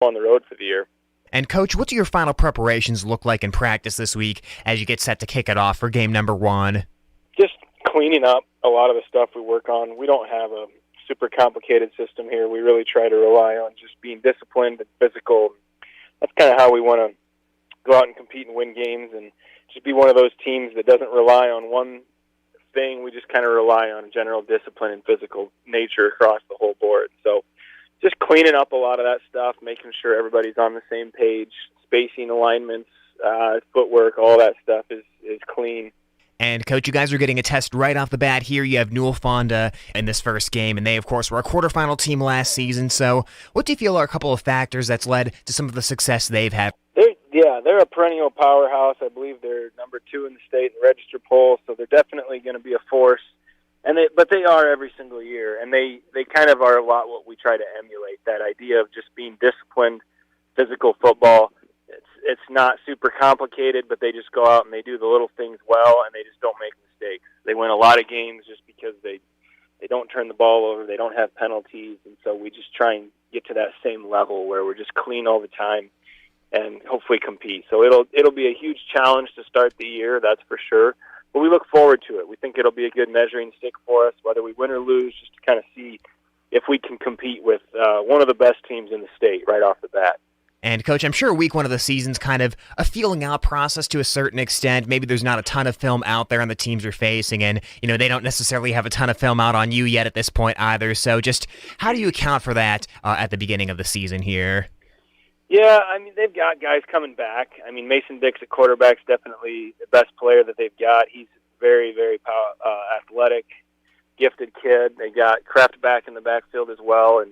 on the road for the year. And, Coach, what do your final preparations look like in practice this week as you get set to kick it off for game number 1? Just cleaning up a lot of the stuff we work on. We don't have a super complicated system here. We really try to rely on just being disciplined and physical. That's kind of how we want to go out and compete and win games, and just be one of those teams that doesn't rely on one thing. We just kind of rely on general discipline and physical nature across the whole board. So just cleaning up a lot of that stuff, making sure everybody's on the same page, spacing, alignments, footwork, all that stuff is clean. And, Coach, you guys are getting a test right off the bat here. You have Newell Fonda in this first game, and they, of course, were a quarterfinal team last season. So what do you feel are a couple of factors that's led to some of the success they've had? They're a perennial powerhouse. I believe they're number 2 in the state in the register poll, so they're definitely going to be a force. But they are every single year, and they kind of are a lot what we try to emulate, that idea of just being disciplined, physical football. It's not super complicated, but they just go out and they do the little things well, and they just don't make mistakes. They win a lot of games just because they don't turn the ball over, they don't have penalties, and so we just try and get to that same level where we're just clean all the time and hopefully compete. So it'll be a huge challenge to start the year, that's for sure. But we look forward to it. We think it'll be a good measuring stick for us, whether we win or lose, just to kind of see if we can compete with one of the best teams in the state right off the bat. And, Coach, I'm sure week 1 of the season's kind of a feeling out process to a certain extent. Maybe there's not a ton of film out there on the teams you're facing, and, they don't necessarily have a ton of film out on you yet at this point either. So just how do you account for that at the beginning of the season here? Yeah, they've got guys coming back. Mason Dix at quarterback's definitely the best player that they've got. He's very, very athletic, gifted kid. They got Kraft back in the backfield as well, and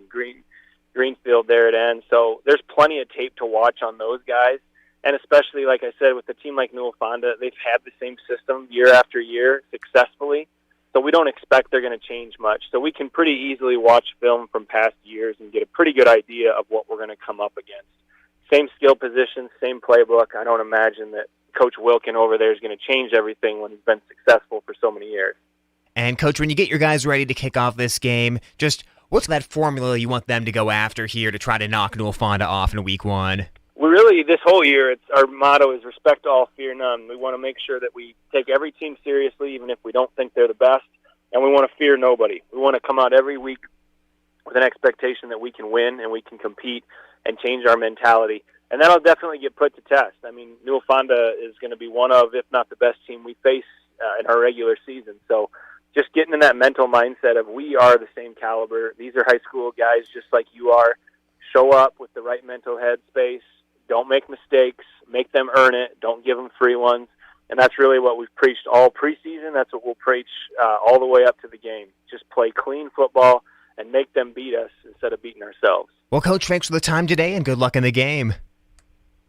Greenfield there at end. So there's plenty of tape to watch on those guys. And especially, like I said, with a team like Newell Fonda, they've had the same system year after year successfully. So we don't expect they're going to change much. So we can pretty easily watch film from past years and get a pretty good idea of what we're going to come up against. Same skill positions, same playbook. I don't imagine that Coach Wilkin over there is going to change everything when he's been successful for so many years. And, Coach, when you get your guys ready to kick off this game, just what's that formula you want them to go after here to try to knock Newell Fonda off in week 1? We really, this whole year, our motto is respect all, fear none. We want to make sure that we take every team seriously, even if we don't think they're the best, and we want to fear nobody. We want to come out every week with an expectation that we can win and we can compete and change our mentality. And that'll definitely get put to test. Newell Fonda is going to be one of, if not the best team we face in our regular season. So just getting in that mental mindset of we are the same caliber. These are high school guys just like you are. Show up with the right mental headspace. Don't make mistakes. Make them earn it. Don't give them free ones. And that's really what we've preached all preseason. That's what we'll preach all the way up to the game. Just play clean football and make them beat us instead of beating ourselves. Well, Coach, thanks for the time today, and good luck in the game.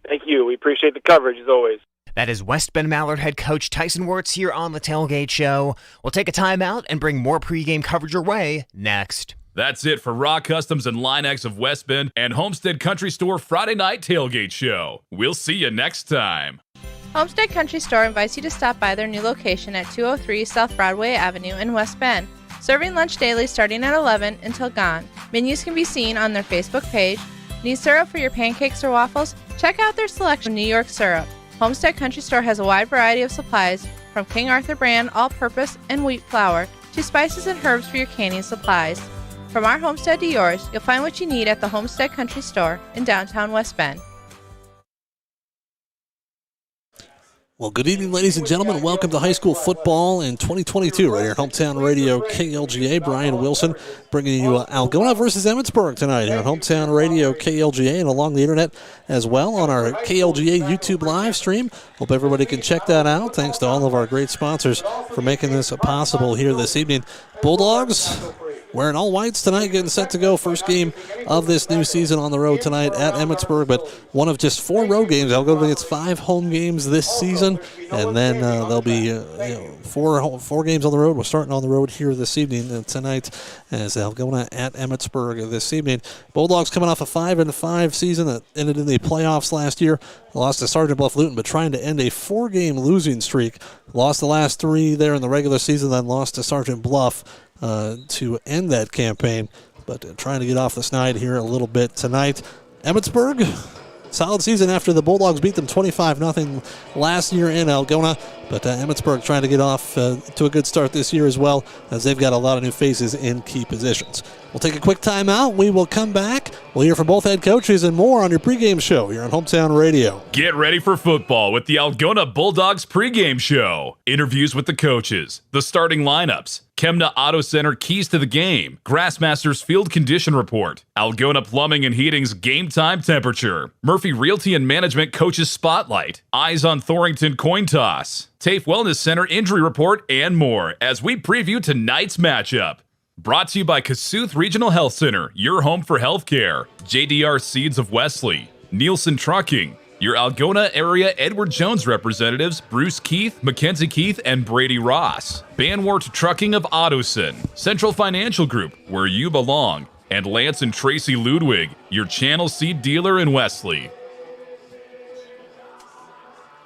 Thank you. We appreciate the coverage, as always. That is West Bend Mallard head coach Tyson Wirtz here on the Tailgate Show. We'll take a timeout and bring more pregame coverage your way next. That's it for Raw Customs and Line-X of West Bend and Homestead Country Store Friday Night Tailgate Show. We'll see you next time. Homestead Country Store invites you to stop by their new location at 203 South Broadway Avenue in West Bend. Serving lunch daily starting at 11 until gone. Menus can be seen on their Facebook page. Need syrup for your pancakes or waffles? Check out their selection of New York syrup. Homestead Country Store has a wide variety of supplies, from King Arthur brand all-purpose and wheat flour to spices and herbs for your canning supplies. From our homestead to yours, you'll find what you need at the Homestead Country Store in downtown West Bend. Well, good evening, ladies and gentlemen. Welcome to high school football in 2022 right here at Hometown Radio KLGA. Brian Wilson bringing you Algona versus Emmitsburg tonight here at Hometown Radio KLGA and along the internet as well on our KLGA YouTube live stream. Hope everybody can check that out. Thanks to all of our great sponsors for making this possible here this evening. Bulldogs wearing all whites tonight, getting set to go. First game of this new season on the road tonight at Emmitsburg, but one of just 4 road games. Algona gets 5 home games this season, and then there'll be 4 games on the road. We're starting on the road here this evening tonight as Algona at Emmitsburg this evening. Bulldogs coming off a 5-5 season that ended in the playoffs last year. Lost to Sergeant Bluff Luton, but trying to end a 4-game losing streak. Lost the last 3 there in the regular season, then lost to Sergeant Bluff to end that campaign, but trying to get off the snide here a little bit tonight. Emmitsburg, solid season after the Bulldogs beat them 25-0 last year in Algona. But Emmitsburg trying to get off to a good start this year as well, as they've got a lot of new faces in key positions. We'll take a quick timeout. We will come back. We'll hear from both head coaches and more on your pregame show here on Hometown Radio. Get ready for football with the Algona Bulldogs pregame show. Interviews with the coaches, the starting lineups, Chemna Auto Center keys to the game, Grassmasters field condition report, Algona Plumbing and Heating's game time temperature, Murphy Realty and Management coaches spotlight, Eyes on Thorington coin toss, TAFE Wellness Center injury report, and more as we preview tonight's matchup. Brought to you by Kasuth Regional Health Center, your home for healthcare, JDR Seeds of Wesley, Nielsen Trucking, your Algona area Edward Jones representatives, Bruce Keith, Mackenzie Keith, and Brady Ross, Banwart Trucking of Ottoson, Central Financial Group, where you belong, and Lance and Tracy Ludwig, your Channel Seed dealer in Wesley.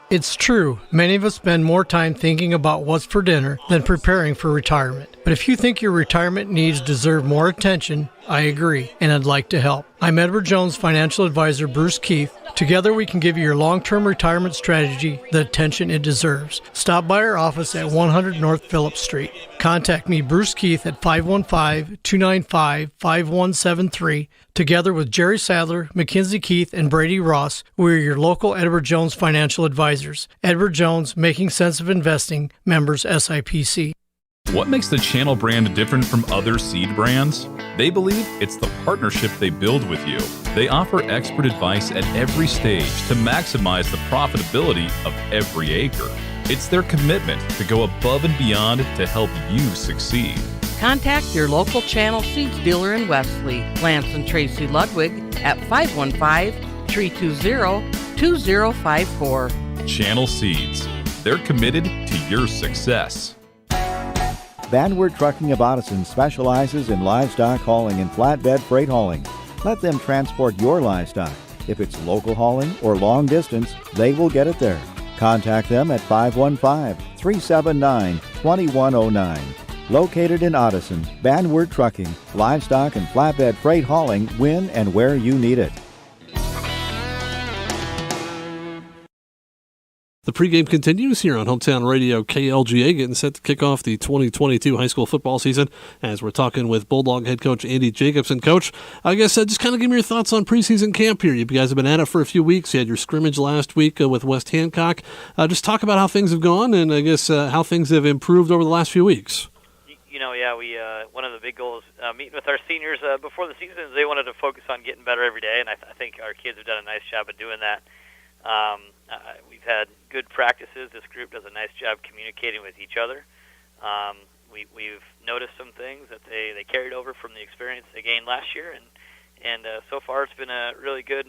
It's true, many of us spend more time thinking about what's for dinner than preparing for retirement. But if you think your retirement needs deserve more attention, I agree, and I'd like to help. I'm Edward Jones financial advisor Bruce Keith. Together we can give you your long-term retirement strategy the attention it deserves. Stop by our office at 100 North Phillips Street. Contact me, Bruce Keith, at 515-295-5173. Together with Jerry Sadler, Mackenzie Keith, and Brady Ross, we're your local Edward Jones financial advisors. Edward Jones, Making Sense of Investing, members SIPC. What makes the Channel brand different from other seed brands? They believe it's the partnership they build with you. They offer expert advice at every stage to maximize the profitability of every acre. It's their commitment to go above and beyond to help you succeed. Contact your local Channel Seeds dealer in Wesley, Lance and Tracy Ludwig, at 515-320-2054. Channel Seeds. They're committed to your success. Banwart Trucking of Ottoson specializes in livestock hauling and flatbed freight hauling. Let them transport your livestock. If it's local hauling or long distance, they will get it there. Contact them at 515-379-2109. Located in Ottoson, Banwart Trucking, livestock and flatbed freight hauling when and where you need it. The pregame continues here on Hometown Radio KLGA, getting set to kick off the 2022 high school football season as we're talking with Bulldog head coach Andy Jacobson. Coach, I guess just kind of give me your thoughts on preseason camp here. You guys have been at it for a few weeks. You had your scrimmage last week with West Hancock. Just talk about how things have gone and I guess how things have improved over the last few weeks. We one of the big goals meeting with our seniors before the season is they wanted to focus on getting better every day, and I think our kids have done a nice job of doing that. We've had good practices. This group does a nice job communicating with each other. We've noticed some things that they carried over from the experience they gained last year, and so far it's been a really good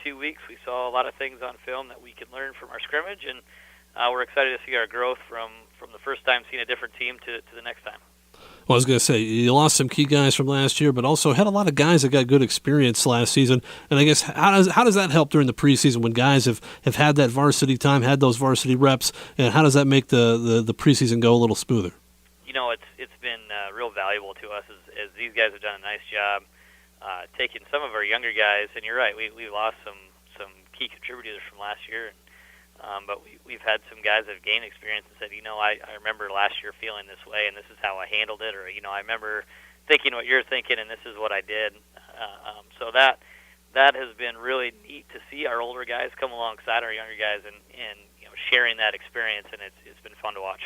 2 weeks. We saw a lot of things on film that we can learn from our scrimmage, and we're excited to see our growth from the first time seeing a different team to the next time. Well, I was going to say, you lost some key guys from last year, but also had a lot of guys that got good experience last season. And I guess, how does that help during the preseason when guys have had that varsity time, had those varsity reps, and how does that make the preseason go a little smoother? It's been real valuable to us as these guys have done a nice job taking some of our younger guys. And you're right, we lost some key contributors from last year, but we've had some guys that have gained experience and said, I remember last year feeling this way, and this is how I handled it, or I remember thinking what you're thinking, and this is what I did. So that has been really neat to see our older guys come alongside our younger guys and sharing that experience, and it's been fun to watch.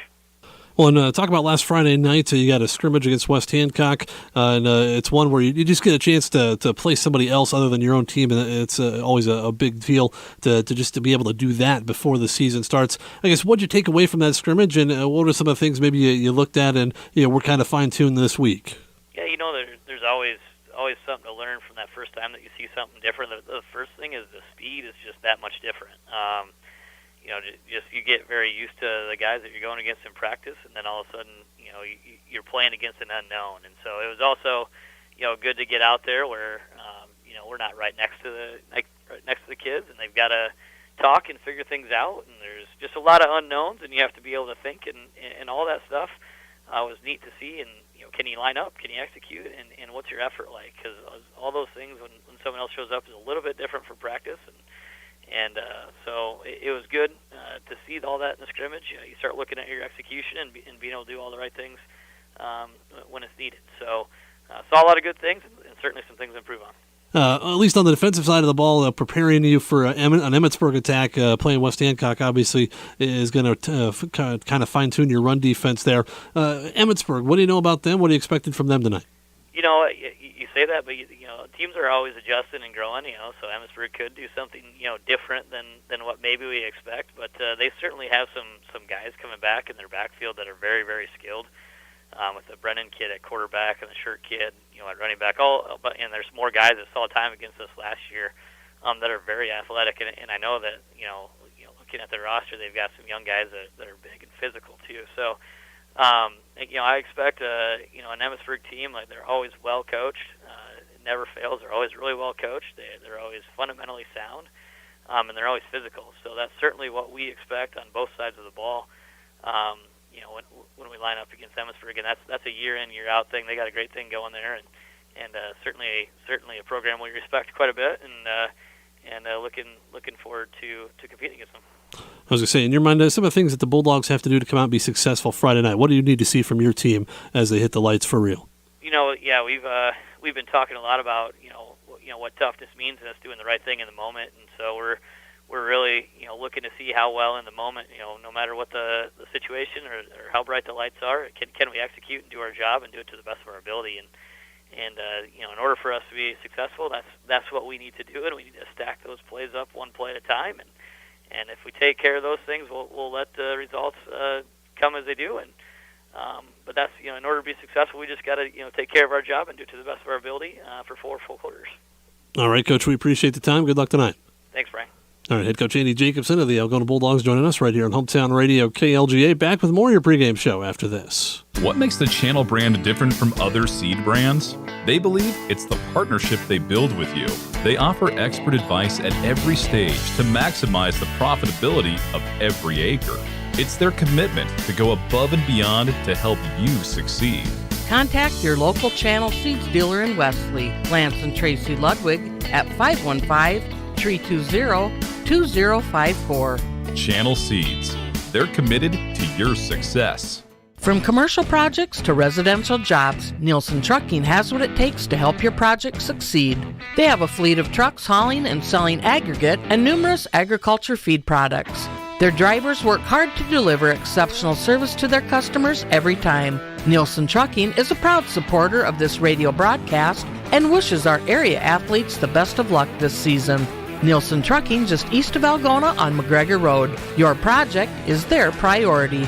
Well, and talk about last Friday night. You got a scrimmage against West Hancock, and it's one where you just get a chance to play somebody else other than your own team, and it's always a big deal to be able to do that before the season starts. I guess, what did you take away from that scrimmage, and what are some of the things maybe you looked at and we're kind of fine-tuned this week? Yeah, there's always something to learn from that first time that you see something different. The first thing is the speed is just that much different. Just you get very used to the guys that you're going against in practice, and then all of a sudden, you're playing against an unknown. And so it was also, good to get out there where, we're not right next to the kids, and they've got to talk and figure things out. And there's just a lot of unknowns, and you have to be able to think and all that stuff. Was neat to see, and can you line up? Can you execute? And what's your effort like? Because all those things, when someone else shows up, is a little bit different from practice. And so it was good to see all that in the scrimmage. You start looking at your execution and being able to do all the right things when it's needed. So saw a lot of good things and certainly some things to improve on. At least on the defensive side of the ball, preparing you for an Emmitsburg attack, playing West Hancock obviously is going to kind of fine-tune your run defense there. Emmitsburg, what do you know about them? What are you expecting from them tonight? You know, you say that, but teams are always adjusting and growing. So Emmitsburg could do something different than what maybe we expect, but they certainly have some guys coming back in their backfield that are very, very skilled. With the Brennan kid at quarterback and the Shirt kid, at running back. And there's more guys that saw time against us last year that are very athletic. And I know that looking at their roster, they've got some young guys that are big and physical too. So I expect an Emmitsburg team, like, they're always well coached. It never fails. They're always really well coached. They're always fundamentally sound, and they're always physical. So that's certainly what we expect on both sides of the ball. When we line up against Emmitsburg, and that's a year in, year out thing. They got a great thing going there, and certainly a program we respect quite a bit, and looking forward to competing against them. I was going to say, in your mind, some of the things that the Bulldogs have to do to come out and be successful Friday night. What do you need to see from your team as they hit the lights for real? We've been talking a lot about what toughness means and us doing the right thing in the moment, and so we're really looking to see how well in the moment, no matter what the situation or how bright the lights are, can we execute and do our job and do it to the best of our ability. And in order for us to be successful, that's what we need to do, and we need to stack those plays up one play at a time. And if we take care of those things, we'll let the results come as they do. But that's in order to be successful, we just got to take care of our job and do it to the best of our ability for 4 full quarters. All right, Coach. We appreciate the time. Good luck tonight. Thanks, Brian. All right, head coach Andy Jacobson of the Algona Bulldogs joining us right here on Hometown Radio KLGA. Back with more of your pregame show after this. What makes the Channel brand different from other seed brands? They believe it's the partnership they build with you. They offer expert advice at every stage to maximize the profitability of every acre. It's their commitment to go above and beyond to help you succeed. Contact your local Channel Seeds dealer in Wesley, Lance and Tracy Ludwig, at 515-320-2054. Channel Seeds. They're committed to your success. From commercial projects to residential jobs, Nielsen Trucking has what it takes to help your project succeed. They have a fleet of trucks hauling and selling aggregate and numerous agriculture feed products. Their drivers work hard to deliver exceptional service to their customers every time. Nielsen Trucking is a proud supporter of this radio broadcast and wishes our area athletes the best of luck this season. Nielsen Trucking, just east of Algona on McGregor Road. Your project is their priority.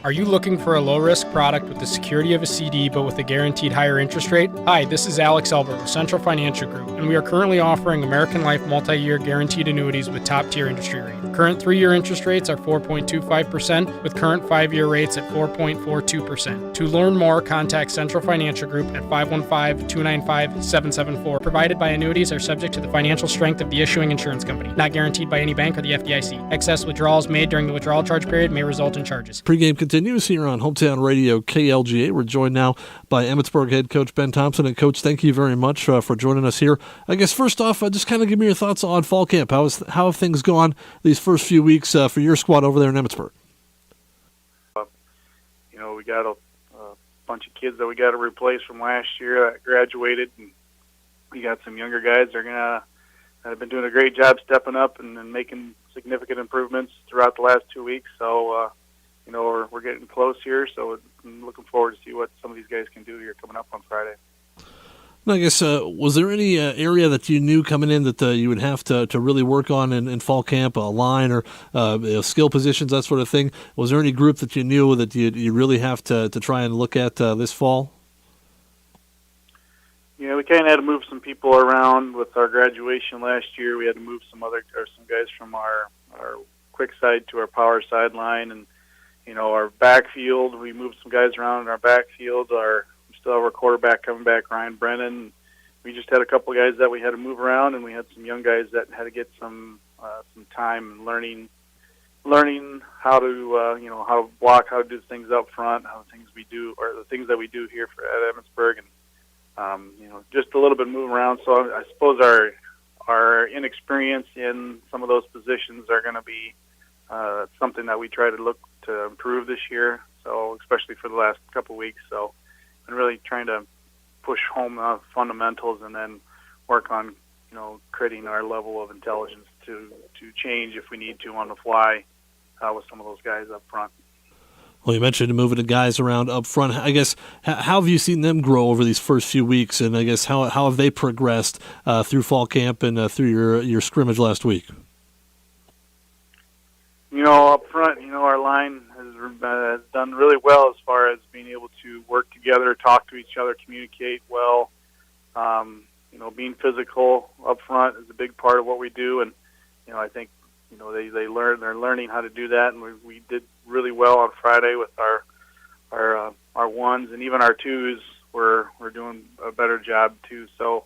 Are you looking for a low-risk product with the security of a CD but with a guaranteed higher interest rate? Hi, this is Alex Elbert with Central Financial Group, and we are currently offering American Life multi-year guaranteed annuities with top-tier industry rate. Current 3-year interest rates are 4.25%, with current 5-year rates at 4.42%. To learn more, contact Central Financial Group at 515-295-774. Provided by annuities are subject to the financial strength of the issuing insurance company. Not guaranteed by any bank or the FDIC. Excess withdrawals made during the withdrawal charge period may result in charges. Pregame continues here on Hometown Radio KLGA. We're joined now by Emmitsburg head coach Ben Thompson. And Coach, thank you very much for joining us here. I guess first off, just kind of give me your thoughts on fall camp. How have things gone these first few weeks for your squad over there in Emmitsburg? We got a bunch of kids that we got to replace from last year that graduated, and we got some younger guys that have been doing a great job stepping up and making significant improvements throughout the last 2 weeks. So, we're getting close here, so I'm looking forward to see what some of these guys can do here coming up on Friday. I guess, was there any area that you knew coming in that you would have to really work on in fall camp, a line or skill positions, that sort of thing? Was there any group that you knew that you really have to try and look at this fall? Yeah, we kind of had to move some people around with our graduation last year. We had to move some guys from our quick side to our power sideline, and our backfield. We moved some guys around in our backfield. We still have our quarterback coming back, Ryan Brennan. We just had a couple of guys that we had to move around, and we had some young guys that had to get some time and learning learning how to how to block, how to do things up front, how the things we do, or the things that we do here at Emmitsburg, and just a little bit moving around. So I suppose our inexperience in some of those positions are going to be something that we try to look to improve this year. So especially for the last couple of weeks. So I'm really trying to push home fundamentals and then work on creating our level of intelligence to change if we need to on the fly with some of those guys up front. Well, you mentioned moving the guys around up front. I guess, how have you seen them grow over these first few weeks, and I guess how have they progressed through fall camp and through your scrimmage last week? Up front, our line has done really well as far as being able to work together, talk to each other, communicate well. Being physical up front is a big part of what we do, and I think they're learning how to do that, and we did really well on Friday with our ones, and even our twos we're doing a better job too. So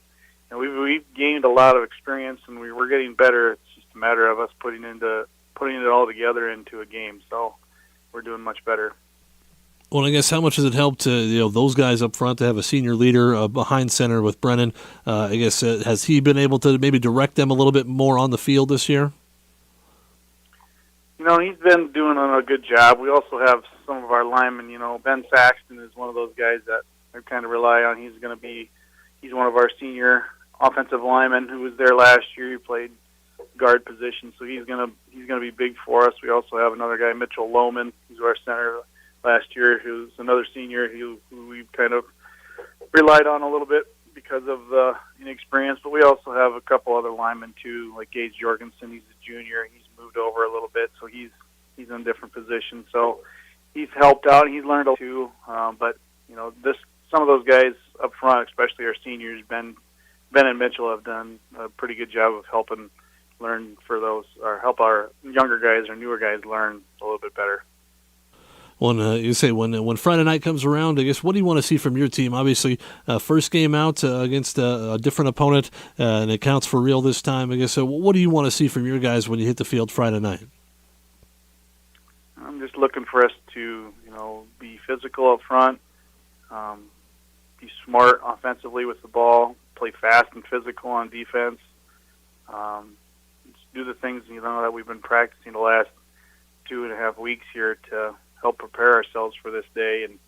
we've gained a lot of experience, and we're getting better. It's just a matter of us putting it all together into a game. So we're doing much better. Well, I guess how much has it helped to those guys up front to have a senior leader behind center with Brennan? I guess has he been able to maybe direct them a little bit more on the field this year? He's been doing a good job. We also have some of our linemen. Ben Saxton is one of those guys that I kind of rely on. He's one of our senior offensive linemen who was there last year. He played guard position, so he's gonna be big for us. We also have another guy, Mitchell Lohman, who's our center last year, who's another senior who we've kind of relied on a little bit because of the inexperience. But we also have a couple other linemen too, like Gage Jorgensen. He's a junior. He's moved over a little bit, so he's in a different position. So he's helped out. He's learned too. But some of those guys up front, especially our seniors, Ben and Mitchell, have done a pretty good job of helping learn for those, or help our younger guys or newer guys learn a little bit better. When when Friday night comes around, I guess, what do you want to see from your team? Obviously, first game out against a different opponent, and it counts for real this time. I guess, what do you want to see from your guys when you hit the field Friday night? I'm just looking for us to, be physical up front, be smart offensively with the ball, play fast and physical on defense, just do the things that we've been practicing the last 2.5 weeks here to help prepare ourselves for this day, and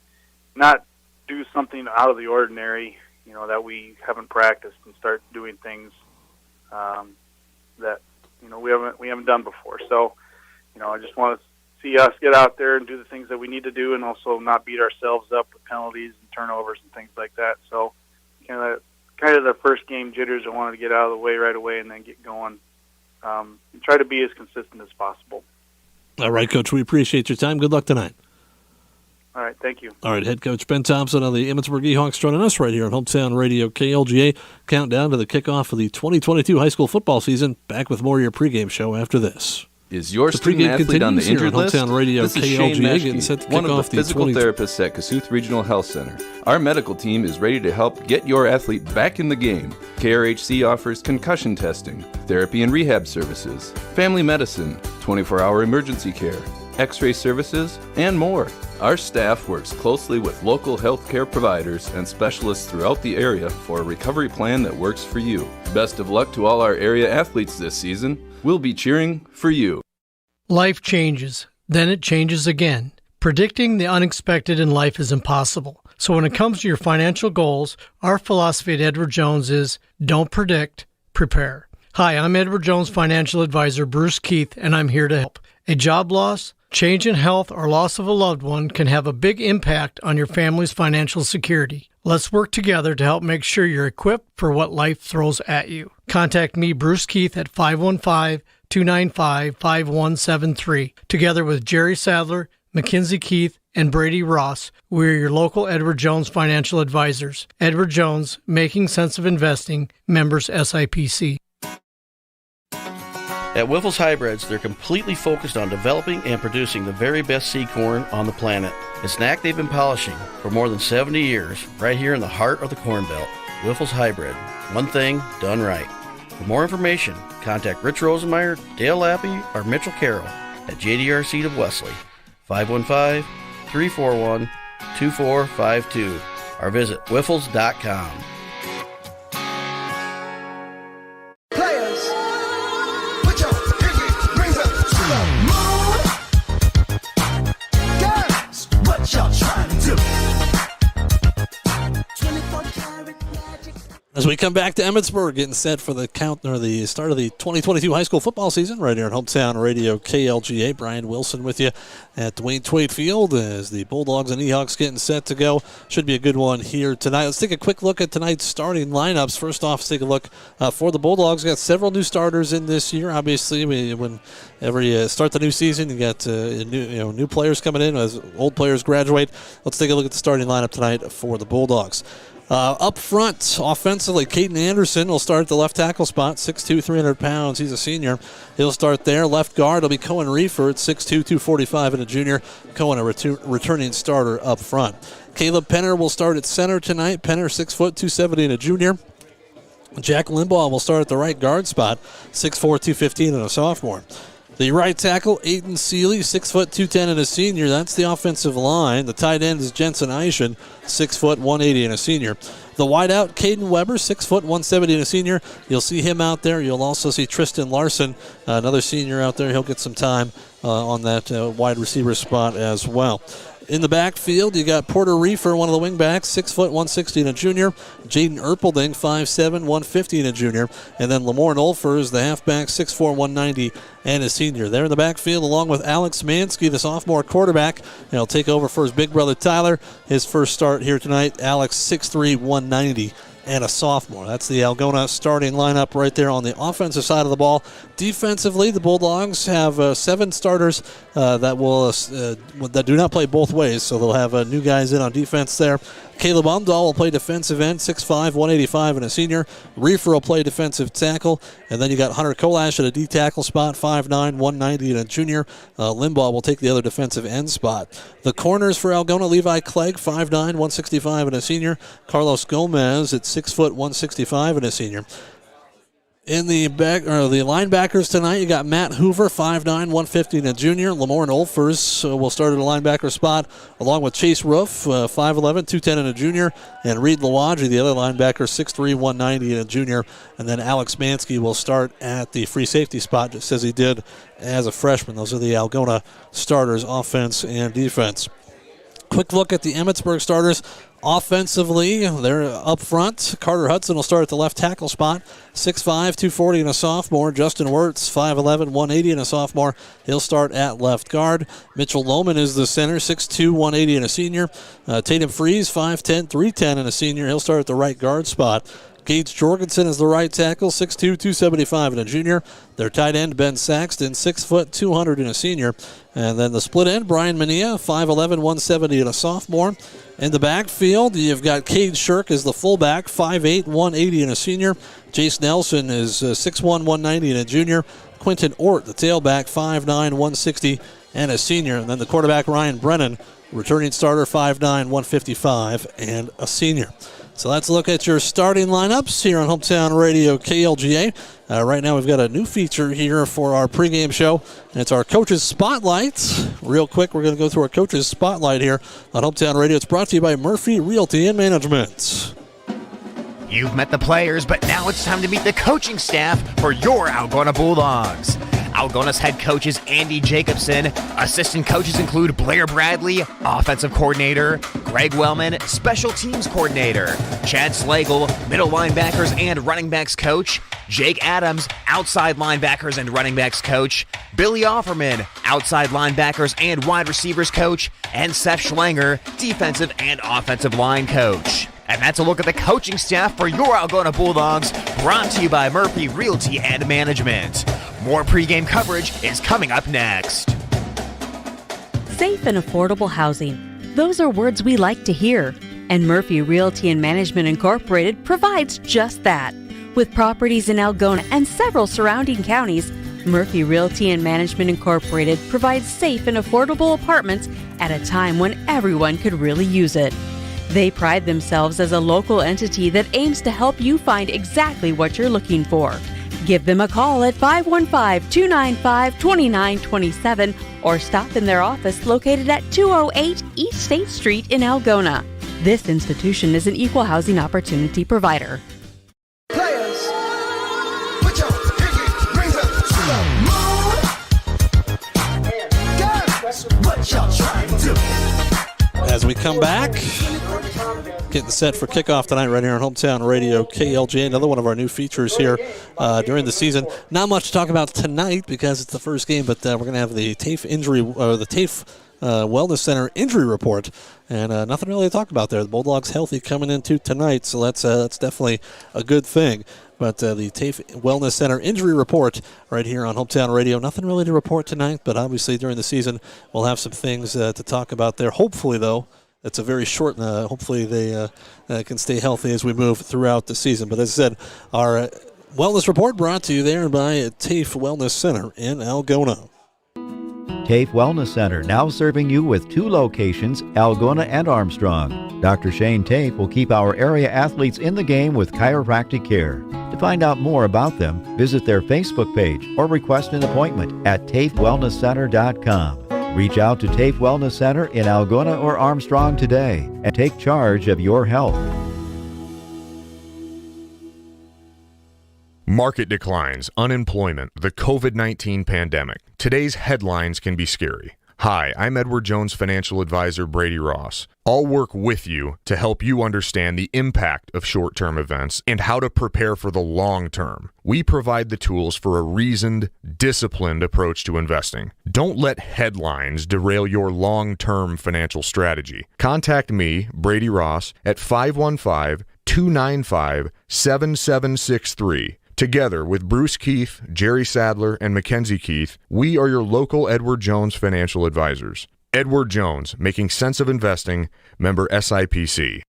not do something out of the ordinary, that we haven't practiced, and start doing things that we haven't done before. So, I just want to see us get out there and do the things that we need to do, and also not beat ourselves up with penalties and turnovers and things like that. So, kind of the first game jitters, I wanted to get out of the way right away and then get going, and try to be as consistent as possible. All right, Coach, we appreciate your time. Good luck tonight. All right, thank you. All right, head coach Ben Thompson of the Emmitsburg Eahawks joining us right here on Hometown Radio KLGA. Countdown to the kickoff of the 2022 high school football season. Back with more of your pregame show after this. Is your student athlete on the injured list? Radio this is Shane Meshke, one of the physical therapists at Kossuth Regional Health Center. Our medical team is ready to help get your athlete back in the game. KRHC offers concussion testing, therapy and rehab services, family medicine, 24-hour emergency care, x-ray services, and more. Our staff works closely with local healthcare providers and specialists throughout the area for a recovery plan that works for you. Best of luck to all our area athletes this season. We'll be cheering for you. Life changes, then it changes again. Predicting the unexpected in life is impossible. So when it comes to your financial goals, our philosophy at Edward Jones is don't predict, prepare. Hi, I'm Edward Jones financial advisor Bruce Keith, and I'm here to help. A job loss, change in health, or loss of a loved one can have a big impact on your family's financial security. Let's work together to help make sure you're equipped for what life throws at you. Contact me, Bruce Keith, at 515-295-5173. Together with Jerry Sadler, Mackenzie Keith, and Brady Ross, we're your local Edward Jones financial advisors. Edward Jones, making sense of investing, members SIPC. At Wiffles Hybrids, they're completely focused on developing and producing the very best seed corn on the planet. It's an act they've been polishing for more than 70 years, right here in the heart of the Corn Belt. Wiffles Hybrid, one thing done right. For more information, contact Rich Rosenmeyer, Dale Lappy, or Mitchell Carroll. at JDR Seed of Wesley, 515-341-2452, or visit wiffles.com. Players, put your pinky rings up to the moon. Girls, what y'all trying to do? 24 karat magic. As we come back to Emmitsburg, getting set for the start of the 2022 high school football season, right here on Hometown Radio KLGA. Brian Wilson with you at Dwayne Twait Field as the Bulldogs and Ehawks getting set to go. Should be a good one here tonight. Let's take a quick look at tonight's starting lineups. First off, let's take a look for the Bulldogs. Got several new starters in this year. Obviously, whenever you start the new season, you got new players coming in as old players graduate. Let's take a look at the starting lineup tonight for the Bulldogs. Up front, offensively, Caden Anderson will start at the left tackle spot, 6'2", 300 pounds. He's a senior. He'll start there. Left guard will be Cohen Reefer at 6'2", 245 and a junior. Cohen, a returning starter up front. Caleb Penner will start at center tonight. Penner, 6 foot, 270 and a junior. Jack Limbaugh will start at the right guard spot, 6'4", 215 and a sophomore. The right tackle, Aiden Seeley, 6 foot, 210 and a senior. That's the offensive line. The tight end is Jensen Eischen, 6 foot, 180 and a senior. The wideout, Caden Weber, 6 foot, 170 and a senior. You'll see him out there. You'll also see Tristan Larson, another senior out there. He'll get some time on that wide receiver spot as well. In the backfield, you got Porter Reefer, one of the wingbacks, 6 foot, 160 and a junior. Jaden Erpelding, 5'7", 150 and a junior. And then Lamorne Olfers, the halfback, 6'4", 190 and a senior. There in the backfield, along with Alex Mansky, the sophomore quarterback. And he'll take over for his big brother Tyler. His first start here tonight, Alex, 6'3", 190. And a sophomore. That's the Algona starting lineup right there on the offensive side of the ball. Defensively, the Bulldogs have 7 starters that do not play both ways, so they'll have new guys in on defense there. Caleb Umdahl will play defensive end, 6'5", 185 and a senior. Reefer will play defensive tackle. And then you got Hunter Kolash at a D tackle spot, 5'9", 190 and a junior. Limbaugh will take the other defensive end spot. The corners for Algona, Levi Clegg, 5'9", 165 and a senior. Carlos Gomez at 6 foot, 165 and a senior. In the linebackers tonight, you got Matt Hoover, 5'9", 150 and a junior. Lamorne Olfers will start at a linebacker spot, along with Chase Roof, 5'11", 210 and a junior. And Reed Lawadji, the other linebacker, 6'3", 190 and a junior. And then Alex Mansky will start at the free safety spot, just as he did as a freshman. Those are the Algona starters, offense and defense. Quick look at the Emmitsburg starters. Offensively, they're up front. Carter Hudson will start at the left tackle spot, 6'5", 240 and a sophomore. Justin Wirtz, 5'11", 180 and a sophomore. He'll start at left guard. Mitchell Lohman is the center, 6'2", 180 and a senior. Tatum Freeze, 5'10", 310 and a senior. He'll start at the right guard spot. Gage Jorgensen is the right tackle, 6'2", 275 and a junior. Their tight end, Ben Saxton, 6 foot, 200 and a senior. And then the split end, Brian Mania, 5'11", 170 and a sophomore. In the backfield, you've got Cade Shirk as the fullback, 5'8", 180 and a senior. Jace Nelson is 6'1", 190 and a junior. Quentin Ort, the tailback, 5'9", 160 and a senior. And then the quarterback, Ryan Brennan, returning starter, 5'9", 155 and a senior. So let's look at your starting lineups here on Hometown Radio KLGA. Right now we've got a new feature here for our pregame show, and it's our Coaches Spotlight. Real quick, we're going to go through our Coaches Spotlight here on Hometown Radio. It's brought to you by Murphy Realty and Management. You've met the players, but now it's time to meet the coaching staff for your Algona Bulldogs. Algona's head coach is Andy Jacobson. Assistant coaches include Blair Bradley, offensive coordinator, Greg Wellman, special teams coordinator, Chad Slagle, middle linebackers and running backs coach, Jake Adams, outside linebackers and running backs coach, Billy Offerman, outside linebackers and wide receivers coach, and Seth Schlanger, defensive and offensive line coach. And that's a look at the coaching staff for your Algona Bulldogs, brought to you by Murphy Realty and Management. More pregame coverage is coming up next. Safe and affordable housing. Those are words we like to hear. And Murphy Realty and Management Incorporated provides just that. With properties in Algona and several surrounding counties, Murphy Realty and Management Incorporated provides safe and affordable apartments at a time when everyone could really use it. They pride themselves as a local entity that aims to help you find exactly what you're looking for. Give them a call at 515-295-2927 or stop in their office located at 208 East State Street in Algona. This institution is an equal housing opportunity provider. Players, put your pinky rings up to the moon. Girls, what y'all trying to do? As we come back, getting set for kickoff tonight right here on Hometown Radio KLJ. Another one of our new features here during the season. Not much to talk about tonight because it's the first game, but we're going to have the TAFE Wellness Center injury report, and nothing really to talk about there. The Bulldogs healthy coming into tonight, so that's definitely a good thing. But the TAFE Wellness Center injury report right here on Hometown Radio. Nothing really to report tonight, but obviously during the season we'll have some things to talk about there. Hopefully, though, it's a very short, hopefully they can stay healthy as we move throughout the season. But as I said, our wellness report brought to you there by TAFE Wellness Center in Algona. TAFE Wellness Center, now serving you with 2 locations, Algona and Armstrong. Dr. Shane TAFE will keep our area athletes in the game with chiropractic care. To find out more about them, visit their Facebook page or request an appointment at TAFEWellnessCenter.com. Reach out to TAFE Wellness Center in Algona or Armstrong today and take charge of your health. Market declines, unemployment, the COVID-19 pandemic. Today's headlines can be scary. Hi, I'm Edward Jones financial advisor Brady Ross. I'll work with you to help you understand the impact of short-term events and how to prepare for the long term. We provide the tools for a reasoned, disciplined approach to investing. Don't let headlines derail your long-term financial strategy. Contact me, Brady Ross, at 515-295-7763. Together with Bruce Keith, Jerry Sadler, and Mackenzie Keith, we are your local Edward Jones financial advisors. Edward Jones, making sense of investing, member SIPC.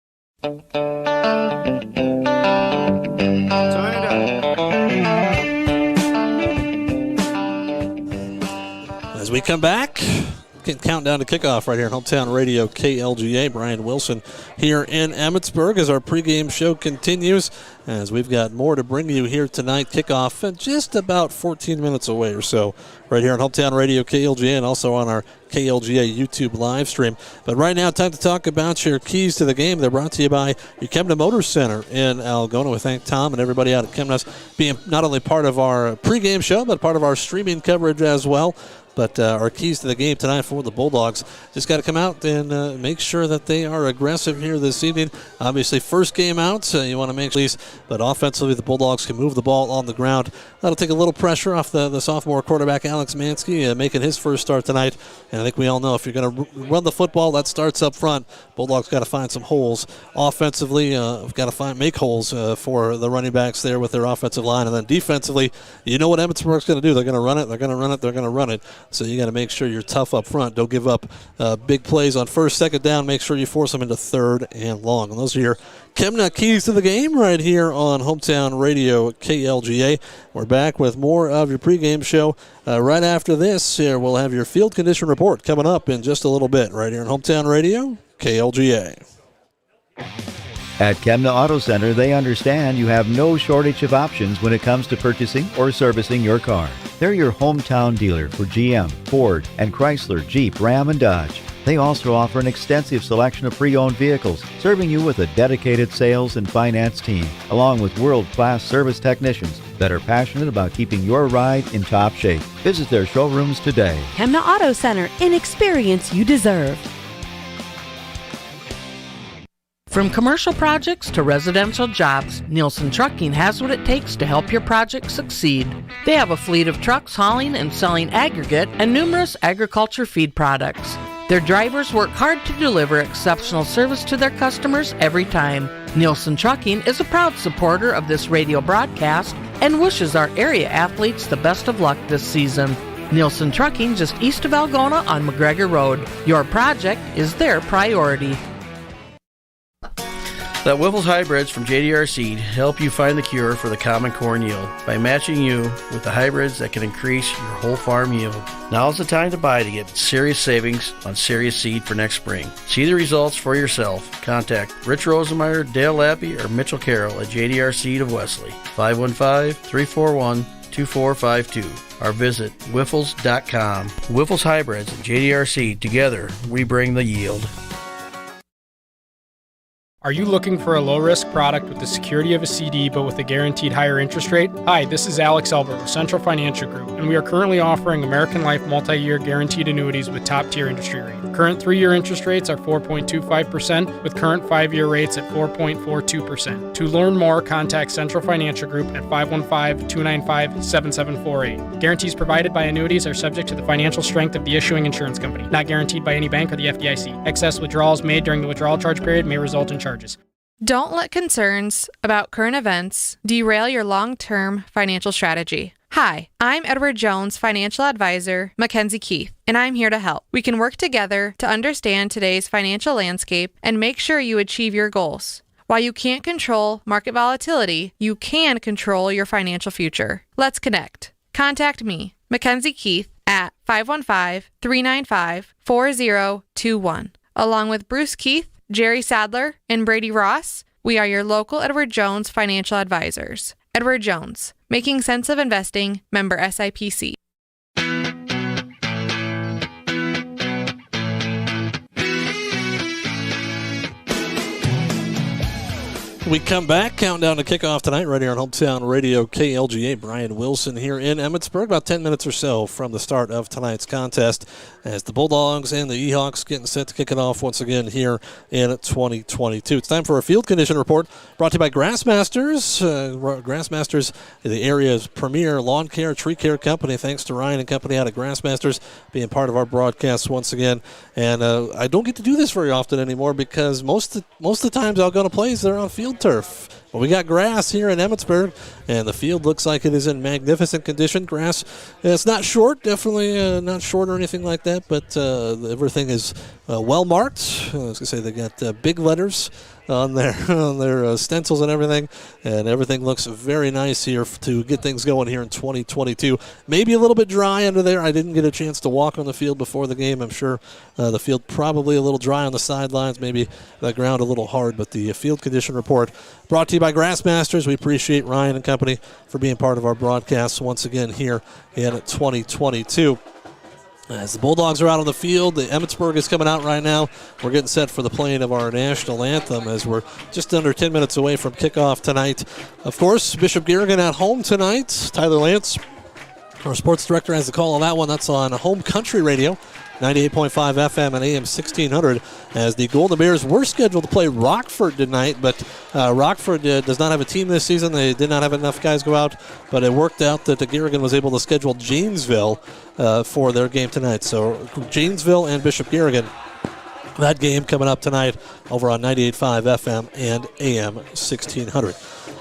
As we come back, countdown to kickoff right here on Hometown Radio KLGA. Brian Wilson here in Emmitsburg as our pregame show continues, as we've got more to bring you here tonight. Kickoff just about 14 minutes away or so right here on Hometown Radio KLGA and also on our KLGA YouTube live stream. But right now, time to talk about your keys to the game. They're brought to you by your Kemna Motor Center in Algona. We thank Tom and everybody out at Kemna's being not only part of our pregame show, but part of our streaming coverage as well. But our keys to the game tonight for the Bulldogs, just got to come out and make sure that they are aggressive here this evening. Obviously, first game out, you want to make sure, but offensively, the Bulldogs can move the ball on the ground. That'll take a little pressure off the sophomore quarterback, Alex Mansky, making his first start tonight. And I think we all know if you're going to run the football, that starts up front. Bulldogs got to find some holes. Offensively, got to make holes for the running backs there with their offensive line. And then defensively, you know what Emmitsburg's going to do. They're going to run it, they're going to run it, they're going to run it. So you got to make sure you're tough up front. Don't give up big plays on first, second down. Make sure you force them into third and long. And those are your Kemna keys to the game right here on Hometown Radio KLGA. We're back with more of your pregame show right after this. Here we'll have your field condition report coming up in just a little bit right here on Hometown Radio KLGA. At Kemna Auto Center, they understand you have no shortage of options when it comes to purchasing or servicing your car. They're your hometown dealer for GM, Ford, and Chrysler, Jeep, Ram, and Dodge. They also offer an extensive selection of pre-owned vehicles, serving you with a dedicated sales and finance team, along with world-class service technicians that are passionate about keeping your ride in top shape. Visit their showrooms today. Kemna Auto Center, an experience you deserve. From commercial projects to residential jobs, Nielsen Trucking has what it takes to help your project succeed. They have a fleet of trucks hauling and selling aggregate and numerous agriculture feed products. Their drivers work hard to deliver exceptional service to their customers every time. Nielsen Trucking is a proud supporter of this radio broadcast and wishes our area athletes the best of luck this season. Nielsen Trucking, just east of Algona on McGregor Road. Your project is their priority. Let Wiffles Hybrids from JDR Seed help you find the cure for the common corn yield by matching you with the hybrids that can increase your whole farm yield. Now's the time to buy to get serious savings on serious seed for next spring. See the results for yourself. Contact Rich Rosemeyer, Dale Lappy, or Mitchell Carroll at JDR Seed of Wesley, 515-341-2452, or visit Wiffles.com. Wiffles Hybrids and JDR Seed, together we bring the yield. Are you looking for a low-risk product with the security of a CD but with a guaranteed higher interest rate? Hi, this is Alex Elbert with Central Financial Group, and we are currently offering American Life multi-year guaranteed annuities with top-tier industry rate. Current 3-year interest rates are 4.25%, with current 5-year rates at 4.42%. To learn more, contact Central Financial Group at 515-295-7748. Guarantees provided by annuities are subject to the financial strength of the issuing insurance company, not guaranteed by any bank or the FDIC. Excess withdrawals made during the withdrawal charge period may result in charges. Don't let concerns about current events derail your long-term financial strategy. Hi, I'm Edward Jones, financial advisor, Mackenzie Keith, and I'm here to help. We can work together to understand today's financial landscape and make sure you achieve your goals. While you can't control market volatility, you can control your financial future. Let's connect. Contact me, Mackenzie Keith, at 515-395-4021. Along with Bruce Keith, Jerry Sadler, and Brady Ross, we are your local Edward Jones financial advisors. Edward Jones, making sense of investing, member SIPC. We come back, countdown to kickoff tonight, right here on Hometown Radio KLGA. Brian Wilson here in Emmitsburg, about 10 minutes or so from the start of tonight's contest, as the Bulldogs and the E-Hawks getting set to kick it off once again here in 2022. It's time for a field condition report brought to you by Grassmasters. Grassmasters, the area's premier lawn care, tree care company. Thanks to Ryan and company out at Grassmasters being part of our broadcast once again. And I don't get to do this very often anymore because most of the times Algona plays, they're on field turf. Well, we got grass here in Emmitsburg, and the field looks like it is in magnificent condition. Grass, it's not short, definitely not short or anything like that, but everything is well marked. I was going to say they got big letters on their stencils and everything looks very nice here to get things going here in 2022. Maybe a little bit dry under there. I didn't get a chance to walk on the field before the game. I'm sure the field probably a little dry on the sidelines, maybe the ground a little hard, but the field condition report brought to you by Grassmasters. We appreciate Ryan and company for being part of our broadcast once again here in 2022. As the Bulldogs are out on the field, the Emmitsburg is coming out right now. We're getting set for the playing of our national anthem as we're just under 10 minutes away from kickoff tonight. Of course, Bishop Garrigan at home tonight. Tyler Lance, our sports director, has the call on that one. That's on Home Country Radio, 98.5 FM and AM 1600, as the Golden Bears were scheduled to play Rockford tonight, but Rockford does not have a team this season. They did not have enough guys go out, but it worked out that Garrigan was able to schedule Janesville for their game tonight. So Janesville and Bishop Garrigan, that game coming up tonight over on 98.5 FM and AM 1600.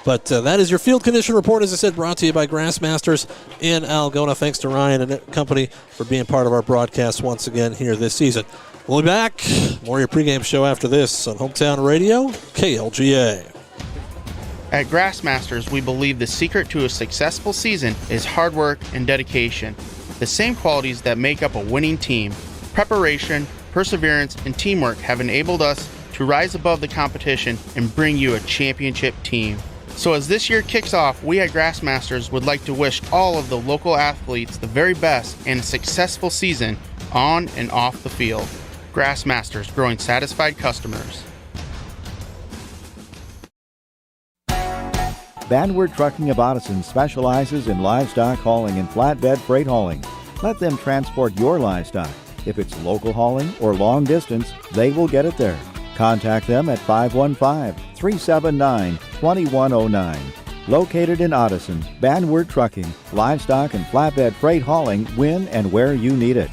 But that is your field condition report, as I said, brought to you by Grassmasters in Algona. Thanks to Ryan and company for being part of our broadcast once again here this season. We'll be back. More of your pregame show after this on Hometown Radio, KLGA. At Grassmasters, we believe the secret to a successful season is hard work and dedication. The same qualities that make up a winning team, preparation, perseverance, and teamwork have enabled us to rise above the competition and bring you a championship team. So as this year kicks off, we at Grassmasters would like to wish all of the local athletes the very best and a successful season on and off the field. Grassmasters, growing satisfied customers. Vanward Trucking of Odison specializes in livestock hauling and flatbed freight hauling. Let them transport your livestock. If it's local hauling or long distance, they will get it there. Contact them at 515-379-2109. Located in Odison, Vanward Trucking, livestock and flatbed freight hauling when and where you need it.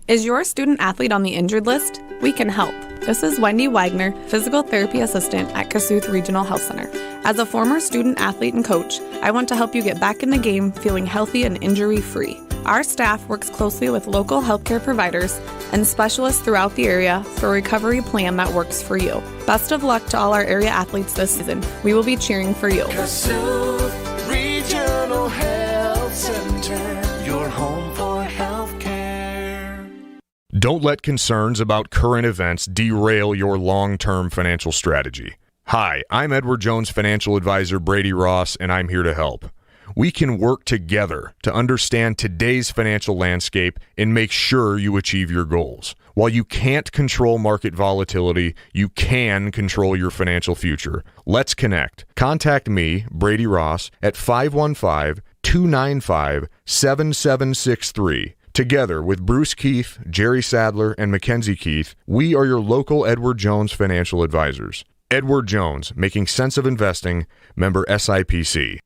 Is your student athlete on the injured list? We can help. This is Wendy Wagner, Physical Therapy Assistant at Kasuth Regional Health Center. As a former student athlete and coach, I want to help you get back in the game feeling healthy and injury-free. Our staff works closely with local healthcare providers and specialists throughout the area for a recovery plan that works for you. Best of luck to all our area athletes this season. We will be cheering for you. Kossuth Regional Health Center, your home for healthcare. Don't let concerns about current events derail your long-term financial strategy. Hi, I'm Edward Jones financial advisor Brady Ross, and I'm here to help. We can work together to understand today's financial landscape and make sure you achieve your goals. While you can't control market volatility, you can control your financial future. Let's connect. Contact me, Brady Ross, at 515-295-7763. Together with Bruce Keith, Jerry Sadler, and Mackenzie Keith, we are your local Edward Jones financial advisors. Edward Jones, making sense of investing, member SIPC.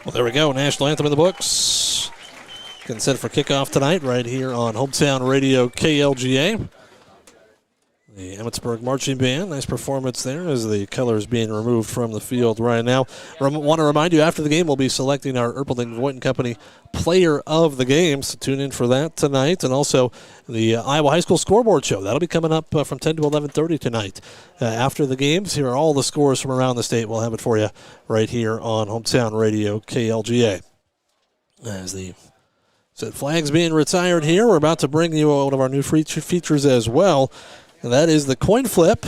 Well, there we go. National anthem in the books. Getting set for kickoff tonight right here on Hometown Radio KLGA. The Emmitsburg Marching Band. Nice performance there as the colors being removed from the field right now. Want to remind you, after the game, we'll be selecting our Erpelding Voigt & Company Player of the Game, so tune in for that tonight. And also the Iowa High School Scoreboard Show. That'll be coming up from 10 to 11:30 tonight. After the games, here are all the scores from around the state. We'll have it for you right here on Hometown Radio KLGA. As the flags being retired here, we're about to bring you one of our new features as well. And that is the coin flip.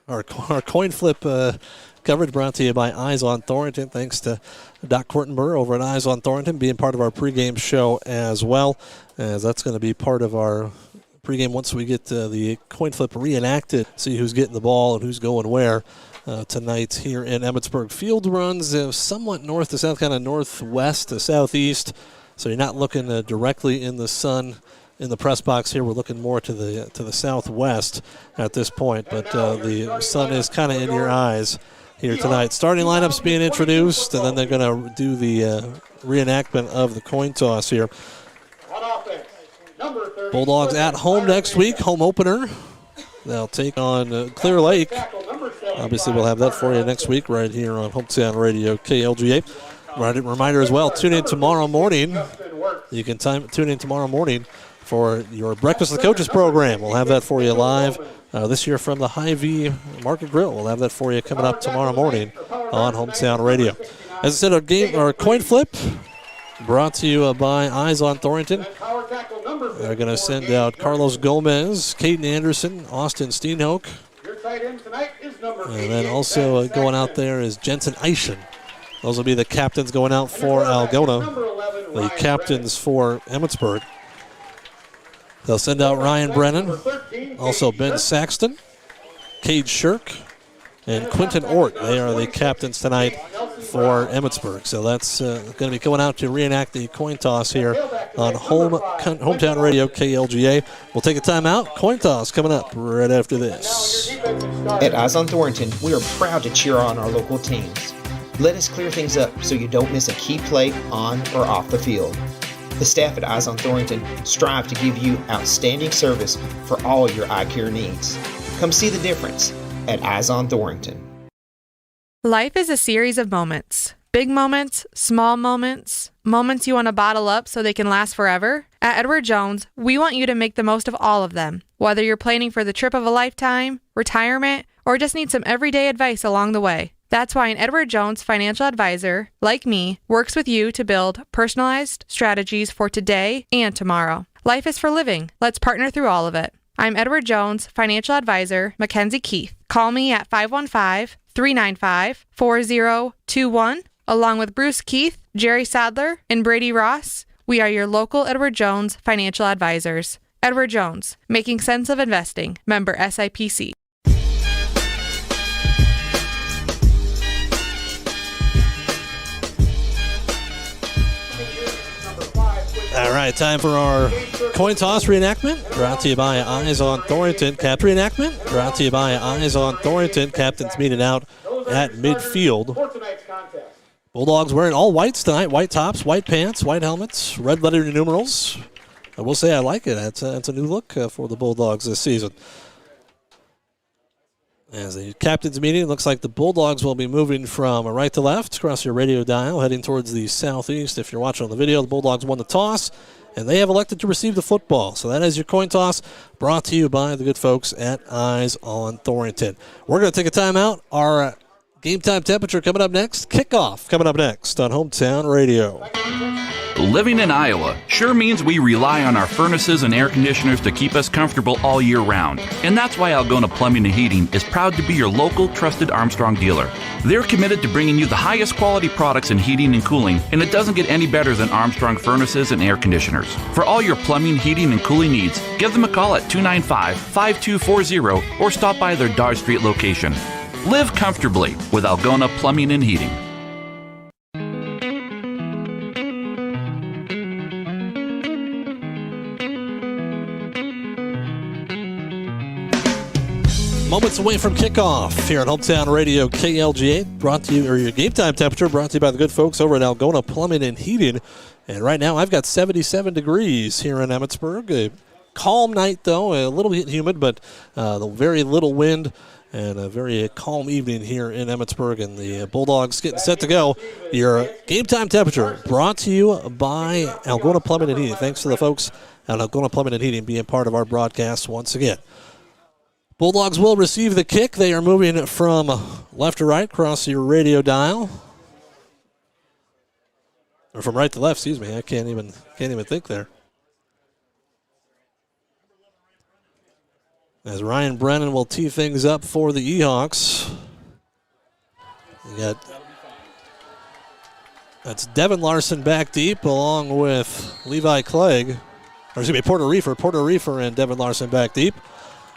Our coin flip coverage brought to you by Eyes on Thornton. Thanks to Doc Kortenberg over at Eyes on Thornton being part of our pregame show as well. As that's going to be part of our pregame once we get the coin flip reenacted. See who's getting the ball and who's going where tonight here in Emmitsburg. Field runs somewhat north to south, kind of northwest to southeast. So you're not looking directly in the sun. In the press box here, we're looking more to the southwest at this point, but the sun is kind of in your eyes here tonight. Starting lineups being introduced, and then they're going to do the reenactment of the coin toss here. Bulldogs at home next week, home opener. They'll take on Clear Lake. Obviously, we'll have that for you next week right here on Hometown Radio KLGA. Reminder as well, tune in tomorrow morning. You can tune in tomorrow morning for your Breakfast of the Coaches program. We'll have that for you live this year from the Hy-Vee Market Grill. We'll have that for you coming up tomorrow morning on Hometown Radio. As I said, our coin flip brought to you by Eyes on Thornton. They're going to send out Carlos Gomez, Caden Anderson, Austin Steenhoek. And then also going out there is Jensen Eischen. Those will be the captains going out for Algona, the captains for Emmitsburg. They'll send out Ryan Brennan, also Ben Saxton, Cade Shirk, and Quinton Ort. They are the captains tonight for Emmitsburg. So that's going to be going out to reenact the coin toss here on Hometown Radio KLGA. We'll take a timeout. Coin toss coming up right after this. At Eyes on Thornton, we are proud to cheer on our local teams. Let us clear things up so you don't miss a key play on or off the field. The staff at Eyes on Thornton strive to give you outstanding service for all your eye care needs. Come see the difference at Eyes on Thornton. Life is a series of moments. Big moments, small moments, moments you want to bottle up so they can last forever. At Edward Jones, we want you to make the most of all of them. Whether you're planning for the trip of a lifetime, retirement, or just need some everyday advice along the way. That's why an Edward Jones financial advisor, like me, works with you to build personalized strategies for today and tomorrow. Life is for living. Let's partner through all of it. I'm Edward Jones financial advisor, Mackenzie Keith. Call me at 515-395-4021. Along with Bruce Keith, Jerry Sadler, and Brady Ross, we are your local Edward Jones financial advisors. Edward Jones, making sense of investing. Member SIPC. right, time for our coin toss reenactment. Brought to you by Eyes on Thornton. Cap reenactment. Brought to you by Eyes on Thornton. Captains meeting out at midfield. Bulldogs wearing all whites tonight. White tops, white pants, white helmets, red lettered numerals. I will say I like it. That's a new look for the Bulldogs this season. As the captain's meeting, it looks like the Bulldogs will be moving from right to left across your radio dial, heading towards the southeast. If you're watching on the video, the Bulldogs won the toss, and they have elected to receive the football. So that is your coin toss, brought to you by the good folks at Eyes on Thornton. We're going to take a timeout. Our game time temperature coming up next. Kickoff coming up next on Hometown Radio. Living in Iowa sure means we rely on our furnaces and air conditioners to keep us comfortable all year round. And that's why Algona Plumbing and Heating is proud to be your local trusted Armstrong dealer. They're committed to bringing you the highest quality products in heating and cooling, and it doesn't get any better than Armstrong furnaces and air conditioners. For all your plumbing, heating, and cooling needs, give them a call at 295-5240 or stop by their Dodge Street location. Live comfortably with Algona Plumbing and Heating. Moments away from kickoff here on Hometown Radio KLGA, brought to you, or your game time temperature brought to you by the good folks over at Algona Plumbing and Heating. And right now I've got 77 degrees here in Emmitsburg. A calm night though, a little bit humid, but very little wind and a very calm evening here in Emmitsburg. And the Bulldogs getting set to go. Your game time temperature brought to you by Algona Plumbing and Heating. Thanks to the folks at Algona Plumbing and Heating being part of our broadcast once again. Bulldogs will receive the kick. They are moving from left to right across your radio dial. Or from right to left, excuse me. I can't even think there. As Ryan Brennan will tee things up for the Eahawks. That's Devin Larson back deep along with Levi Clegg. Or excuse me, Porter Reefer and Devin Larson back deep.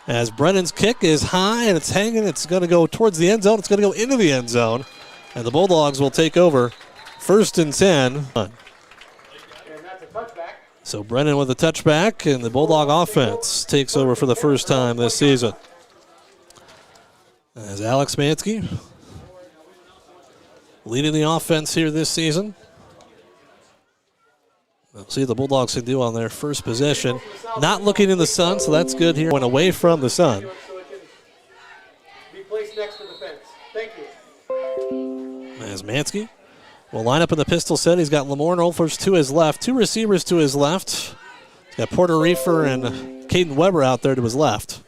As Brennan's kick is high and it's hanging, it's going to go towards the end zone. It's going to go into the end zone. And the Bulldogs will take over 1st and 10. And that's a touchback. So Brennan with a touchback, and the Bulldog offense takes over for the first time this season. As Alex Mansky leading the offense here this season. We'll see what the Bulldogs can do on their first possession. Not looking in the sun, so that's good here. Went away from the sun. Be placed next to the fence. Thank you. As Mansky will line up in the pistol set. He's got Lamorne Olfers to his left. Two receivers to his left. He's got Porter Reefer and Caden Weber out there to his left.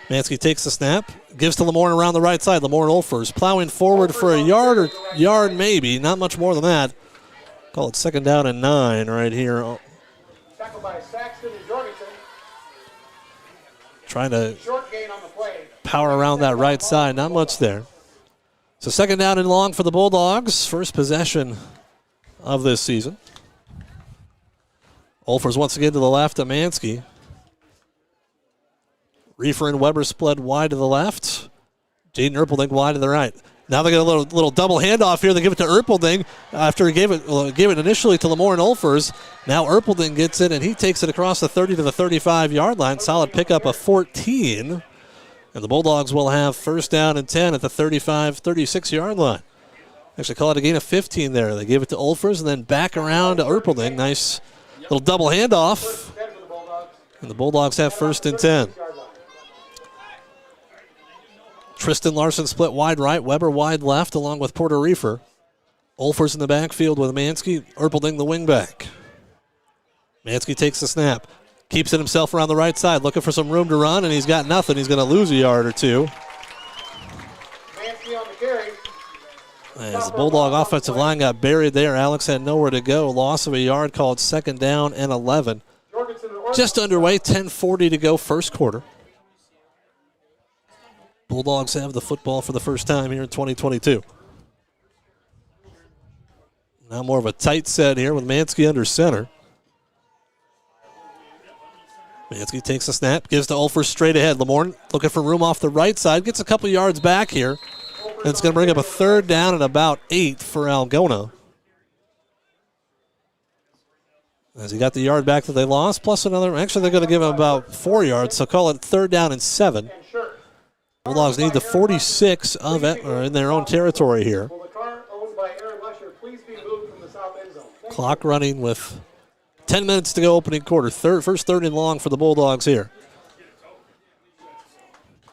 Mansky takes the snap. Gives to Lamorne around the right side. Lamorne Olfers plowing forward for a yard maybe. Not much more than that. Call it 2nd down and 9 right here. Tackled by Saxton and Jorgensen. Trying to Short gain on the play. Power around that right side. Not much there. So 2nd down and long for the Bulldogs. First possession of this season. Olfers once again to the left of Mansky. Reefer and Weber split wide to the left. Jaden Erpelding wide to the right. Now they get a little double handoff here. They give it to Erpelding after he gave it initially to Lamorne Olfers. Now Erpelding gets it, and he takes it across the 30 to the 35-yard line. Solid pickup of 14. And the Bulldogs will have 1st down and 10 at the 36-yard line. Actually call it a gain of 15 there. They give it to Olfers and then back around to Erpelding. Nice little double handoff. And the Bulldogs have 1st and 10. Tristan Larson split wide right, Weber wide left, along with Porter Reefer. Olfers in the backfield with Mansky, Erpelding the wingback. Mansky takes the snap, keeps it himself around the right side, looking for some room to run, and he's got nothing. He's going to lose a yard or two. Mansky on the carry. As the Bulldog offensive line got buried there, Alex had nowhere to go. Loss of a yard, called 2nd down and 11. Just underway, 10:40 to go, first quarter. Bulldogs have the football for the first time here in 2022. Now more of a tight set here with Mansky under center. Mansky takes a snap, gives to Olfers straight ahead. Lamorne looking for room off the right side, gets a couple yards back here. And it's going to bring up a 3rd down and about 8 for Algona. As he got the yard back that they lost, plus another. Actually, they're going to give him about 4 yards, so call it 3rd down and 7. Bulldogs need the 46 of it, or in their own territory here. Clock running with 10 minutes to go opening quarter. First 3rd and long for the Bulldogs here.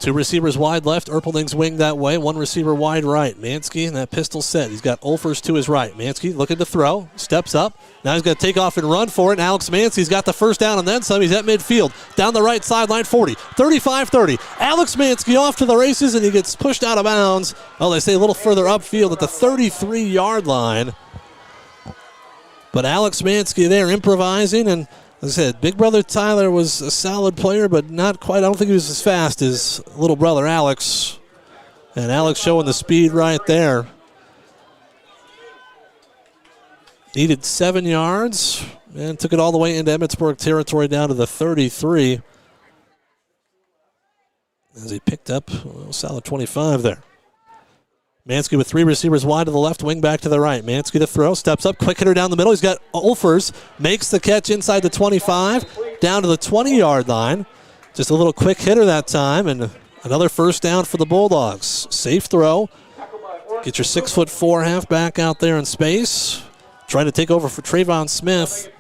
2 receivers wide left. Erpelding's wing that way. 1 receiver wide right. Mansky in that pistol set. He's got Olfers to his right. Mansky looking to throw. Steps up. Now he's going to take off and run for it. And Alex Mansky's got the first down and then some. He's at midfield. Down the right sideline, 40. 35-30. Alex Mansky off to the races, and he gets pushed out of bounds. Well, they say a little further upfield at the 33-yard line. But Alex Mansky there improvising, and as I said, big brother Tyler was a solid player, but not quite. I don't think he was as fast as little brother Alex. And Alex showing the speed right there. Needed 7 yards and took it all the way into Emmitsburg territory down to the 33. As he picked up a solid 25 there. Mansky with 3 receivers wide to the left, wing back to the right. Mansky to throw, steps up, quick hitter down the middle. He's got Olfers, makes the catch inside the 25, down to the 20-yard line. Just a little quick hitter that time, and another first down for the Bulldogs. Safe throw. Get your 6'4" halfback out there in space. Trying to take over for Trayvon Smith.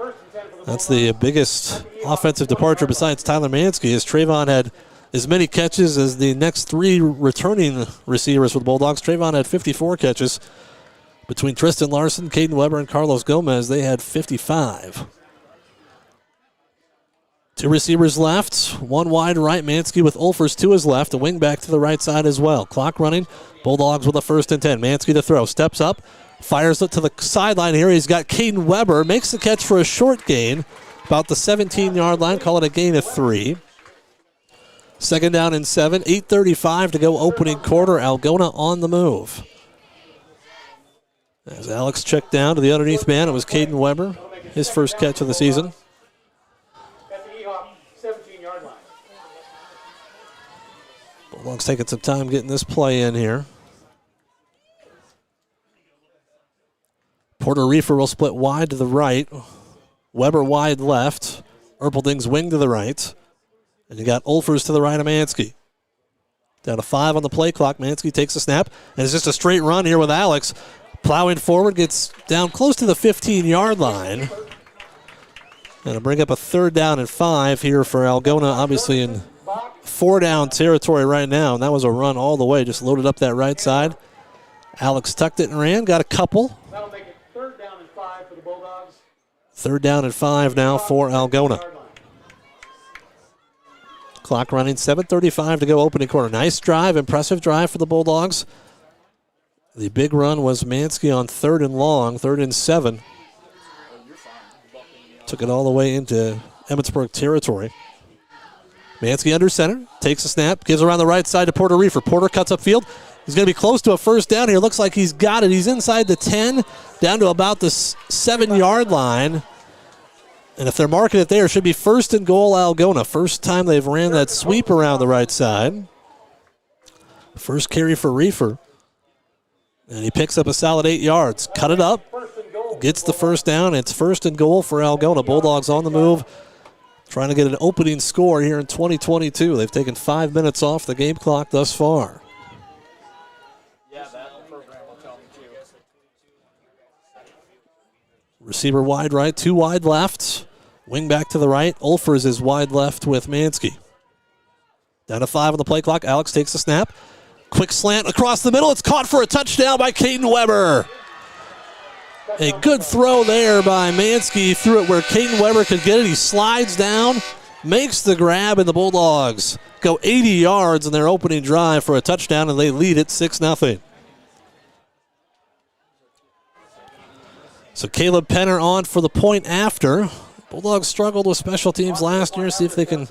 That's the biggest offensive departure besides Tyler Mansky, as Trayvon had as many catches as the next 3 returning receivers for the Bulldogs. Trayvon had 54 catches. Between Tristan Larson, Caden Weber, and Carlos Gomez, they had 55. 2 receivers left, 1 wide right. Mansky with Olfers to his left, a wing back to the right side as well. Clock running. Bulldogs with a 1st and 10. Mansky to throw, steps up, fires it to the sideline here. He's got Caden Weber, makes the catch for a short gain, about the 17-yard line. Call it a gain of 3. 2nd down and 7, 8:35 to go opening quarter. Algona on the move. As Alex checked down to the underneath man, it was Caden Weber, his first catch of the season. Bulldogs taking some time getting this play in here. Porter Reefer will split wide to the right. Weber wide left. Erpelding's wing to the right. And you got Olfers to the right of Mansky. Down to 5 on the play clock. Mansky takes a snap. And it's just a straight run here with Alex. Plowing forward, gets down close to the 15-yard line. And it'll bring up a 3rd down and 5 here for Algona, obviously in 4-down territory right now. And that was a run all the way, just loaded up that right side. Alex tucked it and ran, got a couple. That'll make it 3rd down and 5 for the Bulldogs. 3rd down and 5 now for Algona. Clock running, 7:35 to go opening quarter. Nice drive, impressive drive for the Bulldogs. The big run was Mansky on 3rd and long, 3rd and 7. Took it all the way into Emmitsburg territory. Mansky under center, takes a snap, gives around the right side to Porter Reefer. Porter cuts upfield. He's going to be close to a first down here. Looks like he's got it. He's inside the 10, down to about the 7-yard line. And if they're marking it there, it should be 1st and goal Algona. First time they've ran that sweep around the right side. First carry for Reefer. And he picks up a solid 8 yards. Cut it up. Gets the first down. It's 1st and goal for Algona. Bulldogs on the move. Trying to get an opening score here in 2022. They've taken 5 minutes off the game clock thus far. Receiver wide right, 2 wide left. Wing back to the right. Olfers is wide left with Mansky. Down to 5 on the play clock. Alex takes the snap. Quick slant across the middle. It's caught for a touchdown by Caden Weber. A good throw there by Mansky. Threw it where Caden Weber could get it. He slides down, makes the grab, and the Bulldogs go 80 yards in their opening drive for a touchdown, and they lead it 6-0. So Caleb Penner on for the point after. Bulldogs struggled with special teams last year. See if they can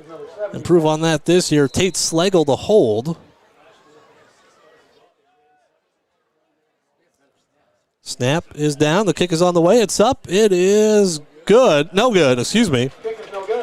improve on that this year. Tate Schlegel to hold. Snap is down. The kick is on the way. It's up. It is good. No good, excuse me.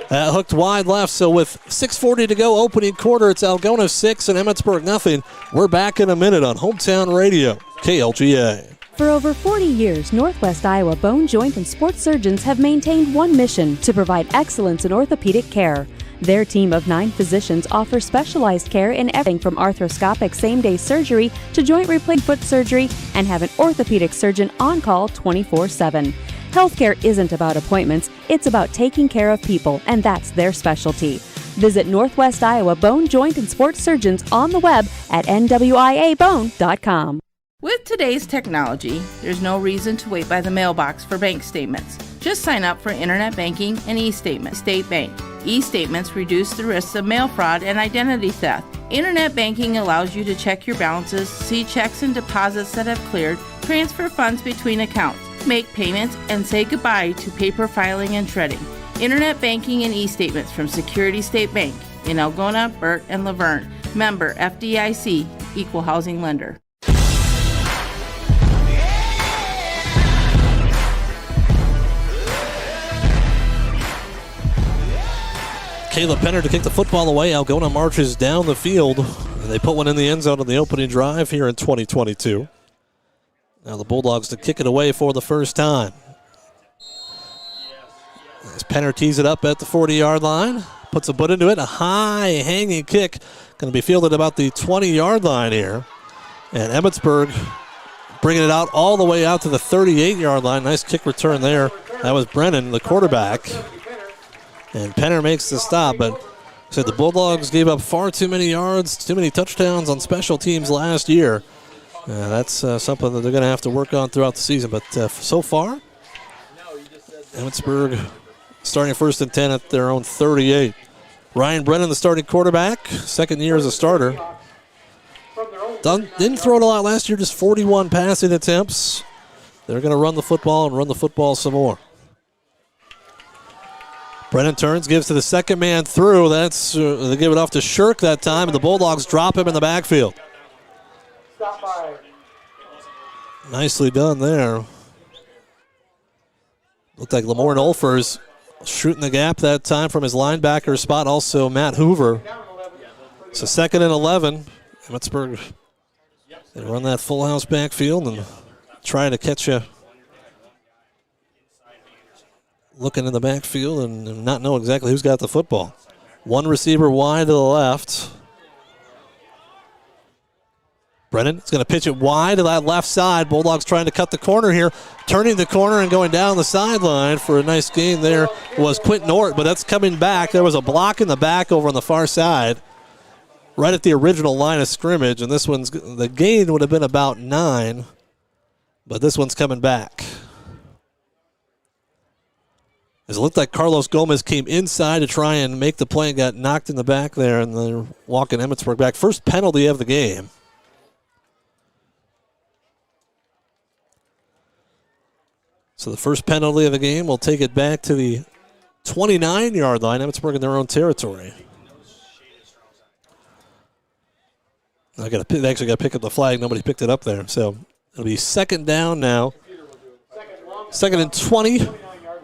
Hooked wide left. So with 6:40 to go, opening quarter, it's Algona 6 and Emmitsburg nothing. We're back in a minute on Hometown Radio, KLGA. For over 40 years, Northwest Iowa Bone, Joint, and Sports surgeons have maintained one mission: to provide excellence in orthopedic care. Their team of 9 physicians offers specialized care in everything from arthroscopic same-day surgery to joint replacement foot surgery, and have an orthopedic surgeon on call 24/7. Healthcare isn't about appointments, it's about taking care of people, and that's their specialty. Visit Northwest Iowa Bone, Joint, and Sports surgeons on the web at nwiabone.com. With today's technology, there's no reason to wait by the mailbox for bank statements. Just sign up for internet banking and e-statements. State Bank. E-statements reduce the risks of mail fraud and identity theft. Internet banking allows you to check your balances, see checks and deposits that have cleared, transfer funds between accounts, make payments, and say goodbye to paper filing and shredding. Internet banking and e-statements from Security State Bank in Algona, Burt, and Laverne. Member FDIC, Equal Housing Lender. Caleb Penner to kick the football away. Algona marches down the field, and they put one in the end zone on the opening drive here in 2022. Now the Bulldogs to kick it away for the first time. As Penner tees it up at the 40-yard line, puts a foot into it, a high hanging kick, going to be fielded about the 20-yard line here. And Emmitsburg bringing it out all the way out to the 38-yard line. Nice kick return there. That was Brennan, the quarterback. And Penner makes the stop, but said the Bulldogs gave up far too many yards, too many touchdowns on special teams last year. That's something that they're going to have to work on throughout the season. But so far, Emmitsburg starting 1st and 10 at their own 38. Ryan Brennan, the starting quarterback, second year as a starter. Didn't throw it a lot last year, just 41 passing attempts. They're going to run the football and run the football some more. Brennan turns, gives to the second man through. That's they give it off to Shirk that time, and the Bulldogs drop him in the backfield. Nicely done there. Looked like Lamorne Olfers shooting the gap that time from his linebacker spot. Also Matt Hoover. So 2nd and 11. Emmitsburg, they run that full house backfield and trying to catch you. Looking in the backfield and not know exactly who's got the football. One receiver wide to the left. Brennan is going to pitch it wide to that left side. Bulldogs trying to cut the corner here. Turning the corner and going down the sideline for a nice gain there was Quentin Ort, but that's coming back. There was a block in the back over on the far side, right at the original line of scrimmage, and this one's, the gain would have been about 9, but this one's coming back. As it looked like Carlos Gomez came inside to try and make the play and got knocked in the back there, and they're walking Emmitsburg back. First penalty of the game. So the first penalty of the game will take it back to the 29-yard line. Emmitsburg in their own territory. They actually got to pick up the flag. Nobody picked it up there. So it'll be 2nd down now. 2nd and 20.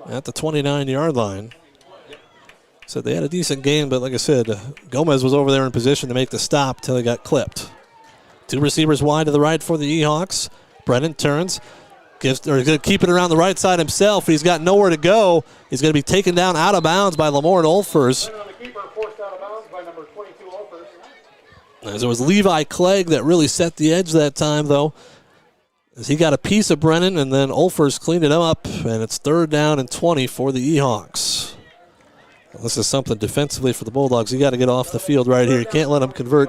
At the 29-yard line. So they had a decent game, but like I said, Gomez was over there in position to make the stop until he got clipped. 2 receivers wide to the right for the Ehawks. Brennan turns, he's going to keep it around the right side himself. He's got nowhere to go. He's going to be taken down out of bounds by Lamorne Olfers. As it was Levi Clegg that really set the edge that time, though. As he got a piece of Brennan, and then Olfers cleaned it up, and it's 3rd down and 20 for the Ehawks. Well, this is something defensively for the Bulldogs. You got to get off the field right here. You can't let them convert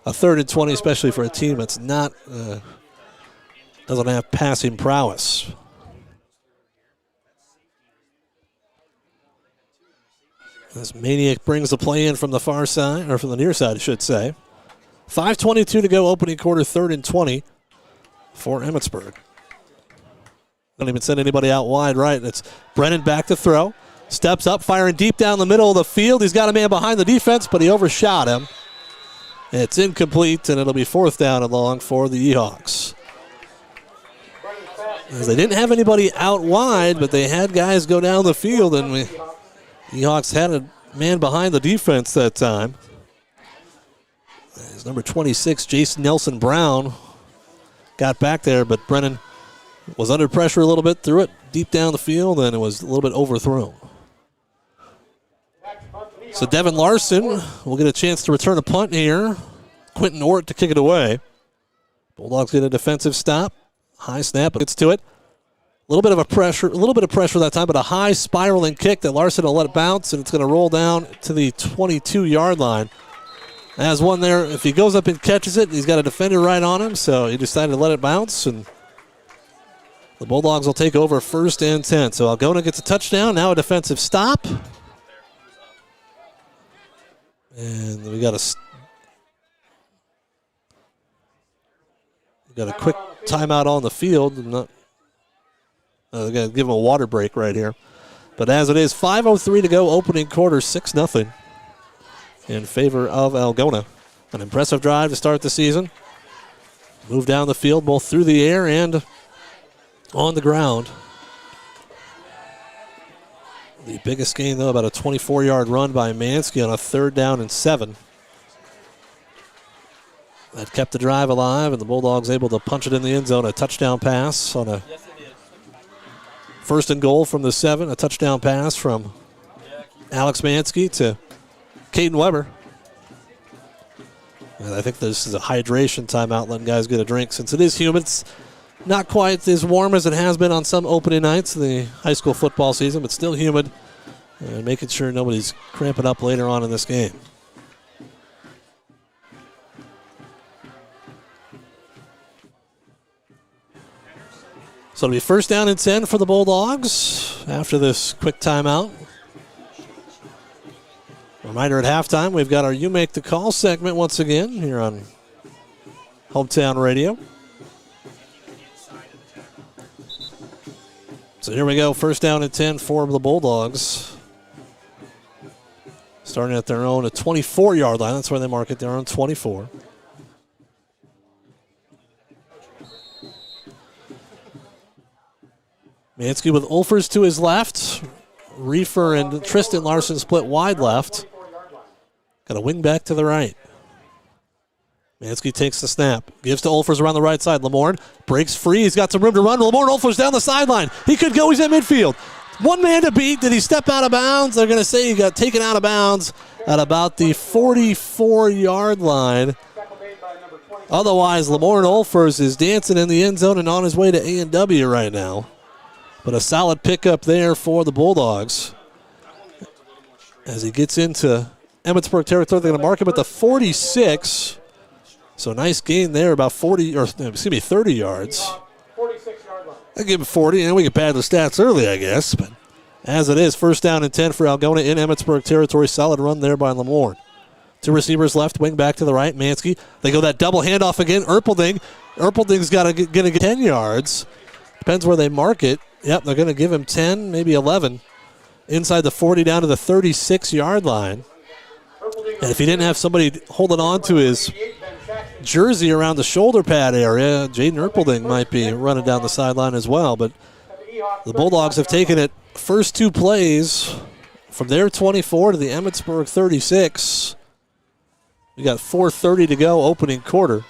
a 3rd and 20, especially for a team that's not doesn't have passing prowess. As Maniac brings the play in from the far side, or from the near side, I should say. 5:22 to go, opening quarter, 3rd and 20. For Emmitsburg. Don't even send anybody out wide right. It's Brennan back to throw. Steps up, firing deep down the middle of the field. He's got a man behind the defense, but he overshot him. It's incomplete, and it'll be 4th down and long for the Ehawks. As they didn't have anybody out wide, but they had guys go down the field, and the Ehawks had a man behind the defense that time. As number 26, Jason Nelson Brown, got back there, but Brennan Was under pressure a little bit, threw it deep down the field, and it was a little bit overthrown. So Devin Larson will get a chance to return a punt here. Quentin Ort to kick it away. Bulldogs get a defensive stop. High snap, but gets to it. A little bit of pressure that time, but a high spiraling kick that Larson will let it bounce, and it's going to roll down to the 22-yard line. Has one there. If he goes up and catches it, he's got a defender right on him, so he decided to let it bounce, and the Bulldogs will take over 1st and 10. So Algona gets a touchdown, now a defensive stop. And we got a quick timeout on the field. They're going to give him a water break right here. But as it is, 5:03 to go, opening quarter, 6-0 in favor of Algona. An impressive drive to start the season. Move down the field, both through the air and on the ground. The biggest gain, though, about a 24-yard run by Mansky on a 3rd down and 7. That kept the drive alive, and the Bulldogs able to punch it in the end zone. A touchdown pass on a 1st and goal from the 7. A touchdown pass from Alex Mansky to Caden Weber. And I think this is a hydration timeout, letting guys get a drink. Since it is humid, it's not quite as warm as it has been on some opening nights of the high school football season, but still humid, and making sure nobody's cramping up later on in this game. So it'll be 1st down and 10 for the Bulldogs after this quick timeout. Reminder at halftime, we've got our You Make the Call segment once again here on Hometown Radio. So here we go, 1st down and 10 for the Bulldogs. Starting at their own 24-yard line. That's where they mark it, their own 24. Mansky with Ulfers to his left. Reefer and Tristan Larson split wide left. Got a wing back to the right. Mansky takes the snap. Gives to Ulfers around the right side. Lamorne breaks free. He's got some room to run. Lamorne Ulfers down the sideline. He could go. He's at midfield. One man to beat. Did he step out of bounds? They're going to say he got taken out of bounds at about the 44-yard line. Otherwise, Lamorne Ulfers is dancing in the end zone and on his way to A&W right now. But a solid pickup there for the Bulldogs. As he gets into Emmitsburg territory, they're going to mark him at the 46. So nice gain there, about 30 yards. 46-yard line. I give him 40, and we can pad the stats early, I guess. But as it is, 1st down and 10 for Algona in Emmitsburg territory. Solid run there by Lamorne. 2 receivers left, wing back to the right. Mansky. They go that double handoff again. Erpelding's going to get 10 yards. Depends where they mark it. Yep, they're going to give him 10, maybe 11. Inside the 40 down to the 36-yard line. And if he didn't have somebody holding on to his jersey around the shoulder pad area, Jaden Erpelding might be running down the sideline as well. But the Bulldogs have taken it first 2 plays from their 24 to the Emmitsburg 36. We got 4:30 to go, opening quarter.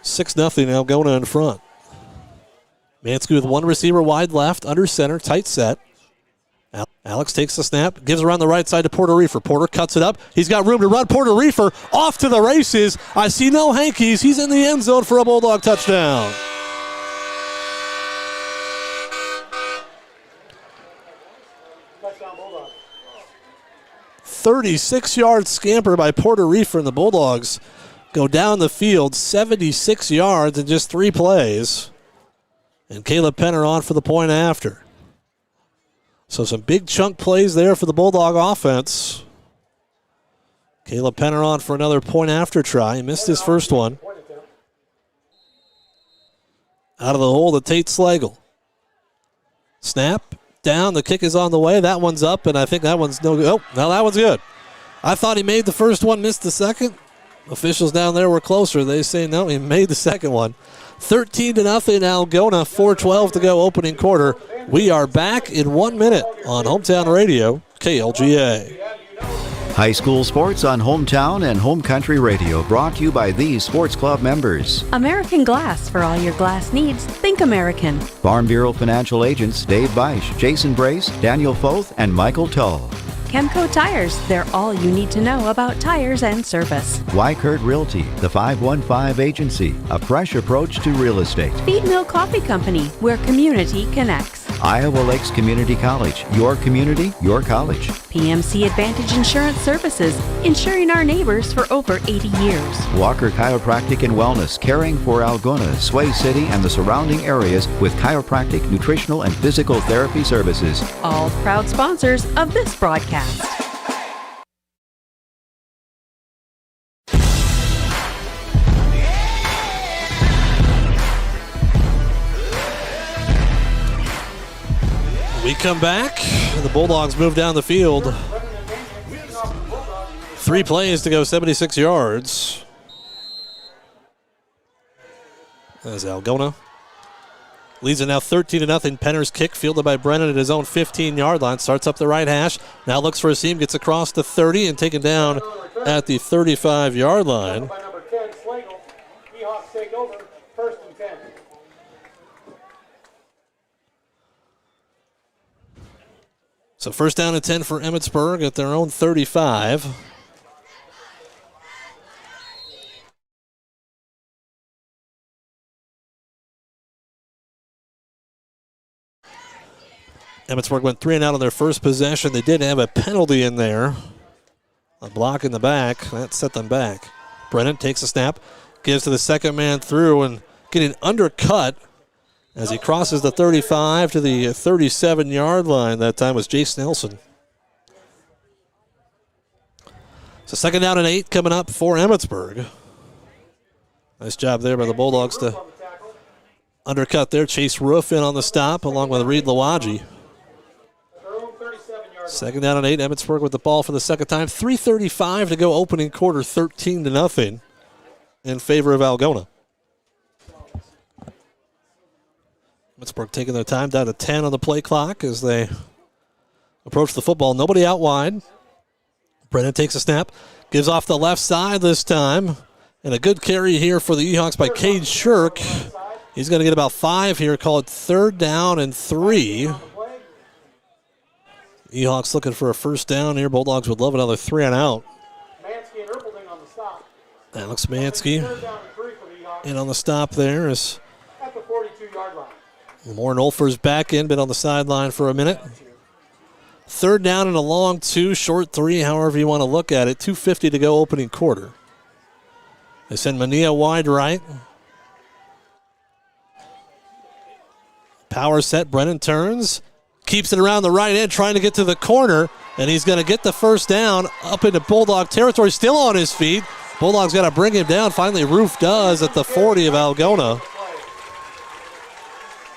6-0 Algona in front. Mansky with 1 receiver wide left, under center, tight set. Alex takes the snap, gives around the right side to Porter Reefer. Porter cuts it up. He's got room to run. Porter Reefer off to the races. I see no hankies. He's in the end zone for a Bulldog touchdown. Touchdown Bulldog. 36-yard scamper by Porter Reefer, and the Bulldogs go down the field 76 yards in just 3 plays. And Caleb Penner on for the point after. So some big chunk plays there for the Bulldog offense. Caleb Penner on for another point after try. He missed his first one. Out of the hole to Tate Slagle. Snap, down, the kick is on the way. That one's up, and I think that one's no good. Oh, no, that one's good. I thought he made the first one, missed the second. Officials down there were closer. They say no, he made the second one. 13-0 Algona, 4:12 to go, opening quarter. We are back in 1 minute on Hometown Radio, KLGA. High school sports on Hometown and Home Country Radio, brought to you by these sports club members. American Glass, for all your glass needs, think American. Farm Bureau Financial Agents Dave Beisch, Jason Brace, Daniel Foth, and Michael Tull. Chemco Tires, they're all you need to know about tires and service. Wykert Realty, the 515 Agency, a fresh approach to real estate. Feed Mill Coffee Company, where community connects. Iowa Lakes Community College, your community, your college. PMC Advantage Insurance Services, insuring our neighbors for over 80 years. Walker Chiropractic and Wellness, caring for Algona, Sway City, and the surrounding areas with chiropractic, nutritional, and physical therapy services. All proud sponsors of this broadcast. We come back. The Bulldogs move down the field. 3 plays to go, 76 yards. As Algona leads it now 13-0. Penner's kick fielded by Brennan at his own 15-yard line. Starts up the right hash. Now looks for a seam. Gets across the 30 and taken down at the 35-yard line. So first down and 10 for Emmitsburg at their own 35. Emmitsburg went 3 and out on their first possession. They did have a penalty in there. A block in the back. That set them back. Brennan takes a snap, gives to the second man through, and getting undercut as he crosses the 35 to the 37-yard line. That time was Jace Nelson. So second down and 8 coming up for Emmitsburg. Nice job there by the Bulldogs to undercut there. Chase Roof in on the stop along with Reed Lawaji. Second down and 8, Emmitsburg with the ball for the second time. 3:35 to go, opening quarter, 13-0 in favor of Algona. Emmitsburg taking their time, down to 10 on the play clock as they approach the football. Nobody out wide. Brennan takes a snap, gives off the left side this time. And a good carry here for the Seahawks by Cade Shirk. He's going to get about 5 here, call it third down and 3. Seahawks looking for a first down here. Bulldogs would love another 3 and out. Alex Mansky in on the stop there as Lamorne Olfer's back in, been on the sideline for a minute. Third down and a long 2, short 3, however you want to look at it. 2:50 to go, opening quarter. They send Mania wide right. Power set, Brennan turns. Keeps it around the right end, trying to get to the corner. And he's going to get the first down up into Bulldog territory, still on his feet. Bulldogs got to bring him down. Finally, Roof does at the 40 of Algona.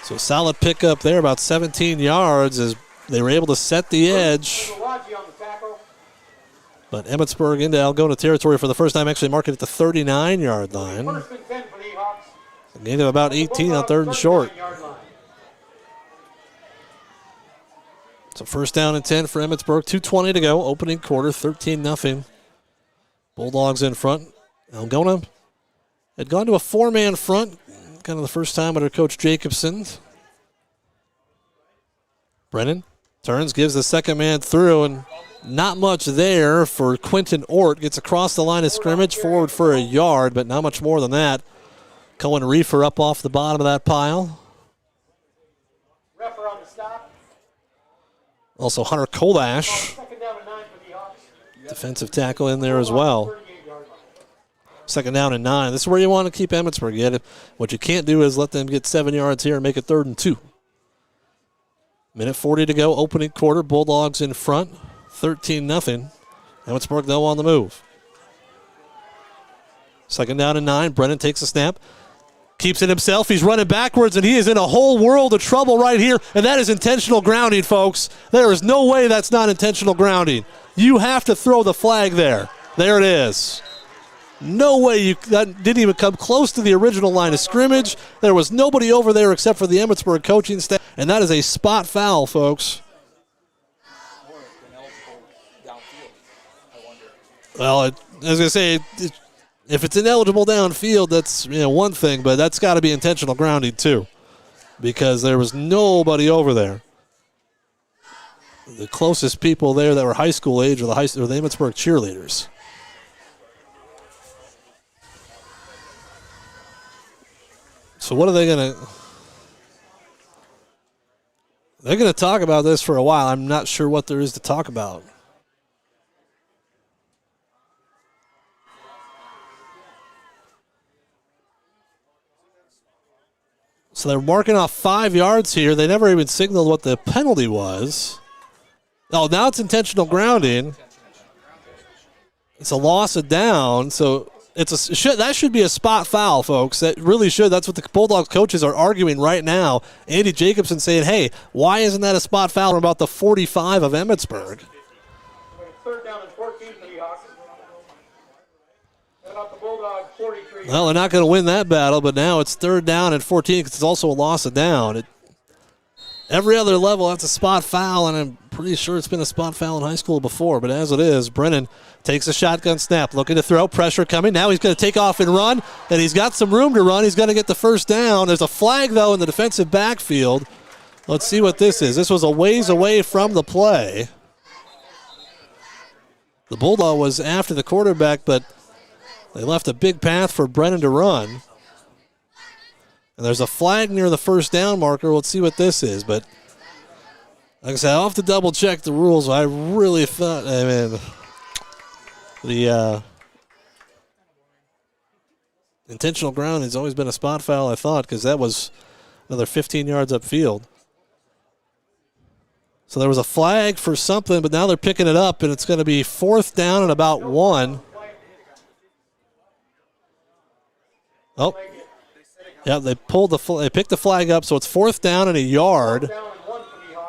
So solid pickup there, about 17 yards as they were able to set the edge. But Emmitsburg into Algona territory for the first time, actually marking at the 39-yard line. A gain of about 18 on third and short. So first down and 10 for Emmitsburg. 2:20 to go, opening quarter, 13-0. Bulldogs in front. Algona had gone to a 4-man front, kind of the first time under Coach Jacobson. Brennan turns, gives the second man through, and not much there for Quentin Ort. Gets across the line of scrimmage, forward for a yard, but not much more than that. Cohen Reefer up off the bottom of that pile. Also Hunter Kolash, defensive tackle in there as well. Second down and 9. This is where you want to keep Emmitsburg. Yet what you can't do is let them get 7 yards here and make it 3rd and 2. Minute 40 to go, opening quarter. Bulldogs in front, 13-0. Emmitsburg, though, on the move. Second down and 9. Brennan takes a snap. Keeps it himself. He's running backwards, and he is in a whole world of trouble right here, and that is intentional grounding, folks. There is no way that's not intentional grounding. You have to throw the flag there. There it is. No way that didn't even come close to the original line of scrimmage. There was nobody over there except for the Emmitsburg coaching staff, and that is a spot foul, folks. Well, I was going to say, if it's ineligible downfield, that's one thing, but that's got to be intentional grounding too, because there was nobody over there. The closest people there that were high school age were the Emmitsburg cheerleaders. So what are they going to... They're going to talk about this for a while. I'm not sure what there is to talk about. So they're marking off 5 yards here. They never even signaled what the penalty was. Oh, now it's intentional grounding. It's a loss of down, so that should be a spot foul, folks. That really should. That's what the Bulldogs coaches are arguing right now. Andy Jacobson saying, hey, why isn't that a spot foul from about the 45 of Emmitsburg? Third down and 14 for the Hawks. About the Bulldogs, 43. Well, they're not going to win that battle, but now it's third down and 14 because it's also a loss of down. Every other level, that's a spot foul, and I'm pretty sure it's been a spot foul in high school before. But as it is, Brennan takes a shotgun snap, looking to throw, pressure coming. Now he's going to take off and run, and he's got some room to run. He's going to get the first down. There's a flag, though, in the defensive backfield. Let's see what this is. This was a ways away from the play. The Bulldog was after the quarterback, but they left a big path for Brennan to run. And there's a flag near the first down marker. Let's see what this is. But like I said, I'll have to double check the rules. I really thought, the intentional ground has always been a spot foul, I thought, because that was another 15 yards upfield. So there was a flag for something, but now they're picking it up, and it's going to be fourth down and about 1. Oh. Yeah, they picked the flag up, so it's fourth down and a yard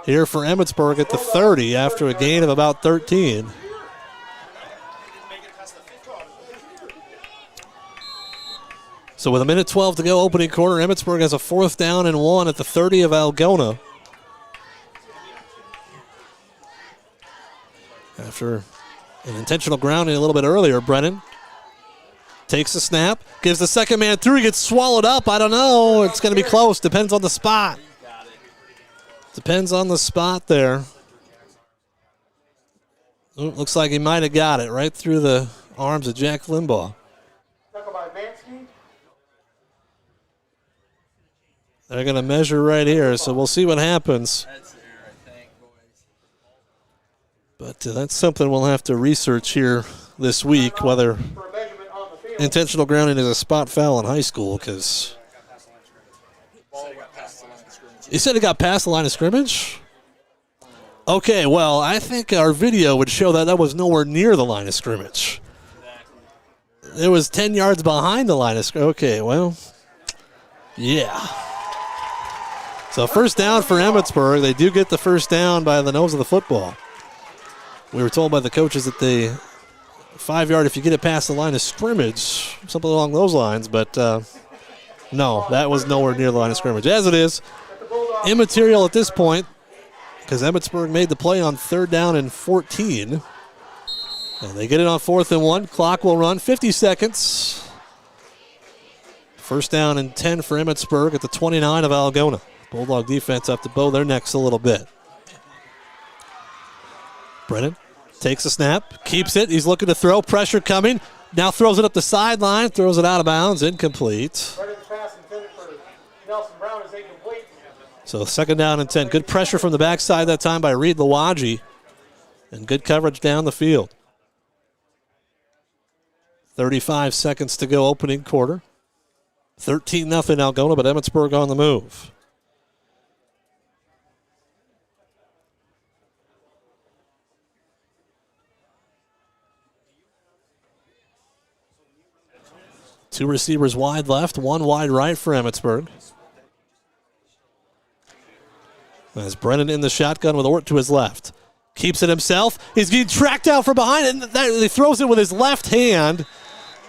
here for Emmitsburg at the 30 after a gain of about 13. So with 1:12 to go, opening quarter, Emmitsburg has a fourth down and 1 at the 30 of Algona. After an intentional grounding a little bit earlier, Brennan takes the snap, gives the second man through. He gets swallowed up. I don't know. It's going to be close. Depends on the spot. Depends on the spot there. Ooh, looks like he might have got it right through the arms of Jack Limbaugh. They're going to measure right here, so we'll see what happens. But that's something we'll have to research here this week, whether intentional grounding is a spot foul in high school, because he said it got past the line of scrimmage? Okay, well, I think our video would show that was nowhere near the line of scrimmage. It was 10 yards behind the line of scrimmage. Okay, well, yeah. So first down for Emmitsburg. They do get the first down by the nose of the football. We were told by the coaches that they 5 yard if you get it past the line of scrimmage, something along those lines, but no, that was nowhere near the line of scrimmage. As it is, immaterial at this point because Emmitsburg made the play on third down and 14. And they get it on 4th and 1. Clock will run 50 seconds. First down and 10 for Emmitsburg at the 29 of Algona. Bulldog defense have to bow their necks a little bit. Brennan takes a snap, keeps it. He's looking to throw. Pressure coming. Now throws it up the sideline, throws it out of bounds, incomplete. So second down and 10. Good pressure from the backside that time by Reed Lawaji. And good coverage down the field. 35 seconds to go, opening quarter. 13-0 Algona, but Emmitsburg on the move. Two receivers wide left, one wide right for Emmitsburg. As Brennan in the shotgun with Ort to his left. Keeps it himself. He's getting tracked down from behind, and he throws it with his left hand.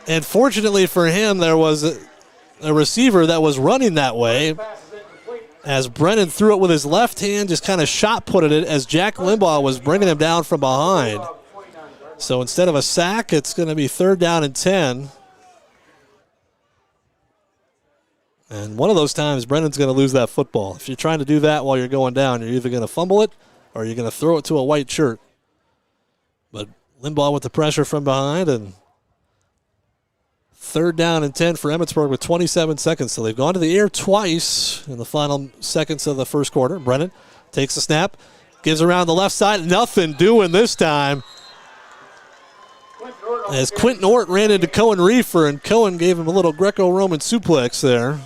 And fortunately for him, there was a receiver that was running that way. As Brennan threw it with his left hand, just kind of shot-putted it as Jack Limbaugh was bringing him down from behind. So instead of a sack, it's going to be 3rd down and 10. And one of those times, Brennan's going to lose that football. If you're trying to do that while you're going down, you're either going to fumble it or you're going to throw it to a white shirt. But Limbaugh with the pressure from behind, and 3rd down and 10 for Emmitsburg with 27 seconds. So they've gone to the air twice in the final seconds of the first quarter. Brennan takes the snap, gives around the left side. Nothing doing this time. As Quentin Ort ran into Cohen Reefer, and Cohen gave him a little Greco-Roman suplex there.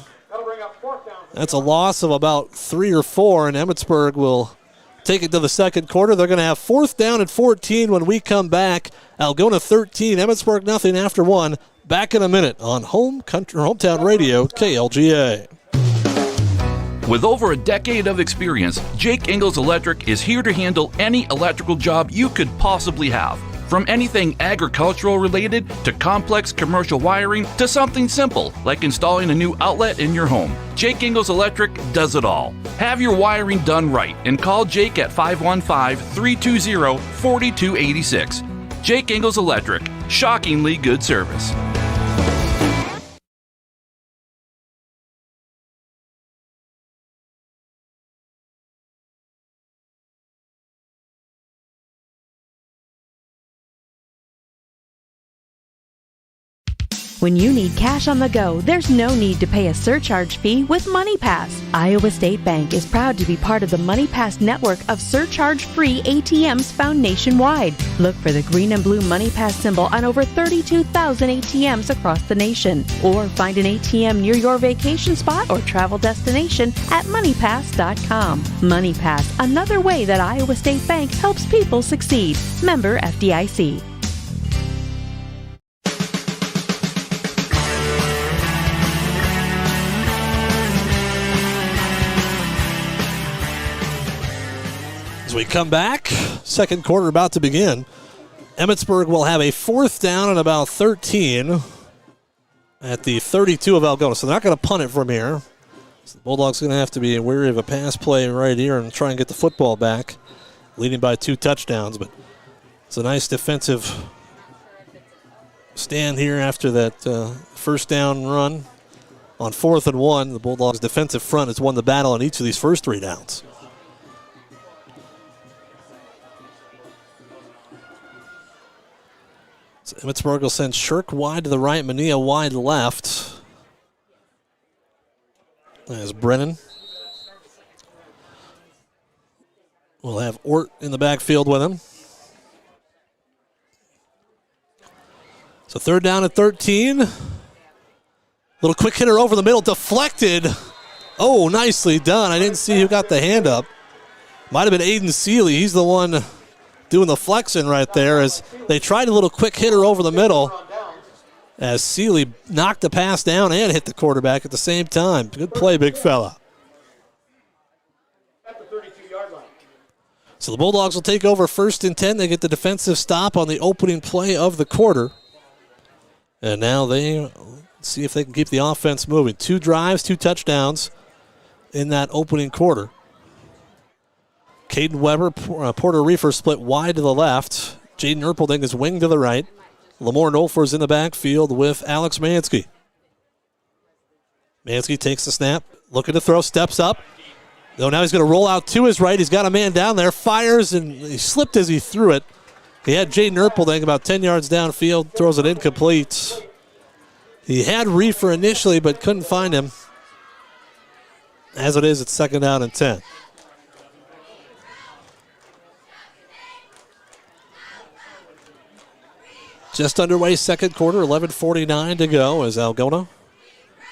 That's a loss of about 3 or 4, and Emmitsburg will take it to the second quarter. They're going to have 4th down and 14 when we come back. Algona 13, Emmitsburg nothing after 1. Back in a minute on Hometown Radio, KLGA. With over a decade of experience, Jake Ingles Electric is here to handle any electrical job you could possibly have. From anything agricultural related to complex commercial wiring to something simple like installing a new outlet in your home. Jake Ingles Electric does it all. Have your wiring done right and call Jake at 515-320-4286. Jake Ingles Electric, shockingly good service. When you need cash on the go, there's no need to pay a surcharge fee with MoneyPass. Iowa State Bank is proud to be part of the MoneyPass network of surcharge-free ATMs found nationwide. Look for the green and blue MoneyPass symbol on over 32,000 ATMs across the nation. Or find an ATM near your vacation spot or travel destination at MoneyPass.com. MoneyPass, another way that Iowa State Bank helps people succeed. Member FDIC. As we come back, second quarter about to begin. Emmitsburg will have a 4th down and about 13 at the 32 of Algona. So they're not going to punt it from here. So the Bulldogs are going to have to be wary of a pass play right here and try and get the football back, leading by 2 touchdowns. But it's a nice defensive stand here after that first down run. On 4th and 1, the Bulldogs' defensive front has won the battle on each of these first 3 downs. So Emmitsburg will send Shirk wide to the right, Mania wide left. There's Brennan. We'll have Ort in the backfield with him. So 3rd down at 13. Little quick hitter over the middle, deflected. Oh, nicely done. I didn't see who got the hand up. Might have been Aiden Seeley. He's the one doing the flexing right there as they tried a little quick hitter over the middle as Seeley knocked the pass down and hit the quarterback at the same time. Good play, big fella. So the Bulldogs will take over 1st and 10. They get the defensive stop on the opening play of the quarter. And now they see if they can keep the offense moving. 2 drives, 2 touchdowns in that opening quarter. Caden Weber, Porter Reefer split wide to the left. Jaden Erpelding is wing to the right. Lamore Nolfer's in the backfield with Alex Mansky. Mansky takes the snap, looking to throw, steps up. Though now he's going to roll out to his right. He's got a man down there, fires, and he slipped as he threw it. He had Jaden Erpelding about 10 yards downfield, throws it incomplete. He had Reefer initially, but couldn't find him. As it is, it's 2nd down and 10. Just underway, second quarter, 11:49 to go as Algona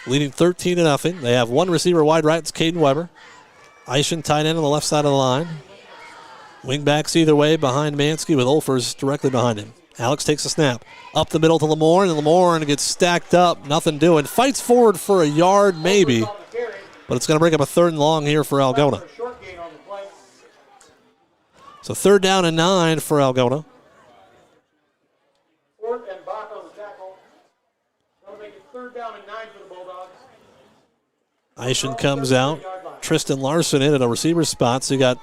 leading 13-0. They have 1 receiver wide right, it's Caden Weber. Eischen tight end on the left side of the line. Wing backs either way behind Mansky with Olfers directly behind him. Alex takes a snap. Up the middle to Lamore, and Lamore gets stacked up, nothing doing. Fights forward for a yard maybe, but it's going to bring up a 3rd and long here for Algona. So 3rd down and 9 for Algona. And Bach on the tackle. That'll make it 3rd down and 9 for the Bulldogs. Eischen comes out. Tristan Larson in at a receiver spot. So you got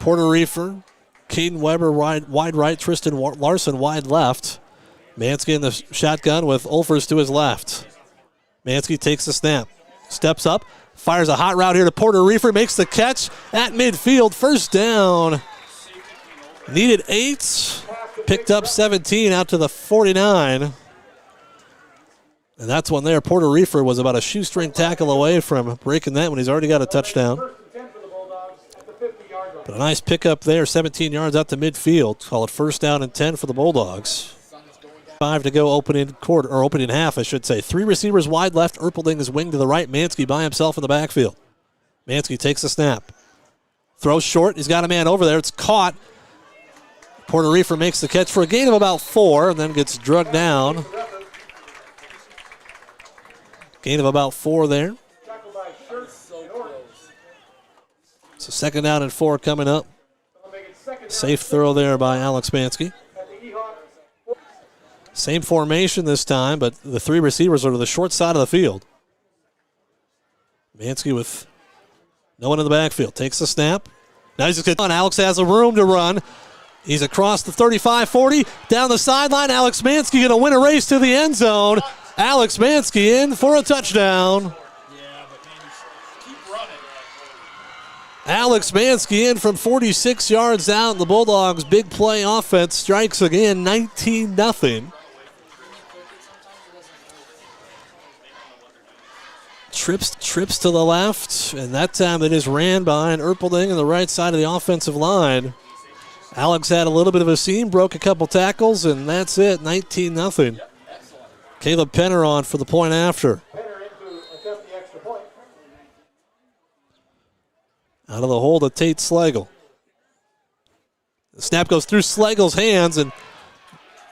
Porter Reefer, Caden Weber wide right, Tristan Larson wide left. Mansky in the shotgun with Olfers to his left. Mansky takes the snap, steps up, fires a hot route here to Porter Reefer, makes the catch at midfield. First down. Needed 8, picked up 17 out to the 49. And that's one there. Porter Reefer was about a shoestring tackle away from breaking that when he's already got a touchdown. But a nice pickup there, 17 yards out to midfield. Call it first down and 10 for the Bulldogs. 5 to go opening quarter, or opening half, I should say. 3 receivers wide left. Erpelding is wing to the right. Mansky by himself in the backfield. Mansky takes the snap. Throws short. He's got a man over there. It's caught. Porter Reefer makes the catch for a gain of about 4 and then gets drugged down. Gain of about 4 there. So second down and 4 coming up. Safe throw there by Alex Mansky. Same formation this time, but the 3 receivers are to the short side of the field. Mansky with no one in the backfield. Takes the snap. Now he's just going to run. Alex has a room to run. He's across the 35-40, down the sideline. Alex Mansky going to win a race to the end zone. Alex Mansky in for a touchdown. Alex Mansky in from 46 yards out. The Bulldogs' big play offense strikes again, 19-0. Trips to the left, and that time it is ran behind Erpelding on the right side of the offensive line. Alex had a little bit of a seam, broke a couple tackles, and that's it, 19-0. Caleb Penner on for the point after. Out of the hole to Tate Slagle. The snap goes through Slagle's hands, and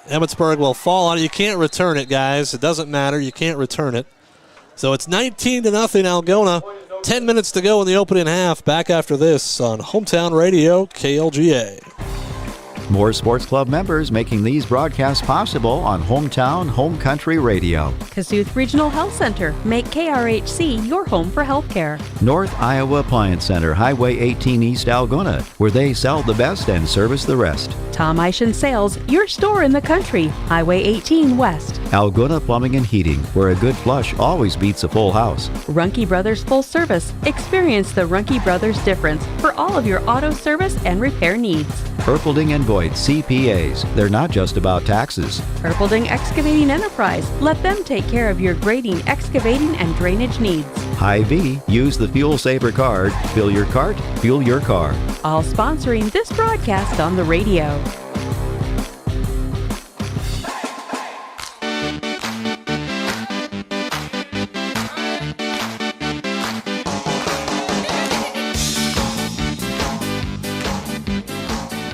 Emmitsburg will fall on it. You can't return it, guys. It doesn't matter. You can't return it. So it's 19-0 Algona. 10 minutes to go in the opening half. Back after this on Hometown Radio, KLGA. More Sports Club members making these broadcasts possible on Hometown Home Country Radio. Kasuth Regional Health Center. Make KRHC your home for healthcare. North Iowa Appliance Center, Highway 18 East Algona, where they sell the best and service the rest. Tom Eischen Sales, your store in the country. Highway 18 West. Algona Plumbing and Heating, where a good flush always beats a full house. Runkey Brothers Full Service. Experience the Runkey Brothers difference for all of your auto service and repair needs. Erpelding and Voigt CPAs. They're not just about taxes. Erpelding Excavating Enterprise. Let them take care of your grading, excavating, and drainage needs. Hy-Vee. Use the Fuel Saver card. Fill your cart, fuel your car. All sponsoring this broadcast on the radio.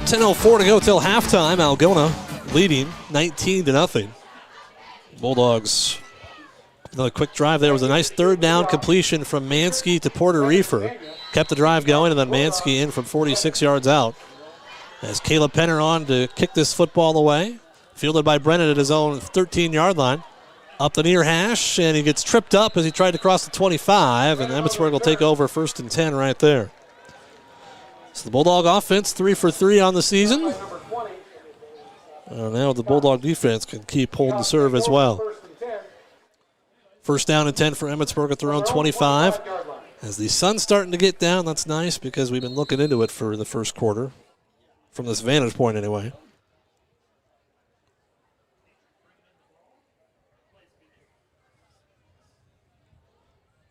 .10:04 to go till halftime. Algona leading 19-0. Bulldogs. Another quick drive there. It was a nice third down completion from Mansky to Porter Reefer. Kept the drive going, and then Mansky in from 46 yards out. As Caleb Penner on to kick this football away. Fielded by Brennan at his own 13-yard line. Up the near hash, and he gets tripped up as he tried to cross the 25, and Emmitsburg will take over 1st and 10 right there. So the Bulldog offense 3 for 3 on the season. Now the Bulldog defense can keep holding the serve as well. First down and 10 for Emmitsburg at their own 25. As the sun's starting to get down, that's nice because we've been looking into it for the first quarter. From this vantage point anyway.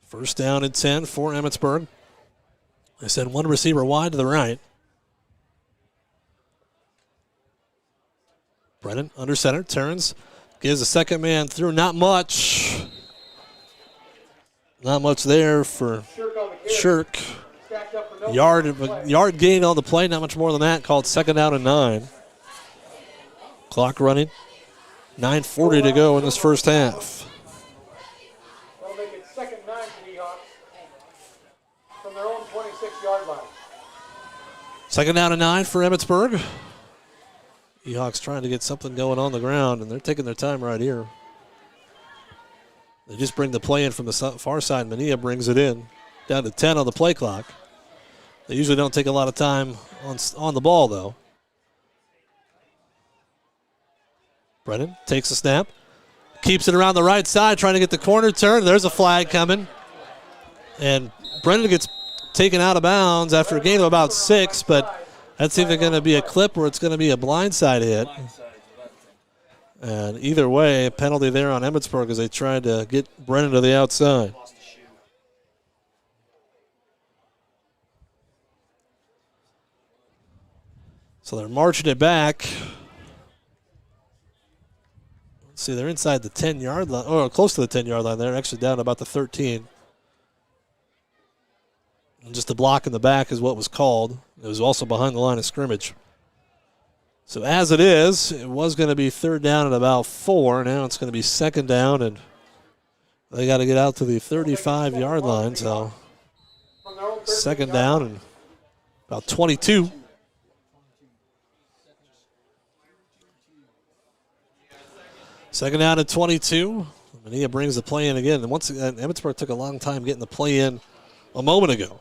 First down and 10 for Emmitsburg. I said one receiver wide to the right. Brennan under center, turns, gives a second man through. Not much. Not much there for Shirk. Yard gain on the play, not much more than that. Called second down and 9. Clock running. 9:40 to go in this first half. That'll make it second 9 for the Hawks from their own 26-yard line. Second down and 9 for Emmitsburg. Seahawks trying to get something going on the ground, and they're taking their time right here. They just bring the play in from the far side. Mania brings it in. Down to 10 on the play clock. They usually don't take a lot of time on the ball, though. Brennan takes the snap. Keeps it around the right side, trying to get the corner turn. There's a flag coming. And Brennan gets taken out of bounds after a gain of about 6, but that's either going to be a clip or it's going to be a blindside hit. And either way, a penalty there on Emmitsburg as they tried to get Brennan to the outside. So they're marching it back. Let's see, they're inside the 10-yard line, or close to the 10-yard line. They're actually down about the 13. And just a block in the back is what was called. It was also behind the line of scrimmage. So as it is, it was going to be 3rd down at about 4. Now it's going to be 2nd down, and they got to get out to the 35-yard line. So 2nd down and about 22. Second down at 22. Mania brings the play in again. And once again, Emmitsburg took a long time getting the play in a moment ago.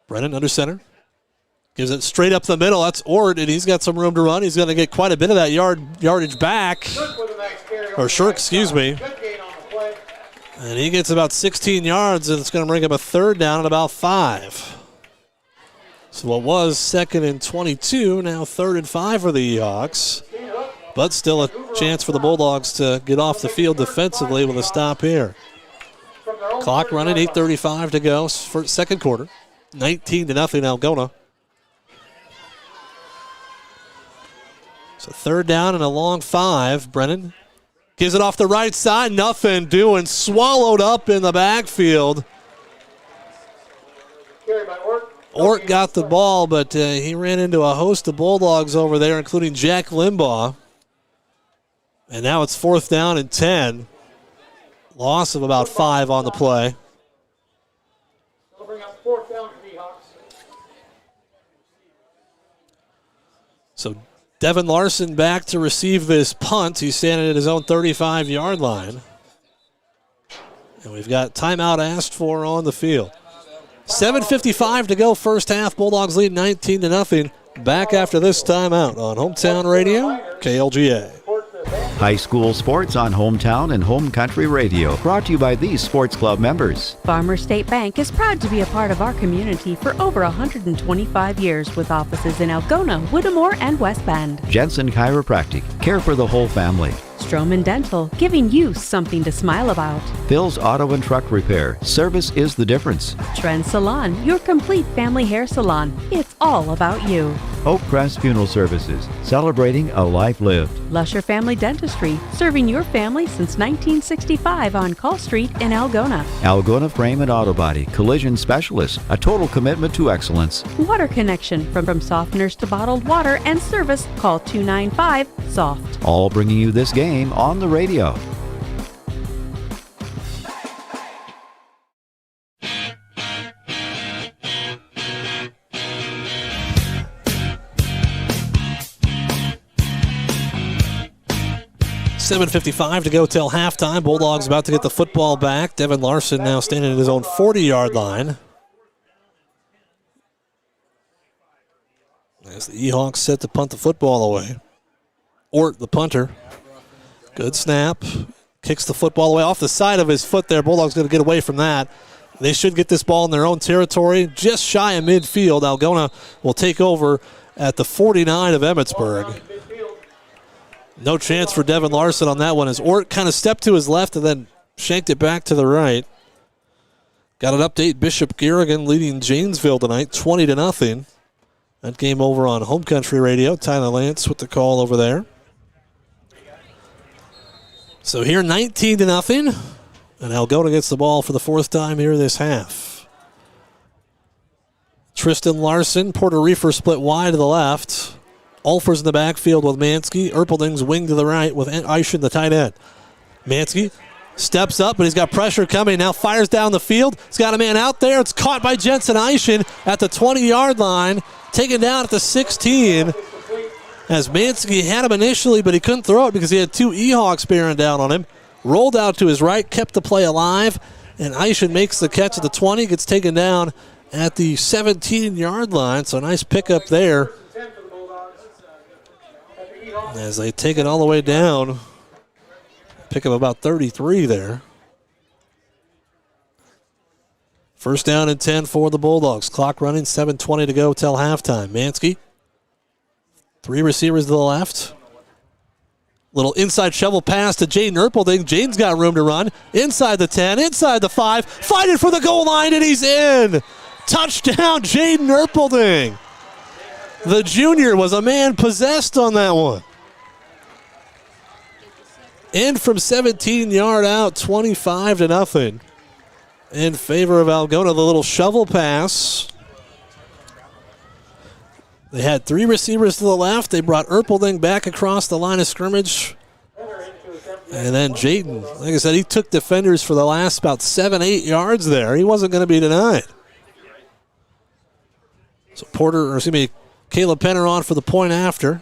Brennan under center. Gives it straight up the middle. That's Ort, and he's got some room to run. He's going to get quite a bit of that yardage back. Or Shirk, excuse me. And he gets about 16 yards, and it's going to bring up a 3rd down at about 5. So what was 2nd and 22, now 3rd and 5 for the Ewoks. But still a chance for the Bulldogs to get off the field defensively with a stop here. Clock running, 8:35 to go for second quarter. 19-0 Algona. So 3rd down and a long 5. Brennan gives it off the right side. Nothing doing. Swallowed up in the backfield. Ort got the ball, but he ran into a host of Bulldogs over there, including Jack Limbaugh. And now it's 4th down and 10. Loss of about 5 on the play. They'll bring up 4th down for the Hawks. So Devin Larson back to receive this punt. He's standing at his own 35-yard line. And we've got timeout asked for on the field. 7:55 to go first half. Bulldogs lead 19-0. Back after this timeout on Hometown Radio, KLGA. High school sports on Hometown and Home Country Radio. Brought to you by these sports club members. Farmer State Bank is proud to be a part of our community for over 125 years with offices in Algona, Whittemore, and West Bend. Jensen Chiropractic. Care for the whole family. Stroman Dental, giving you something to smile about. Phil's Auto and Truck Repair. Service is the difference. Trend Salon, your complete family hair salon. It's all about you. Oak Crest Funeral Services. Celebrating a life lived. Lusher Family Dentistry, serving your family since 1965 on Call Street in Algona. Algona Frame and Auto Body. Collision Specialist. A total commitment to excellence. Water Connection, from softeners to bottled water and service. Call 295-SOFT. All bringing you this game on the radio. $7:55 to go till halftime. Bulldogs about to get the football back. Devin Larson now standing at his own 40-yard line. As the Ewoks set to punt the football away. Ort, the punter. Good snap. Kicks the football away off the side of his foot there. Bulldogs going to get away from that. They should get this ball in their own territory, just shy of midfield. Algona will take over at the 49 of Emmitsburg. No chance for Devin Larson on that one as Ort kind of stepped to his left and then shanked it back to the right. Got an update. Bishop Garrigan leading Janesville tonight, 20-0. That game over on Home Country Radio. Tyler Lance with the call over there. So here, 19-0, and Algona gets the ball for the 4th time here this half. Tristan Larson, Porter Reefer split wide to the left. Ulfers in the backfield with Mansky. Erpelding's wing to the right with Eischen, the tight end. Mansky steps up, but he's got pressure coming. Now fires down the field. He's got a man out there. It's caught by Jensen Eischen at the 20-yard line. Taken down at the 16. As Mansky had him initially, but he couldn't throw it because he had 2 Ewoks bearing down on him. Rolled out to his right, kept the play alive, and Eischen makes the catch at the 20, gets taken down at the 17-yard line. So a nice pickup there as they take it all the way down. Pick up about 33 there. First down and 10 for the Bulldogs. Clock running, 7:20 to go till halftime. Mansky, 3 receivers to the left. Little inside shovel pass to Jaden Erpelding. Jaden's got room to run. Inside the 10, inside the 5. Fighting for the goal line, and he's in. Touchdown, Jaden Erpelding. The junior was a man possessed on that one. In from 17-yard out, 25-0 in favor of Algona. The little shovel pass. They had 3 receivers to the left. They brought Erpelding back across the line of scrimmage. And then Jaden, like I said, he took defenders for the last about 7-8 yards there. He wasn't going to be denied. So Caleb Penner on for the point after.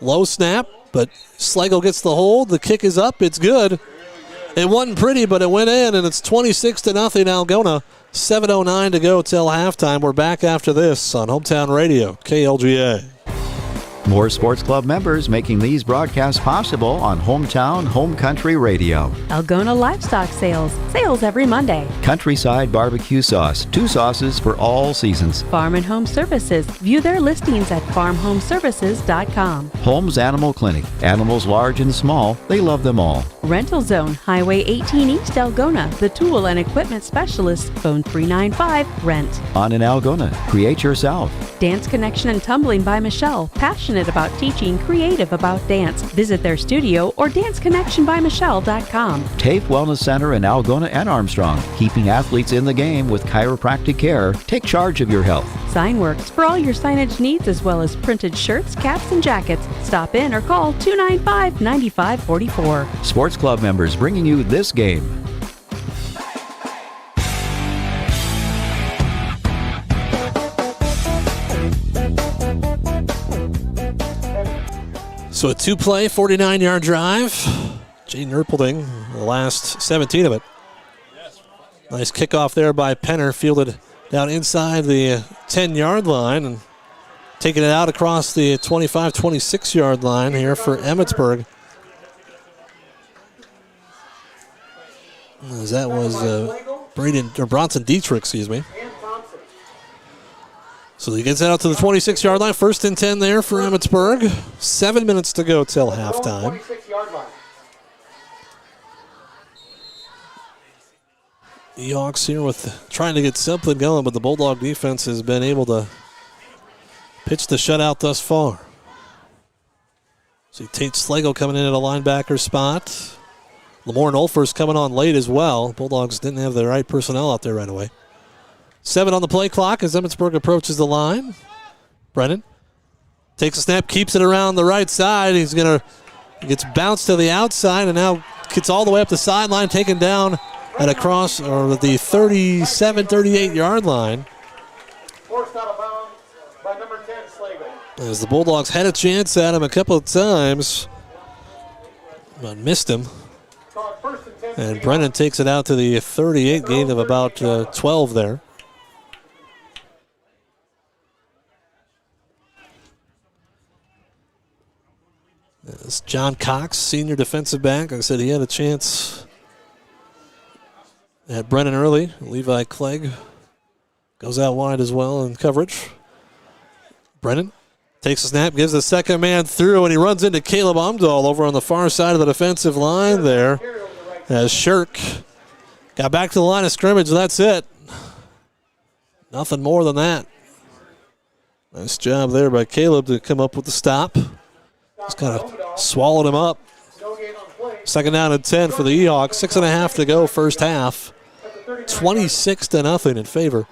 Low snap, but Schlegel gets the hold. The kick is up. It's good. It wasn't pretty, but it went in, and it's 26-0 Algona. 7:09 to go till halftime. We're back after this on Hometown Radio, KLGA. More sports club members making these broadcasts possible on Hometown Home Country Radio. Algona Livestock Sales. Sales every Monday. Countryside Barbecue Sauce. 2 sauces for all seasons. Farm and Home Services. View their listings at farmhomeservices.com. Holmes Animal Clinic. Animals large and small, they love them all. Rental Zone. Highway 18 East Algona. The tool and equipment specialist. Phone 395-RENT. On in Algona. Create yourself. Dance Connection and Tumbling by Michelle. Passionate about teaching, creative about dance. Visit their studio or danceconnectionbymichelle.com. TAFE Wellness Center in Algona and Armstrong. Keeping athletes in the game with chiropractic care. Take charge of your health. Signworks for all your signage needs as well as printed shirts, caps, and jackets. Stop in or call 295-9544. Sports club members bringing you this game. So a 2-play, 49-yard drive. Jaden Erpelding, the last 17 of it. Nice kickoff there by Penner, fielded down inside the 10-yard line and taking it out across the 25, 26-yard line here for Emmitsburg. As that was Bronson Dietrich, excuse me. So he gets it out to the 26-yard line. First and 10 there for Emmitsburg. 7 minutes to go till halftime. The Hawks here with trying to get something going, but the Bulldog defense has been able to pitch the shutout thus far. See Tate Schlegel coming in at a linebacker spot. Lamorne Olfers coming on late as well. Bulldogs didn't have the right personnel out there right away. 7 on the play clock as Emmitsburg approaches the line. Brennan takes a snap, keeps it around the right side. He gets bounced to the outside and now gets all the way up the sideline, taken down at across or the 37, 38-yard line. Forced out of bounds by number 10, Schlegel. As the Bulldogs had a chance at him a couple of times, but missed him. And Brennan takes it out to the 38, gain of about 12 there. It's John Cox, senior defensive back. Like I said, he had a chance at Brennan early. Levi Clegg goes out wide as well in coverage. Brennan takes a snap, gives the second man through, and he runs into Caleb Umdahl over on the far side of the defensive line there. As Shirk got back to the line of scrimmage, that's it. Nothing more than that. Nice job there by Caleb to come up with the stop. Just kind of swallowed him up. Second down and 10 for the Eahawks. 6.5 to go first half. 26-0 in favor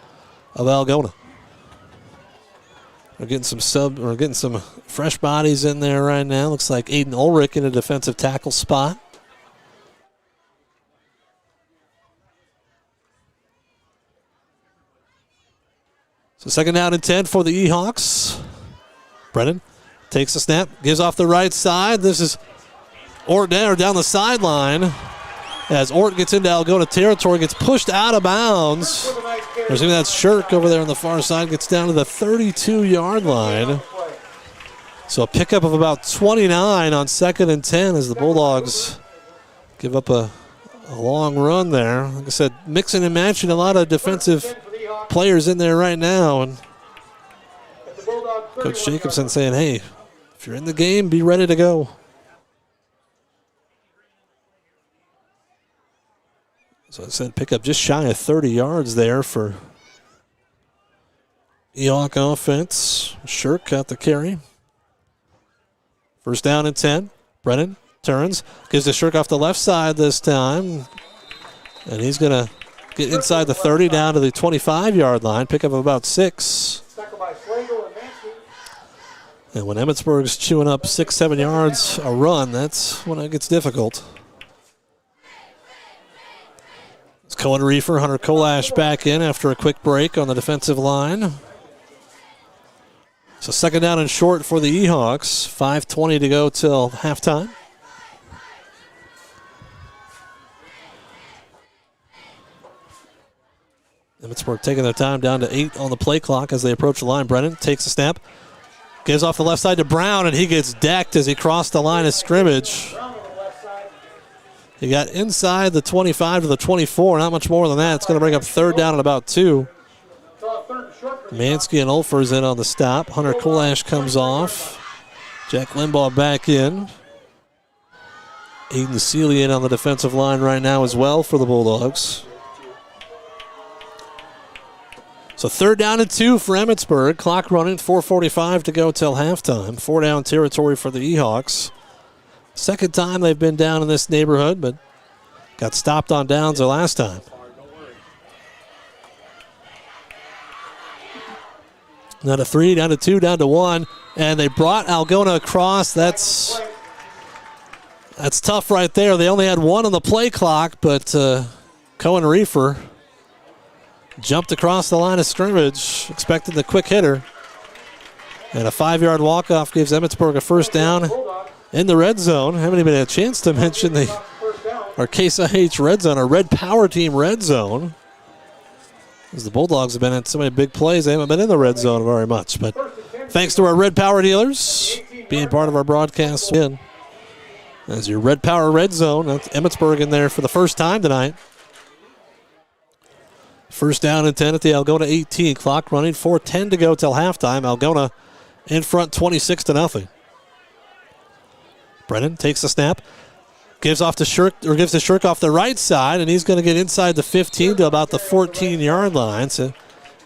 of Algona. We're getting some fresh bodies in there right now. Looks like Aiden Ulrich in a defensive tackle spot. So second down and 10 for the Eahawks. Brennan takes a snap, gives off the right side. This is Ort down the sideline. As Ort gets into Algona territory, gets pushed out of bounds. That's Shirk over there on the far side, gets down to the 32-yard line. So a pickup of about 29 on 2nd and 10 as the Bulldogs give up a long run there. Like I said, mixing and matching a lot of defensive players in there right now. And Coach Jacobson saying, hey, if you're in the game, be ready to go. So I said pick up just shy of 30 yards there for Ehawk offense. Shirk got the carry. First down and 10. Brennan turns, gives the Shirk off the left side this time. And he's going to get inside the 30 down to the 25-yard line, pick up about 6. And when Emmitsburg's chewing up 6-7 yards a run, that's when it gets difficult. It's Cohen Reefer, Hunter Kolash back in after a quick break on the defensive line. So 2nd down and short for the Ehawks. 5:20 to go till halftime. Emmitsburg taking their time down to 8 on the play clock as they approach the line. Brennan takes a snap, gives off the left side to Brown, and he gets decked as he crossed the line of scrimmage. He got inside the 25 to the 24, not much more than that. It's going to bring up 3rd down and about 2. Mansky and Ulfers in on the stop. Hunter Kolash comes off. Jack Limbaugh back in. Aiden Seeley in on the defensive line right now as well for the Bulldogs. So 3rd down and 2 for Emmitsburg. Clock running, 4:45 to go till halftime. 4-down territory for the Ehawks. Second time they've been down in this neighborhood, but got stopped on downs the last time. Down to 3, down to 2, down to 1, and they brought Algona across. That's tough right there. They only had 1 on the play clock, but Cohen Reefer jumped across the line of scrimmage, expected the quick hitter. And a 5-yard walk-off gives Emmitsburg a first down in the red zone. Haven't even had a chance to mention our Case IH red zone, our Red Power Team red zone. As the Bulldogs have been in so many big plays, they haven't been in the red zone very much. But thanks to our Red Power dealers being part of our broadcast. As your Red Power red zone, that's Emmitsburg in there for the first time tonight. First down and 10 at the Algona 18. Clock running, 4:10 to go till halftime. Algona in front 26-0. Brennan takes the snap, gives the Shirk off the right side, and he's going to get inside the 15 to about the 14-yard line. So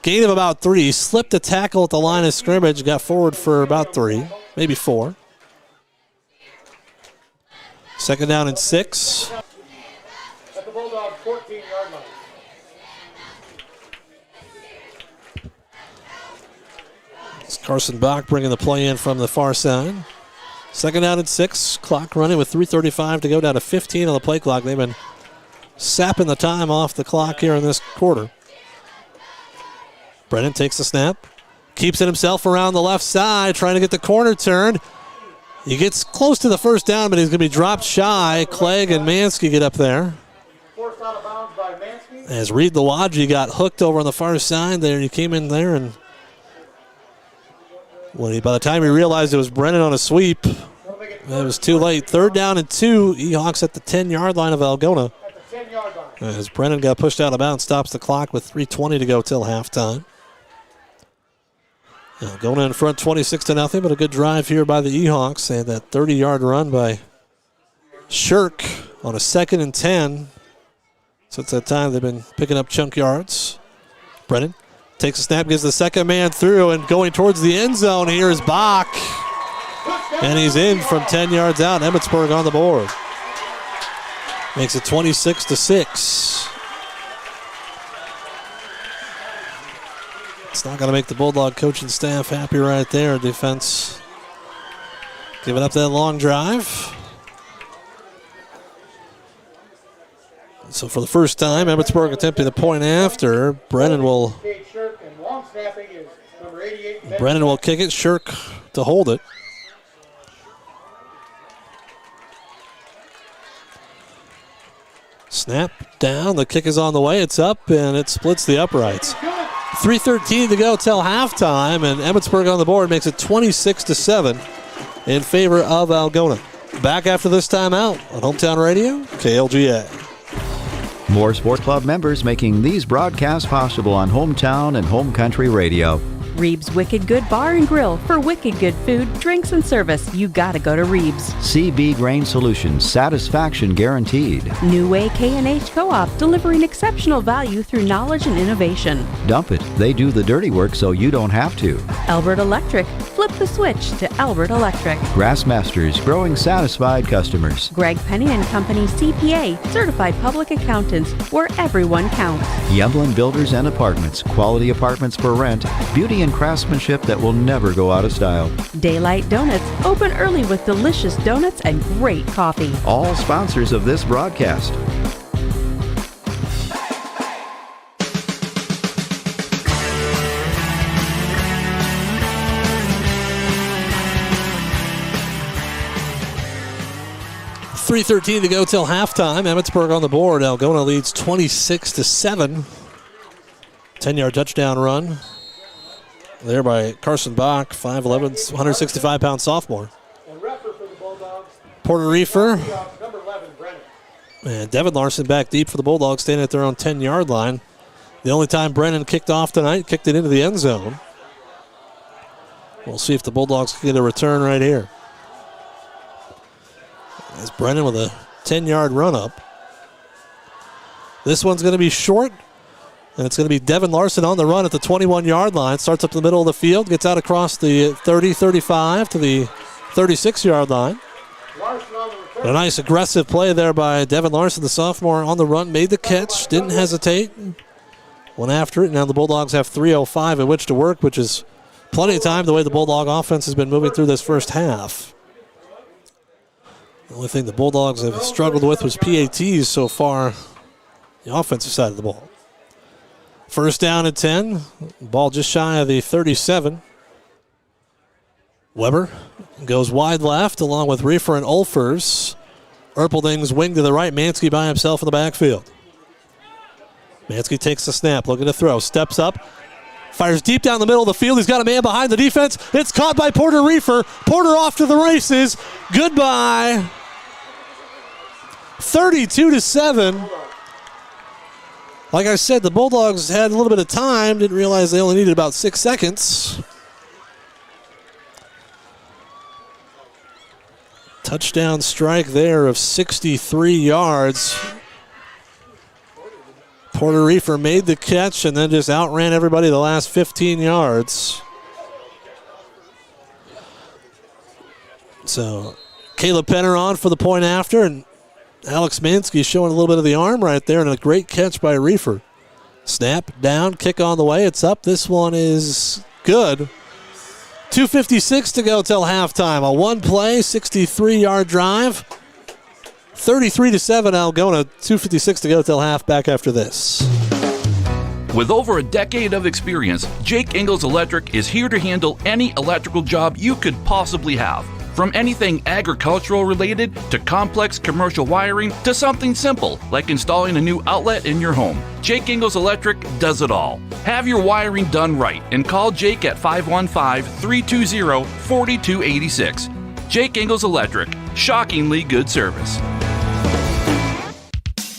gain of about 3. He slipped a tackle at the line of scrimmage, got forward for about 3, maybe 4. 2nd down and 6. At the Bulldog 14-yard line. It's Carson Bach bringing the play in from the far side. 2nd down and 6. Clock running with 3:35 to go, down to 15 on the play clock. They've been sapping the time off the clock here in this quarter. Brennan takes the snap, keeps it himself around the left side, trying to get the corner turned. He gets close to the first down, but he's going to be dropped shy. Clegg and Mansky get up there. Forced out of bounds by Mansky. As Reed Lawadji got hooked over on the far side there, he came in there, and by the time he realized it was Brennan on a sweep, it was too late. 3rd down and 2. Ehawks at the 10-yard line of Algona. As Brennan got pushed out of bounds, stops the clock with 3:20 to go till halftime. Algona in front 26-0, but a good drive here by the Ehawks. They had that 30-yard run by Shirk on a 2nd and 10. Since that time, they've been picking up chunk yards. Brennan takes a snap, gives the second man through, and going towards the end zone here is Bach. And he's in from 10 yards out. Emmitsburg on the board. Makes it 26-6. It's not going to make the Bulldog coaching staff happy right there. Defense giving up that long drive. So for the first time, Emmitsburg attempting the point after. Brennan will kick it. Shirk to hold it. Snap down. The kick is on the way. It's up, and it splits the uprights. 3:13 to go till halftime, and Emmitsburg on the board makes it 26-7. in favor of Algona. Back after this timeout on Hometown Radio, KLGA. More Sport Club members making these broadcasts possible on Hometown and Home Country Radio. Reeb's Wicked Good Bar and Grill. For wicked good food, drinks, and service, you gotta go to Reeb's. CB Grain Solutions, satisfaction guaranteed. New Way K&H Co-op, delivering exceptional value through knowledge and innovation. Dump it. They do the dirty work so you don't have to. Albert Electric. Flip the switch to Albert Electric. Grassmasters, growing satisfied customers. Greg Penny and Company CPA, certified public accountants, where everyone counts. Yemlin Builders and Apartments, quality apartments for rent, beauty and craftsmanship that will never go out of style. Daylight Donuts, open early with delicious donuts and great coffee. All sponsors of this broadcast. .313 to go till halftime. Emmitsburg on the board. Algona leads 26-7. 10-yard touchdown run there by Carson Bach, 5'11", 165-pound sophomore. And refer for the Bulldogs, Porter Reefer number 11, Brennan. and Devin Larson back deep for the Bulldogs, standing at their own 10-yard line. The only time Brennan kicked off tonight, kicked it into the end zone. We'll see if the Bulldogs can get a return right here. As Brennan with a 10-yard run up. This one's going to be short, and it's going to be Devin Larson on the run at the 21-yard line. Starts up the middle of the field, gets out across the 30, 35 to the 36-yard line. A nice aggressive play there by Devin Larson, the sophomore, on the run, made the catch, didn't hesitate, went after it. Now the Bulldogs have 3:05 at which to work, which is plenty of time the way the Bulldog offense has been moving through this first half. The only thing the Bulldogs have struggled with was PATs so far, the offensive side of the ball. First down at 10, ball just shy of the 37. Weber goes wide left along with Reefer and Olfers. Erpelding's wing to the right, Mansky by himself in the backfield. Mansky takes the snap, looking to throw, steps up, fires deep down the middle of the field. He's got a man behind the defense. It's caught by Porter Reefer. Porter off to the races. Goodbye. 32-7. Like I said, the Bulldogs had a little bit of time, didn't realize they only needed about 6 seconds. Touchdown strike there of 63 yards. Porter Reefer made the catch and then just outran everybody the last 15 yards. So Caleb Penner on for the point after, and Alex Mansky showing a little bit of the arm right there, and a great catch by Reefer. Snap, down, kick on the way. It's up. This one is good. 2:56 to go till halftime. A one-play, 63-yard drive. 33-7 Algona. 2:56 to go till half. Back after this. With over a decade of experience, Jake Ingalls Electric is here to handle any electrical job you could possibly have. From anything agricultural related to complex commercial wiring to something simple like installing a new outlet in your home. Jake Ingalls Electric does it all. Have your wiring done right and call Jake at 515-320-4286. Jake Ingalls Electric, shockingly good service.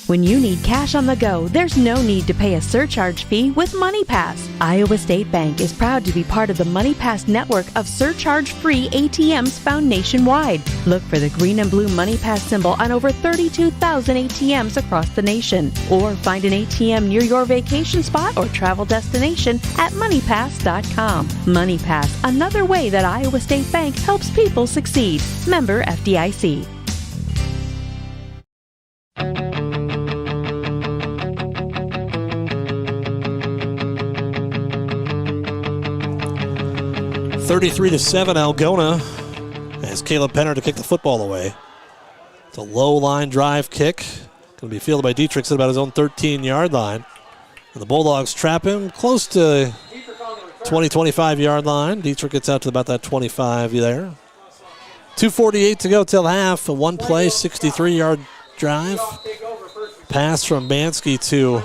When you need cash on the go, there's no need to pay a surcharge fee with MoneyPass. Iowa State Bank is proud to be part of the MoneyPass network of surcharge-free ATMs found nationwide. Look for the green and blue MoneyPass symbol on over 32,000 ATMs across the nation. Or find an ATM near your vacation spot or travel destination at MoneyPass.com. MoneyPass, another way that Iowa State Bank helps people succeed. Member FDIC. (33-7) Algona as Caleb Penner to kick the football away. It's a low line drive kick. Going to be fielded by Dietrich at about his own 13-yard line. And the Bulldogs trap him close to 20-25-yard line. Dietrich gets out to about that 25 there. 2:48 to go till half. A one-play, 63-yard drive. Pass from Mansky to,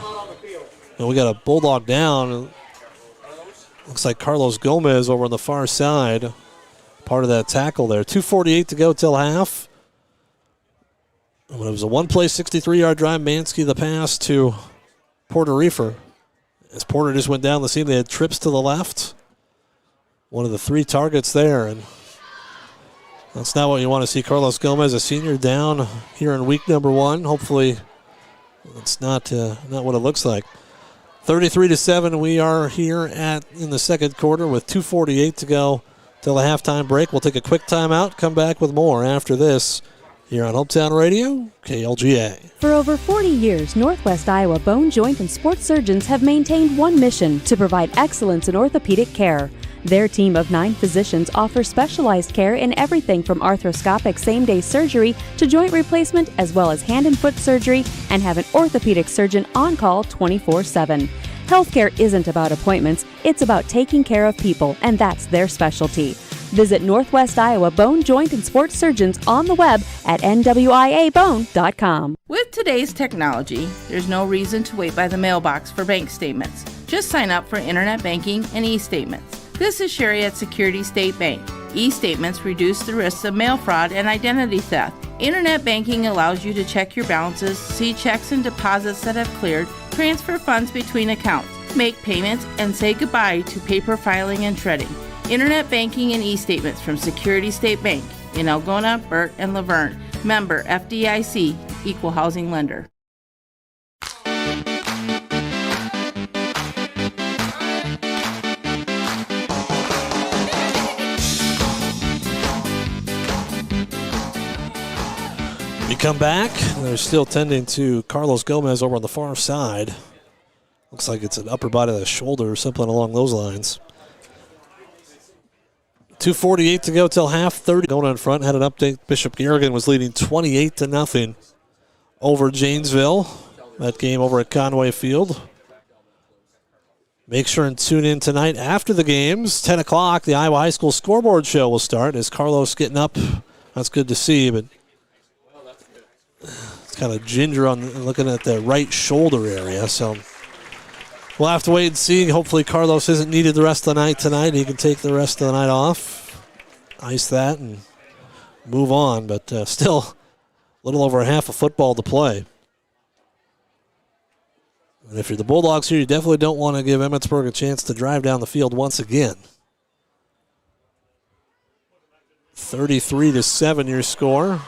and we got a Bulldog down. Looks like Carlos Gomez over on the far side. part of that tackle there. 2:48 to go till half. When it was a one-play 63-yard drive, Mansky the pass to Porter Reefer. As Porter just went down the seam, they had trips to the left. One of the 3 targets there, and that's not what you want to see. Carlos Gomez, a senior, down here in week number 1. Hopefully, it's not what it looks like. 33-7, we are here in the second quarter with 2:48 to go till the halftime break. We'll take a quick timeout, come back with more after this here on Hometown Radio, KLGA. For over 40 years, Northwest Iowa Bone, Joint, and Sports Surgeons have maintained one mission: to provide excellence in orthopedic care. Their team of 9 physicians offers specialized care in everything from arthroscopic same-day surgery to joint replacement, as well as hand and foot surgery, and have an orthopedic surgeon on call 24/7. Healthcare isn't about appointments, it's about taking care of people, and that's their specialty. Visit Northwest Iowa Bone, Joint, and Sports Surgeons on the web at nwiabone.com. With today's technology, there's no reason to wait by the mailbox for bank statements. Just sign up for internet banking and e-statements. This is Sherry at Security State Bank. E-statements reduce the risks of mail fraud and identity theft. Internet banking allows you to check your balances, see checks and deposits that have cleared, transfer funds between accounts, make payments, and say goodbye to paper filing and shredding. Internet banking and e-statements from Security State Bank in Algona, Burt, and Laverne. Member FDIC, Equal Housing Lender. We come back. They're still tending to Carlos Gomez over on the far side. Looks like it's an upper body of the shoulder or something along those lines. 2:48 to go till half. 30 going in front. Had an update. Bishop Garrigan was leading 28-0 over Janesville. That game over at Conway Field. Make sure and tune in tonight after the games. 10 o'clock, the Iowa High School scoreboard show will start. As Carlos getting up, that's good to see, but it's kind of ginger on looking at the right shoulder area, so we'll have to wait and see. Hopefully Carlos isn't needed the rest of the night tonight. He can take the rest of the night off, ice that, and move on. But still a little over half of football to play. And if you're the Bulldogs here, you definitely don't want to give Emmitsburg a chance to drive down the field once again. 33-7 your score.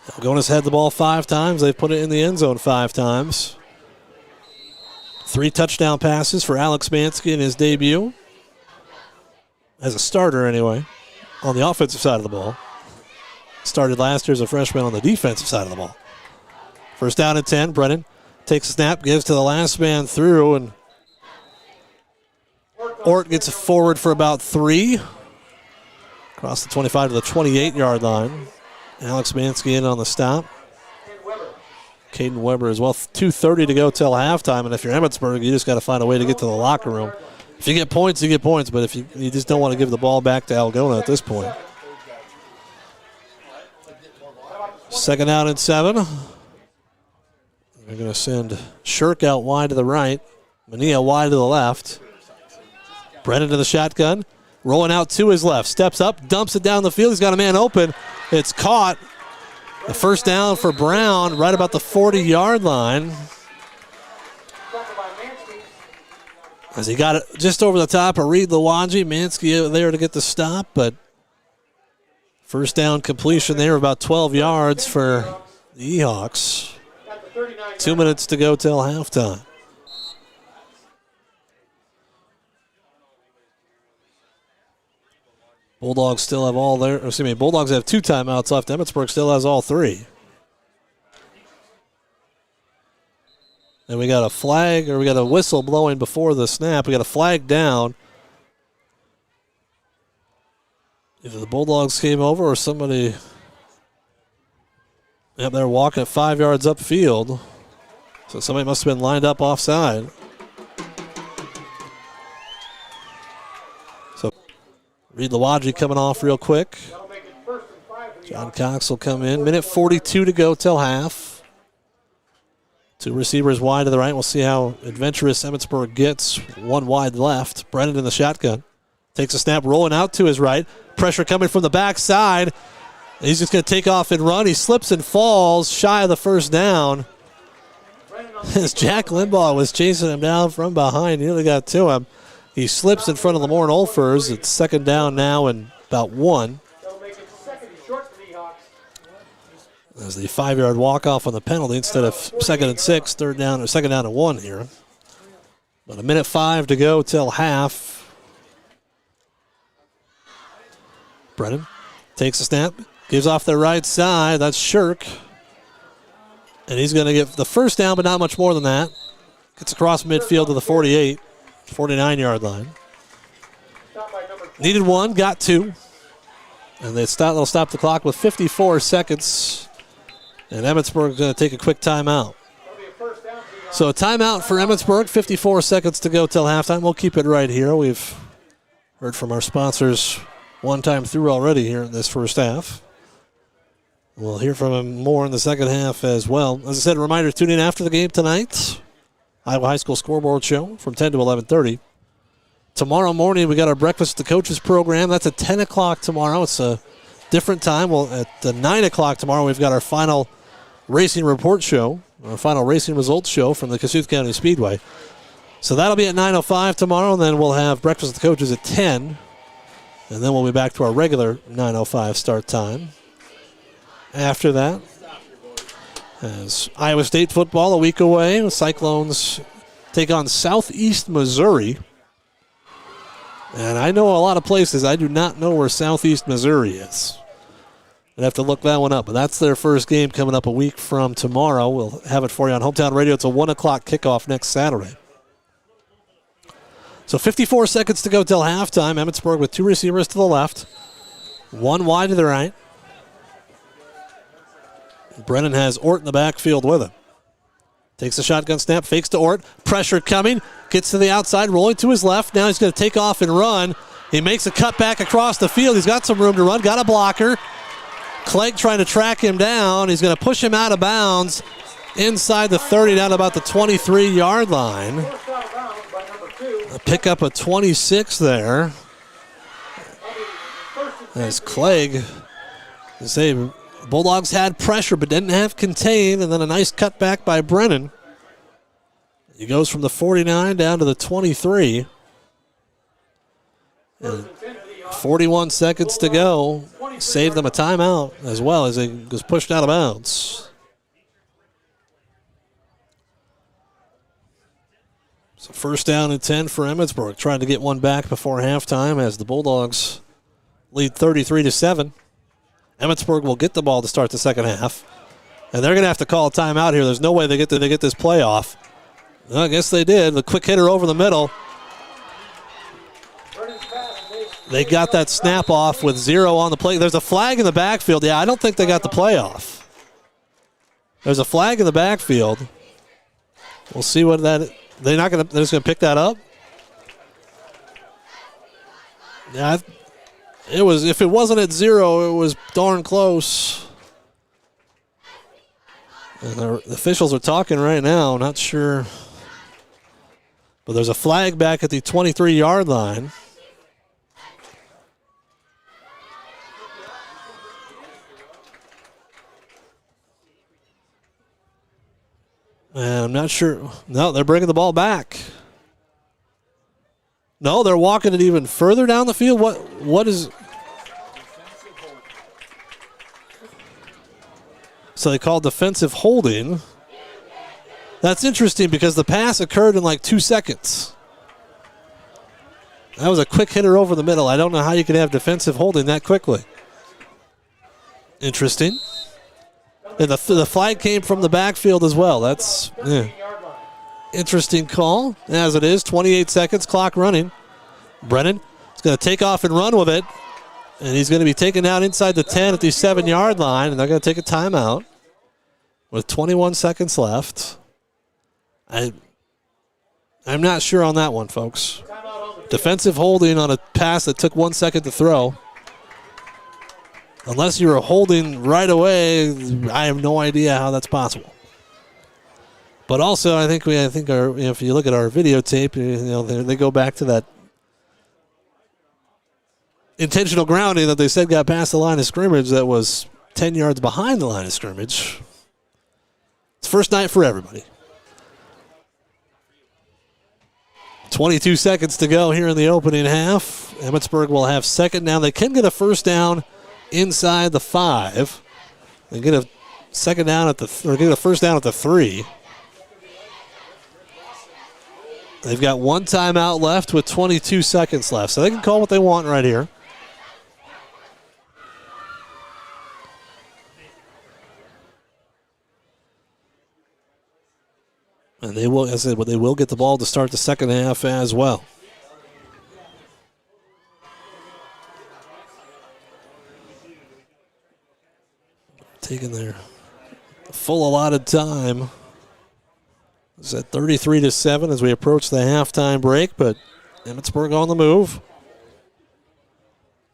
Algona's had the ball 5 times. They've put it in the end zone 5 times. 3 touchdown passes for Alex Mansky in his debut. As a starter, anyway, on the offensive side of the ball. Started last year as a freshman on the defensive side of the ball. First down and 10. Brennan takes a snap, gives to the last man through, and Ort gets forward for about 3. Across the 25 to the 28-yard line. Alex Mansky in on the stop. Caden Weber as well. 2:30 to go till halftime, and if you're Emmitsburg, you just got to find a way to get to the locker room. If you get points, you get points, but if you just don't want to give the ball back to Algona at this point. Second down and 7. They're going to send Shirk out wide to the right. Mania wide to the left. Brennan to the shotgun. Rolling out to his left. Steps up, dumps it down the field. He's got a man open. It's caught. The first down for Brown right about the 40-yard line. As he got it just over the top of Reed Lawanji. Mansky there to get the stop, but first down completion there, about 12 yards for the Eahawks. 2 minutes to go till halftime. Bulldogs still have Bulldogs have 2 timeouts left. Emmitsburg still has all 3. And we got a flag, or we got a whistle blowing before the snap. We got a flag down. Either the Bulldogs came over or somebody. Yep, they're walking at 5 yards upfield. So somebody must have been lined up offside. So Reed Lawadji coming off real quick. John Cox will come in. Minute 42 to go till half. 2 receivers wide to the right. We'll see how adventurous Emmitsburg gets. 1 wide left. Brennan in the shotgun. Takes a snap, rolling out to his right. Pressure coming from the backside. He's just going to take off and run. He slips and falls shy of the first down. As Jack Limbaugh was chasing him down from behind, nearly got to him. He slips in front of Lamorne Olfers. It's second down now and about 1. As the 5-yard walk-off on the penalty instead of 2nd and 6, second down and 1 here. About 1:05 to go till half. Brennan takes a snap, gives off the right side. That's Shirk. And he's going to get the first down, but not much more than that. Gets across midfield to the 48, 49-yard line. Needed 1, got 2. And they'll stop the clock with 54 seconds. And Emmitsburg is going to take a quick timeout. So a timeout for Emmitsburg, 54 seconds to go till halftime. We'll keep it right here. We've heard from our sponsors one time through already here in this first half. We'll hear from him more in the second half as well. As I said, a reminder, tune in after the game tonight. Iowa High School Scoreboard Show from 10 to 11:30. Tomorrow morning, we got our Breakfast with the Coaches program. That's at 10 o'clock tomorrow. It's a different time. Well, at 9 o'clock tomorrow, we've got our final racing report show, our final racing results show from the Kossuth County Speedway. So that'll be at 9:05 tomorrow, and then we'll have Breakfast with the Coaches at 10. And then we'll be back to our regular 9:05 start time. After that, as Iowa State football a week away, the Cyclones take on Southeast Missouri. And I know a lot of places. I do not know where Southeast Missouri is. I'd have to look that one up. But that's their first game coming up a week from tomorrow. We'll have it for you on Hometown Radio. It's a 1 o'clock kickoff next Saturday. So 54 seconds to go till halftime. Emmitsburg with 2 receivers to the left, 1 wide to the right. Brennan has Ort in the backfield with him. Takes a shotgun snap, fakes to Ort. Pressure coming, gets to the outside, rolling to his left. Now he's going to take off and run. He makes a cut back across the field. He's got some room to run, got a blocker. Clegg trying to track him down. He's going to push him out of bounds inside the 30, down about the 23-yard line. A pick up a 26 there. As Clegg, say, Bulldogs had pressure but didn't have contain, and then a nice cutback by Brennan. He goes from the 49 down to the 23. And 41 seconds to go. Saved them a timeout as well as he was pushed out of bounds. So first down and 10 for Emmitsburg, trying to get one back before halftime as the Bulldogs lead 33-7. Emmitsburg will get the ball to start the second half. And they're going to have to call a timeout here. There's no way they get this play off. Well, I guess they did. The quick hitter over the middle. They got that snap off with 0 on the play. There's a flag in the backfield. Yeah, I don't think they got the play off. There's a flag in the backfield. We'll see what that. They're just going to pick that up. Yeah, it was. If it wasn't at 0, it was darn close. And the officials are talking right now. Not sure, but there's a flag back at the 23-yard line. And I'm not sure. No, they're bringing the ball back. No, they're walking it even further down the field. What is... So they called defensive holding. That's interesting because the pass occurred in like 2 seconds. That was a quick hitter over the middle. I don't know how you could have defensive holding that quickly. Interesting. And the flag came from the backfield as well. That's interesting call. As it is, 28 seconds, clock running. Brennan is going to take off and run with it. And he's going to be taken down inside the 10 at the 7-yard line. And they're going to take a timeout with 21 seconds left. I'm not sure on that one, folks. Defensive holding on a pass that took 1 second to throw. Unless you were holding right away, I have no idea how that's possible. But also, I think if you look at our videotape, they go back to that intentional grounding that they said got past the line of scrimmage that was 10 yards behind the line of scrimmage. It's first night for everybody. 22 seconds to go here in the opening half. Emmitsburg will have second down. They can get a first down inside the 5. They get a second down at get a first down at the 3. They've got one timeout left with 22 seconds left, so they can call what they want right here. And they will, as I said, but they will get the ball to start the second half as well. Taking their full allotted time. It's at 33-7 as we approach the halftime break, but Emmitsburg on the move.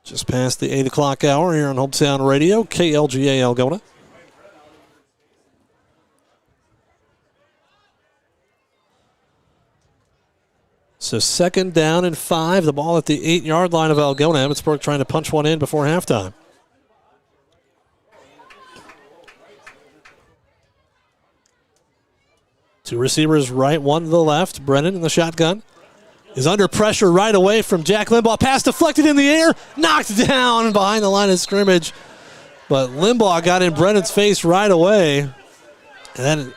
Just past the 8 o'clock hour here on Hometown Radio, KLGA Algona. So second down and 5, the ball at the 8-yard line of Algona. Emmitsburg trying to punch one in before halftime. Two receivers right, one to the left. Brennan in the shotgun is under pressure right away from Jack Limbaugh. Pass deflected in the air, knocked down behind the line of scrimmage. But Limbaugh got in Brennan's face right away. And then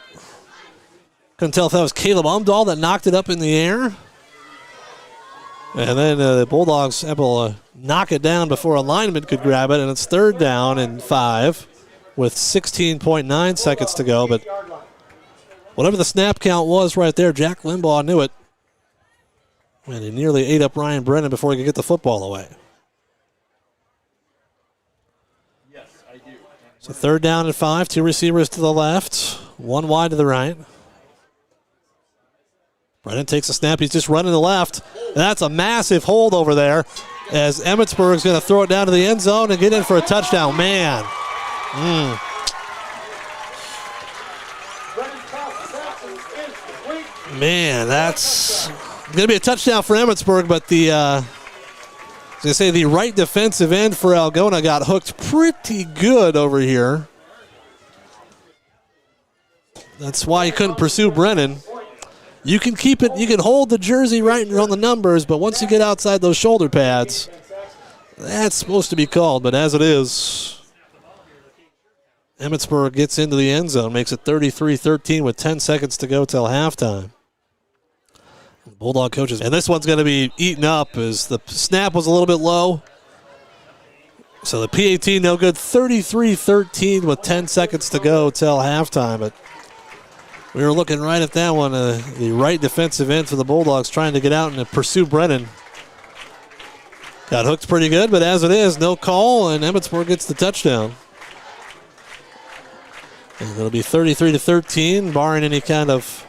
couldn't tell if that was Caleb Umdahl that knocked it up in the air. And then the Bulldogs able to knock it down before a lineman could grab it, and it's third down and 5 with 16.9 seconds to go. But whatever the snap count was right there, Jack Limbaugh knew it. And he nearly ate up Ryan Brennan before he could get the football away. Yes, I do. So third down and 5, two receivers to the left, one wide to the right. Brennan takes a snap. He's just running to the left. And that's a massive hold over there as Emmitsburg's going to throw it down to the end zone and get in for a touchdown. Man. Man, that's going to be a touchdown for Emmitsburg, but the right defensive end for Algona got hooked pretty good over here. That's why he couldn't pursue Brennan. You can keep it, you can hold the jersey right on the numbers, but once you get outside those shoulder pads, that's supposed to be called. But as it is, Emmitsburg gets into the end zone, makes it 33-13 with 10 seconds to go till halftime. Bulldog coaches, and this one's going to be eaten up as the snap was a little bit low. So the PAT no good, 33-13 with 10 seconds to go till halftime. But we were looking right at that one. The right defensive end for the Bulldogs trying to get out and pursue Brennan. Got hooked pretty good, but as it is, no call, and Emmitsburg gets the touchdown. And it'll be 33-13, barring any kind of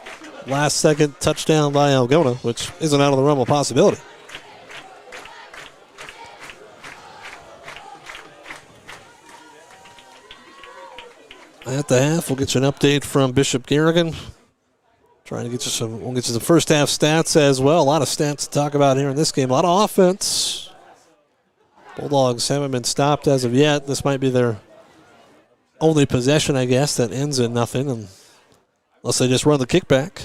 last-second touchdown by Algona, which isn't out of the realm of possibility. At the half, we'll get you an update from Bishop Garrigan. Trying to get you we'll get you some first half stats as well. A lot of stats to talk about here in this game. A lot of offense. Bulldogs haven't been stopped as of yet. This might be their only possession, I guess, that ends in nothing, unless they just run the kickback.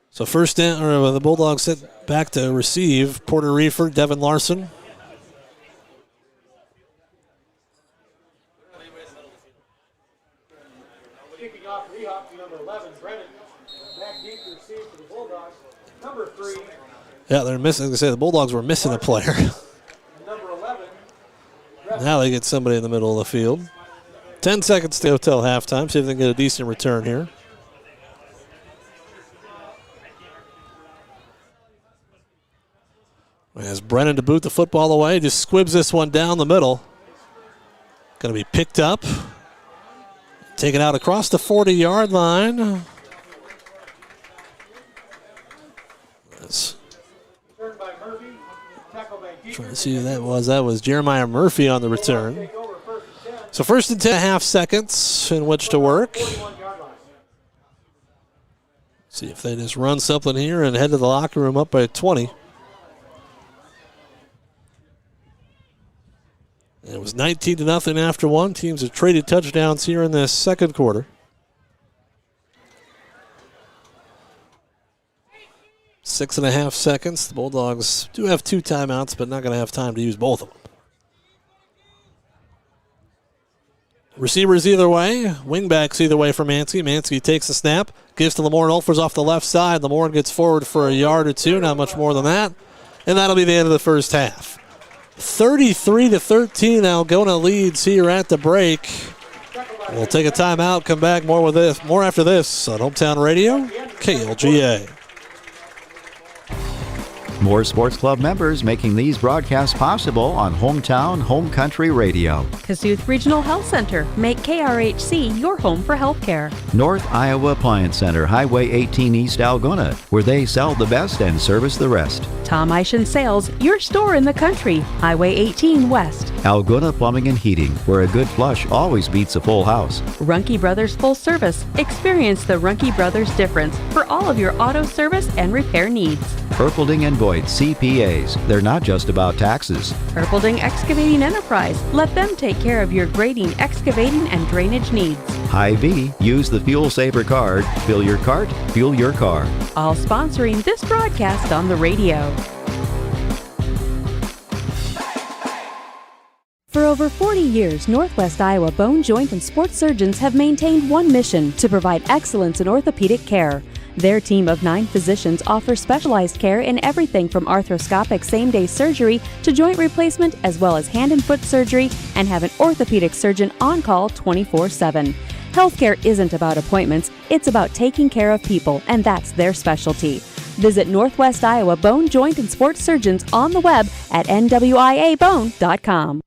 So first down, or the Bulldogs sit back to receive. Porter Reefer, Devin Larson. Kicking off Rehop, number 11, Brennan. Back deep to receive for the Bulldogs. Number 3. Yeah, they're missing. As I say, the Bulldogs were missing a player. Number 11. Now they get somebody in the middle of the field. 10 seconds to go till halftime. See if they can get a decent return here. As Brennan to boot the football away, just squibs this one down the middle. Going to be picked up. Taken out across the 40-yard line. Trying to see who that was. That was Jeremiah Murphy on the return. So first and 10.5 seconds in which to work. See if they just run something here and head to the locker room up by 20. It was 19-0 after one. Teams have traded touchdowns here in the second quarter. 6.5 seconds. The Bulldogs do have 2 timeouts, but not going to have time to use both of them. Receivers either way, wingbacks either way for Mansky. Mansky takes the snap, gives to Lamorne Olfers off the left side. Lamorne gets forward for a yard or two, not much more than that. And that'll be the end of the first half. 33-13, Algona leads here at the break. We'll take a timeout, come back more after this on Hometown Radio, KLGA. More sports club members making these broadcasts possible on Hometown Home Country Radio. Kasuth Regional Health Center. Make KRHC your home for healthcare. North Iowa Appliance Center, Highway 18 East Algona, where they sell the best and service the rest. Tom Eischen Sales, your store in the country. Highway 18 West. Algona Plumbing and Heating, where a good flush always beats a full house. Runkey Brothers Full Service. Experience the Runkey Brothers difference for all of your auto service and repair needs. Erpelding and Boyd CPAs. They're not just about taxes. Erpelding Excavating Enterprise. Let them take care of your grading, excavating, and drainage needs. Hy-Vee. Use the Fuel Saver card. Fill your cart, fuel your car. All sponsoring this broadcast on the radio. For over 40 years, Northwest Iowa Bone, Joint, and Sports Surgeons have maintained one mission: to provide excellence in orthopedic care. Their team of 9 physicians offers specialized care in everything from arthroscopic same-day surgery to joint replacement, as well as hand and foot surgery, and have an orthopedic surgeon on call 24/7. Healthcare isn't about appointments, it's about taking care of people, and that's their specialty. Visit Northwest Iowa Bone, Joint, and Sports Surgeons on the web at nwiabone.com.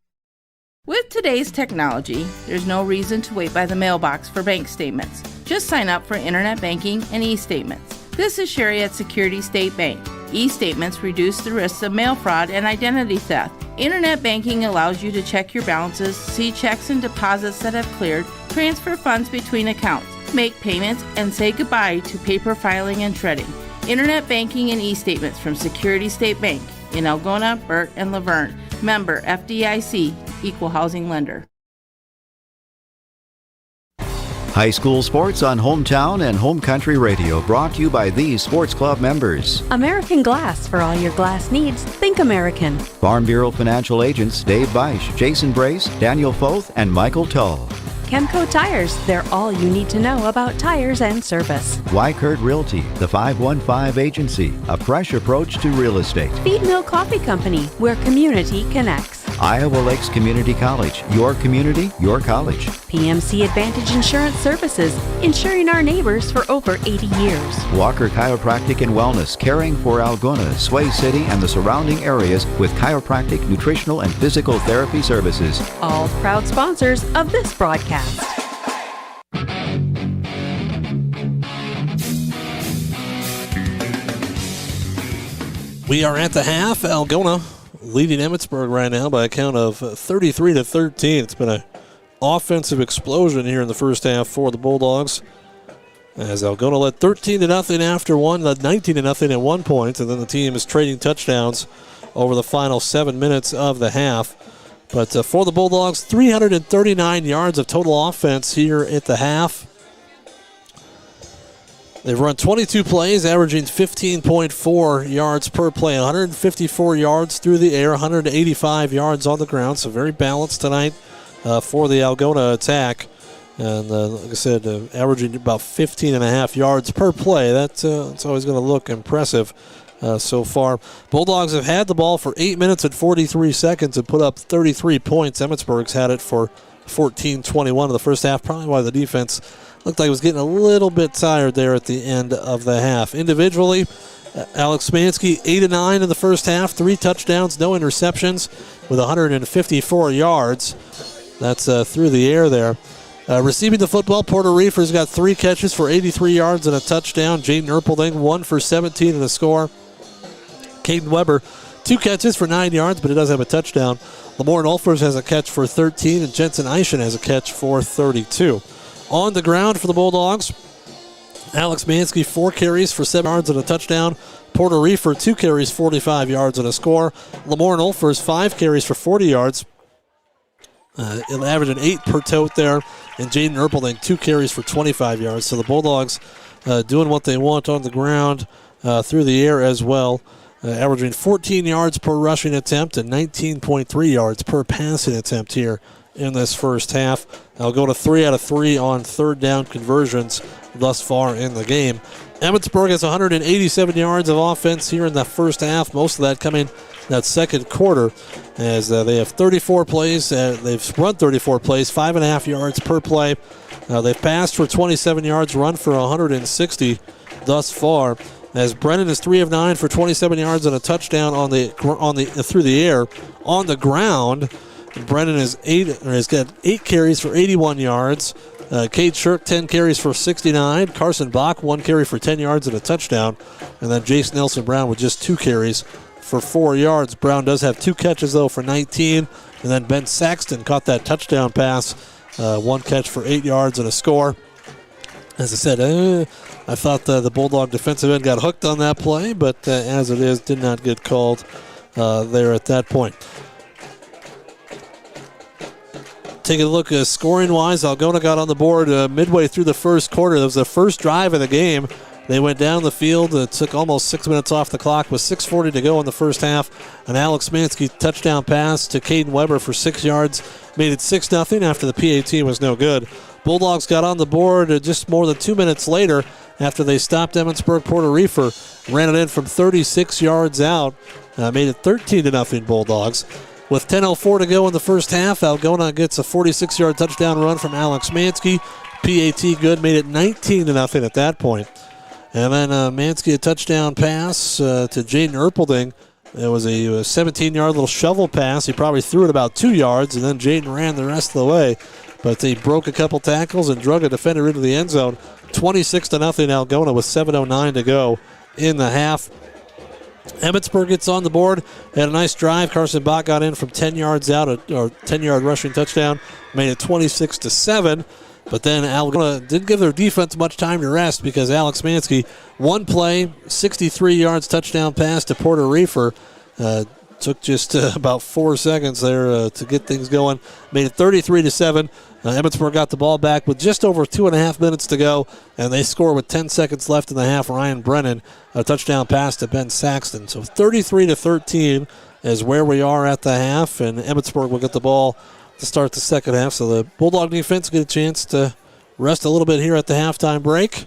With today's technology, there's no reason to wait by the mailbox for bank statements. Just sign up for internet banking and e-statements. This is Sherry at Security State Bank. E-statements reduce the risks of mail fraud and identity theft. Internet banking allows you to check your balances, see checks and deposits that have cleared, transfer funds between accounts, make payments, and say goodbye to paper filing and shredding. Internet banking and e-statements from Security State Bank in Algona, Burt, and Laverne. Member FDIC, Equal Housing Lender. High school sports on Hometown and Home Country Radio, brought to you by these sports club members. American Glass, for all your glass needs, think American. Farm Bureau Financial Agents Dave Beisch, Jason Brace, Daniel Foth, and Michael Tull. Chemco Tires, they're all you need to know about tires and service. Wykert Realty, the 515 Agency, a fresh approach to real estate. Feed Mill Coffee Company, where community connects. Iowa Lakes Community College, your community, your college. PMC Advantage Insurance Services, insuring our neighbors for over 80 years. Walker Chiropractic and Wellness, caring for Algona, Sway City, and the surrounding areas with chiropractic, nutritional, and physical therapy services. All proud sponsors of this broadcast. We are at the half. Algona leading Emmitsburg right now by a count of 33-13. It's been an offensive explosion here in the first half for the Bulldogs, as Algona led 13-0 after one, led 19-0 at 1 point, and then the team is trading touchdowns over the final 7 minutes of the half. But for the Bulldogs, 339 yards of total offense here at the half. They've run 22 plays, averaging 15.4 yards per play, 154 yards through the air, 185 yards on the ground. So very balanced tonight for the Algona attack. And like I said, averaging about 15.5 yards per play. That's always going to look impressive so far. Bulldogs have had the ball for 8 minutes and 43 seconds and put up 33 points. Emmitsburg's had it for 14-21 in the first half, probably why the defense looked like it was getting a little bit tired there at the end of the half. Individually, Alex Smansky, 8-9 in the first half, 3 touchdowns, no interceptions, with 154 yards. That's through the air there. Receiving the football, Porter Reefer's got 3 catches for 83 yards and a touchdown. Jaden Erpelding, 1 for 17 and a score. Caden Weber, 2 catches for 9 yards, but he does have a touchdown. Lamorne Olfers has a catch for 13, and Jensen Eischen has a catch for 32. On the ground for the Bulldogs, Alex Mansky, 4 carries for 7 yards and a touchdown. Porter Reefer, 2 carries, 45 yards and a score. Lamorne Olfers, 5 carries for 40 yards. Averaging 8 per tote there. And Jaden Erpelding, 2 carries for 25 yards. So the Bulldogs doing what they want on the ground through the air as well. Averaging 14 yards per rushing attempt and 19.3 yards per passing attempt here in this first half. I'll go to 3 out of 3 on third down conversions thus far in the game. Emmitsburg has 187 yards of offense here in the first half, most of that coming that second quarter, as they have 34 plays. They've run 34 plays, 5.5 yards per play. They've passed for 27 yards, run for 160 thus far. As Brennan is 3 of 9 for 27 yards and a touchdown on the through the air. On the ground, Brennan has got 8 carries for 81 yards. Cade Shirk, 10 carries for 69. Carson Bach, 1 carry for 10 yards and a touchdown. And then Jace Nelson Brown with just 2 carries for 4 yards. Brown does have 2 catches, though, for 19. And then Ben Saxton caught that touchdown pass. 1 catch for 8 yards and a score. As I said, I thought the Bulldog defensive end got hooked on that play, but as it is, did not get called there at that point. Taking a look scoring-wise, Algona got on the board midway through the first quarter. That was the first drive of the game. They went down the field. It took almost 6 minutes off the clock with 6:40 to go in the first half. An Alex Mansky touchdown pass to Caden Weber for 6 yards made it 6-0 after the PAT was no good. Bulldogs got on the board just more than 2 minutes later after they stopped Emmitsburg. Porter Reefer ran it in from 36 yards out, made it 13-0 Bulldogs. With 10:04 to go in the first half, Algona gets a 46-yard touchdown run from Alex Mansky. PAT good, made it 19-0 at that point. And then Mansky a touchdown pass to Jaden Erpelding. It was a 17-yard little shovel pass. He probably threw it about 2 yards, and then Jaden ran the rest of the way. But he broke a couple tackles and drug a defender into the end zone. 26-0 Algona with 7:09 to go in the half. Emmitsburg gets on the board, had a nice drive. Carson Bach got in from 10 yards out, or 10-yard rushing touchdown, made it 26-7. But then Algona didn't give their defense much time to rest because Alex Mansky, 1 play, 63 yards touchdown pass to Porter Reefer. Took just about 4 seconds there to get things going. Made it 33-7. Emmitsburg got the ball back with just over 2.5 minutes to go, and they score with 10 seconds left in the half. Ryan Brennan, a touchdown pass to Ben Saxton. So 33-13 is where we are at the half, and Emmitsburg will get the ball to start the second half. So the Bulldog defense get a chance to rest a little bit here at the halftime break,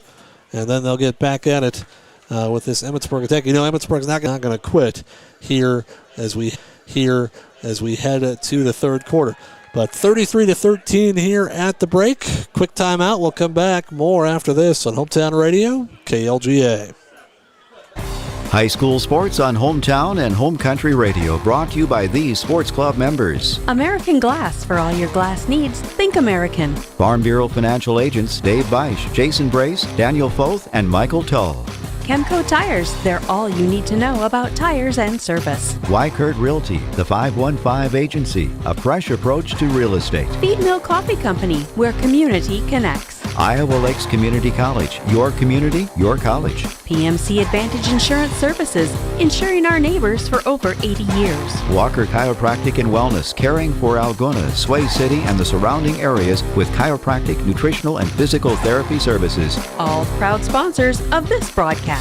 and then they'll get back at it with this Emmitsburg attack. You know, Emmitsburg's not going to quit here as we head to the third quarter. But 33-13 here at the break. Quick timeout. We'll come back. More after this on Hometown Radio, KLGA. High school sports on Hometown and Home Country Radio, brought to you by these sports club members. American Glass, for all your glass needs. Think American. Farm Bureau Financial Agents Dave Beisch, Jason Brace, Daniel Foth, and Michael Tull. Chemco Tires, they're all you need to know about tires and service. Wykert Realty, the 515 Agency, a fresh approach to real estate. Feed Mill Coffee Company, where community connects. Iowa Lakes Community College, your community, your college. PMC Advantage Insurance Services, insuring our neighbors for over 80 years. Walker Chiropractic and Wellness, caring for Algona, Sway City, and the surrounding areas with chiropractic, nutritional, and physical therapy services. All proud sponsors of this broadcast.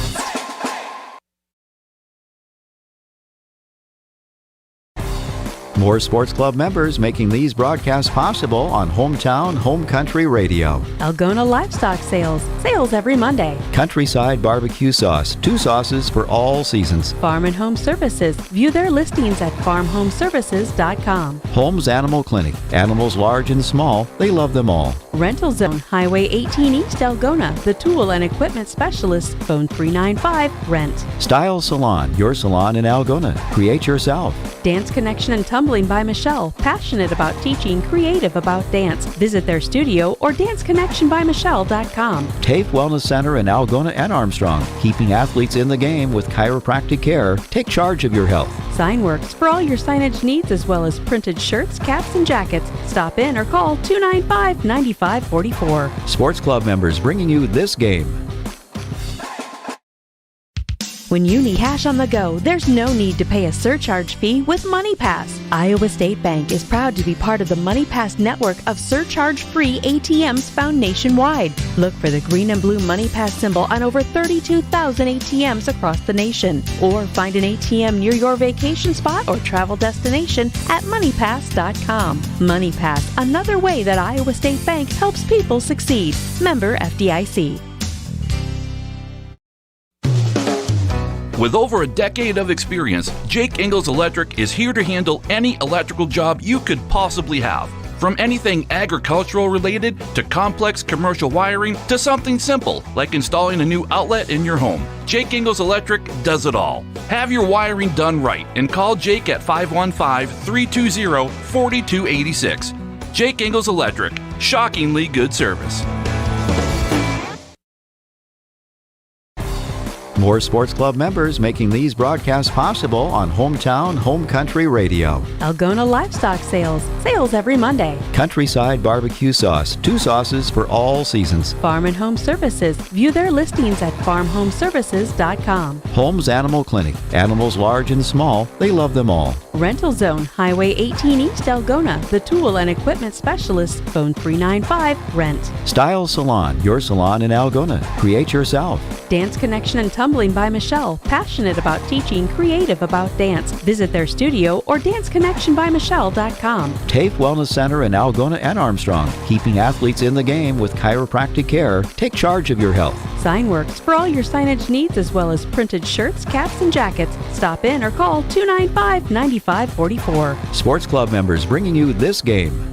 More sports club members making these broadcasts possible on Hometown Home Country Radio. Algona Livestock Sales, sales every Monday. Countryside Barbecue Sauce, 2 sauces for all seasons. Farm and Home Services, view their listings at farmhomeservices.com. Holmes Animal Clinic, animals large and small, they love them all. Rental Zone, Highway 18 East Algona, the tool and equipment specialist, phone 395-RENT. Style Salon, your salon in Algona. Create yourself. Dance Connection and Tumbling by Michelle, passionate about teaching, creative about dance. Visit their studio or danceconnectionbymichelle.com. TAFE Wellness Center in Algona and Armstrong, keeping athletes in the game with chiropractic care. Take charge of your health. Signworks, for all your signage needs as well as printed shirts, caps, and jackets. Stop in or call 295-9544. Sports club members bringing you this game. When you need cash on the go, there's no need to pay a surcharge fee with MoneyPass. Iowa State Bank is proud to be part of the MoneyPass network of surcharge-free ATMs found nationwide. Look for the green and blue MoneyPass symbol on over 32,000 ATMs across the nation. Or find an ATM near your vacation spot or travel destination at MoneyPass.com. MoneyPass, another way that Iowa State Bank helps people succeed. Member FDIC. With over a decade of experience, Jake Ingalls Electric is here to handle any electrical job you could possibly have. From anything agricultural related to complex commercial wiring to something simple like installing a new outlet in your home. Jake Ingalls Electric does it all. Have your wiring done right and call Jake at 515-320-4286. Jake Ingalls Electric, shockingly good service. More sports club members making these broadcasts possible on Hometown Home Country Radio. Algona Livestock Sales. Sales every Monday. Countryside Barbecue Sauce. 2 sauces for all seasons. Farm and Home Services. View their listings at farmhomeservices.com. Holmes Animal Clinic. Animals large and small. They love them all. Rental Zone. Highway 18 East Algona. The tool and equipment specialist. Phone 395-RENT. Style Salon. Your salon in Algona. Create yourself. Dance Connection and Tumbling by Michelle. Passionate about teaching, creative about dance. Visit their studio or danceconnectionbymichelle.com. TAFE Wellness Center in Algona and Armstrong. Keeping athletes in the game with chiropractic care. Take charge of your health. Signworks for all your signage needs as well as printed shirts, caps, and jackets. Stop in or call 295-9544. Sports club members bringing you this game.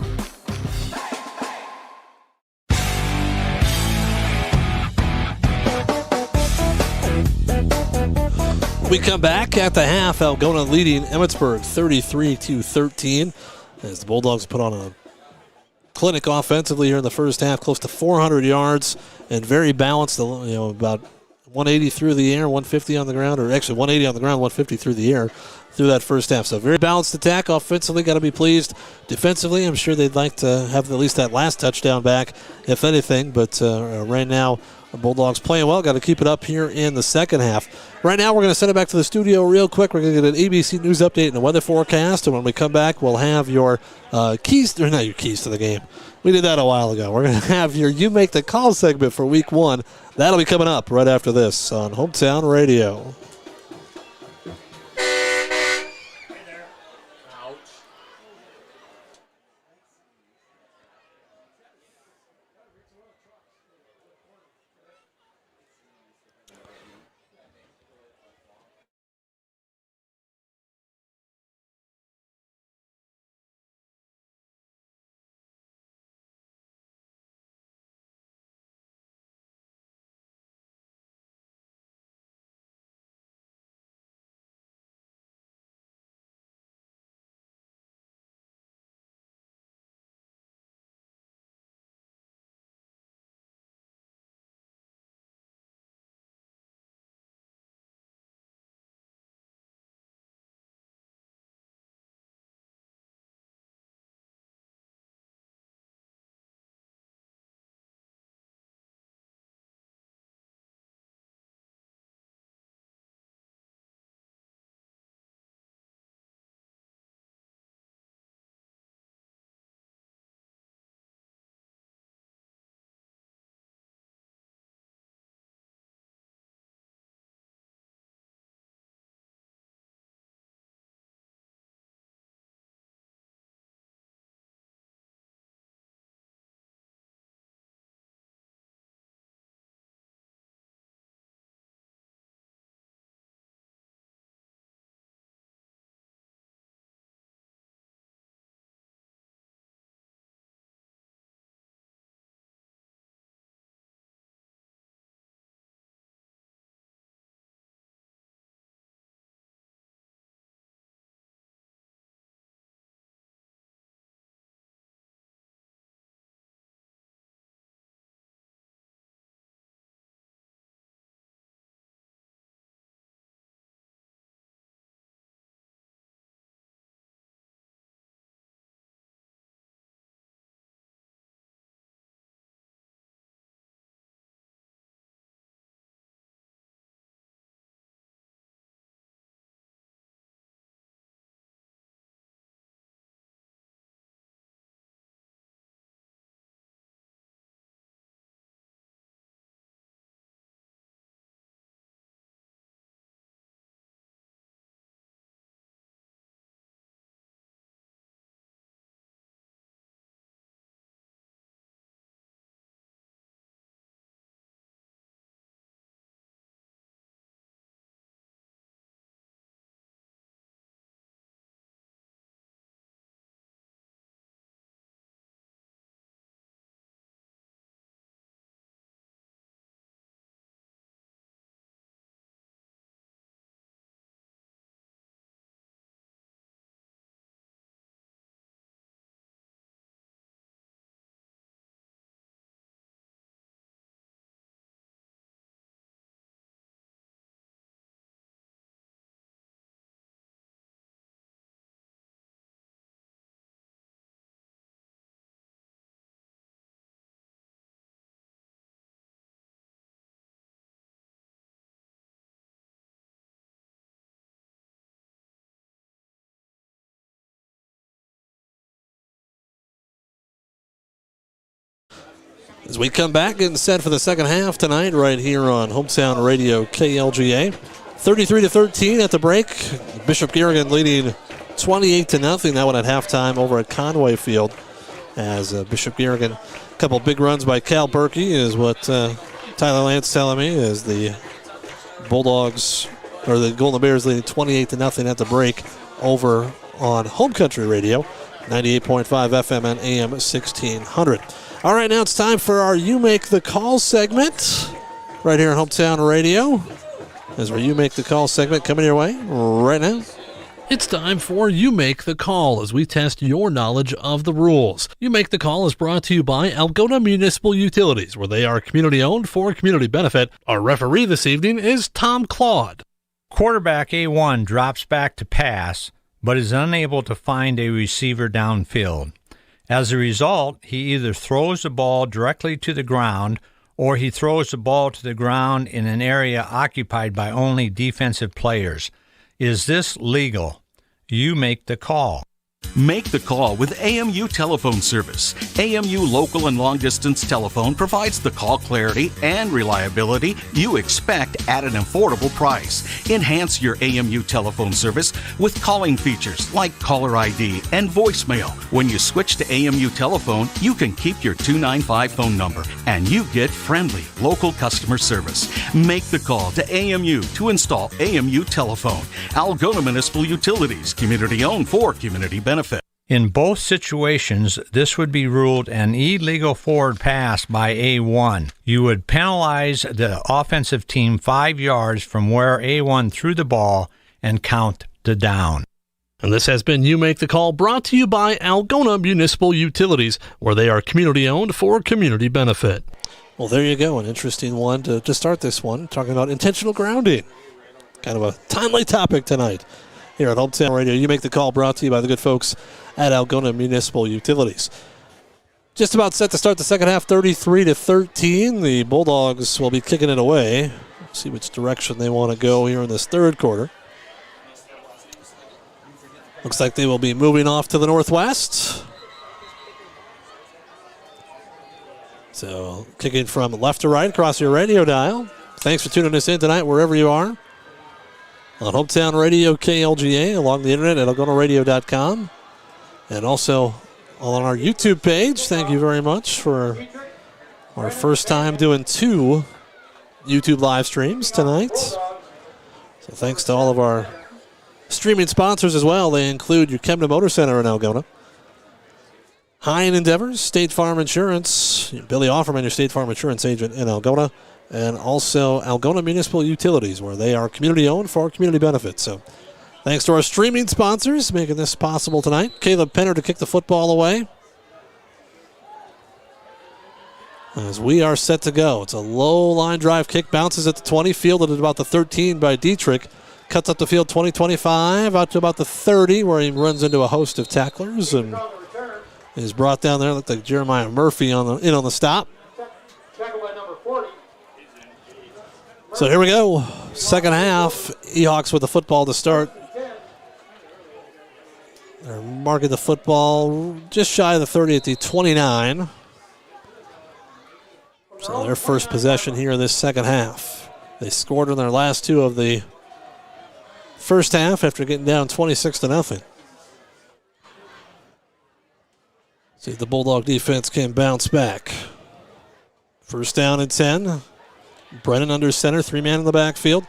We come back at the half. Algona leading Emmitsburg 33-13 as the Bulldogs put on a clinic offensively here in the first half, close to 400 yards and very balanced. About 180 through the air, 150 on the ground, or actually 180 on the ground, 150 through the air through that first half. So very balanced attack. Offensively, got to be pleased. Defensively, I'm sure they'd like to have at least that last touchdown back, if anything. But right now, the Bulldogs playing well. Got to keep it up here in the second half. Right now, we're going to send it back to the studio real quick. We're going to get an ABC News update and a weather forecast. And when we come back, we'll have your keys, or not your keys to the game. We did that a while ago. We're going to have your You Make the Call segment for week 1. That'll be coming up right after this on Hometown Radio. As we come back, getting set for the second half tonight right here on Hometown Radio KLGA. 33-13 at the break. Bishop Garrigan leading 28-0. That one at halftime over at Conway Field. As Bishop Garrigan, a couple big runs by Cal Berkey is what Tyler Lance telling me, as the Bulldogs, or the Golden Bears leading 28-0 at the break over on Home Country Radio, 98.5 FM and AM 1600. All right, now it's time for our You Make the Call segment right here on Hometown Radio. As our You Make the Call segment coming your way right now. It's time for You Make the Call as we test your knowledge of the rules. You Make the Call is brought to you by Algona Municipal Utilities, where they are community-owned for community benefit. Our referee this evening is Tom Claude. Quarterback A1 drops back to pass, but is unable to find a receiver downfield. As a result, he either throws the ball directly to the ground or he throws the ball to the ground in an area occupied by only defensive players. Is this legal? You make the call. Make the call with AMU Telephone Service. AMU local and long-distance telephone provides the call clarity and reliability you expect at an affordable price. Enhance your AMU telephone service with calling features like caller ID and voicemail. When you switch to AMU telephone, you can keep your 295 phone number and you get friendly local customer service. Make the call to AMU to install AMU telephone. Algona Municipal Utilities, community-owned for community benefit. In both situations, this would be ruled an illegal forward pass by A1. You would penalize the offensive team 5 yards from where A1 threw the ball and count the down. And this has been You Make the Call, brought to you by Algona Municipal Utilities, where they are community-owned for community benefit. Well, there you go. An interesting one to start this one, talking about intentional grounding. Kind of a timely topic tonight here at Hometown Radio. You Make the Call, brought to you by the good folks at Algona Municipal Utilities. Just about set to start the second half, 33-13. The Bulldogs will be kicking it away. See which direction they want to go here in this third quarter. Looks like they will be moving off to the northwest. So kicking from left to right across your radio dial. Thanks for tuning us in tonight wherever you are. On Hometown Radio KLGA, along the internet at algonaradio.com. And also on our YouTube page. Thank you very much for our first time doing 2 YouTube live streams tonight. So thanks to all of our streaming sponsors as well. They include your Kemna Motor Center in Algona, High Endeavors, State Farm Insurance, Billy Offerman, your State Farm Insurance agent in Algona, and also Algona Municipal Utilities, where they are community-owned for community benefits. So thanks to our streaming sponsors making this possible tonight. Caleb Penner to kick the football away as we are set to go. It's a low line drive kick, bounces at the 20, fielded at about the 13 by Dietrich. Cuts up the field 20-25, out to about the 30, where he runs into a host of tacklers and is brought down there. Looked like Jeremiah Murphy on the stop. Tackle by number 40. So here we go. Second half. Ehawks with the football to start. They're marking the football just shy of the 30 at the 29. So their first possession here in this second half. They scored in their last 2 of the first half after getting down 26-0. See if the Bulldog defense can bounce back. First down and 10. Brennan under center, 3-man in the backfield.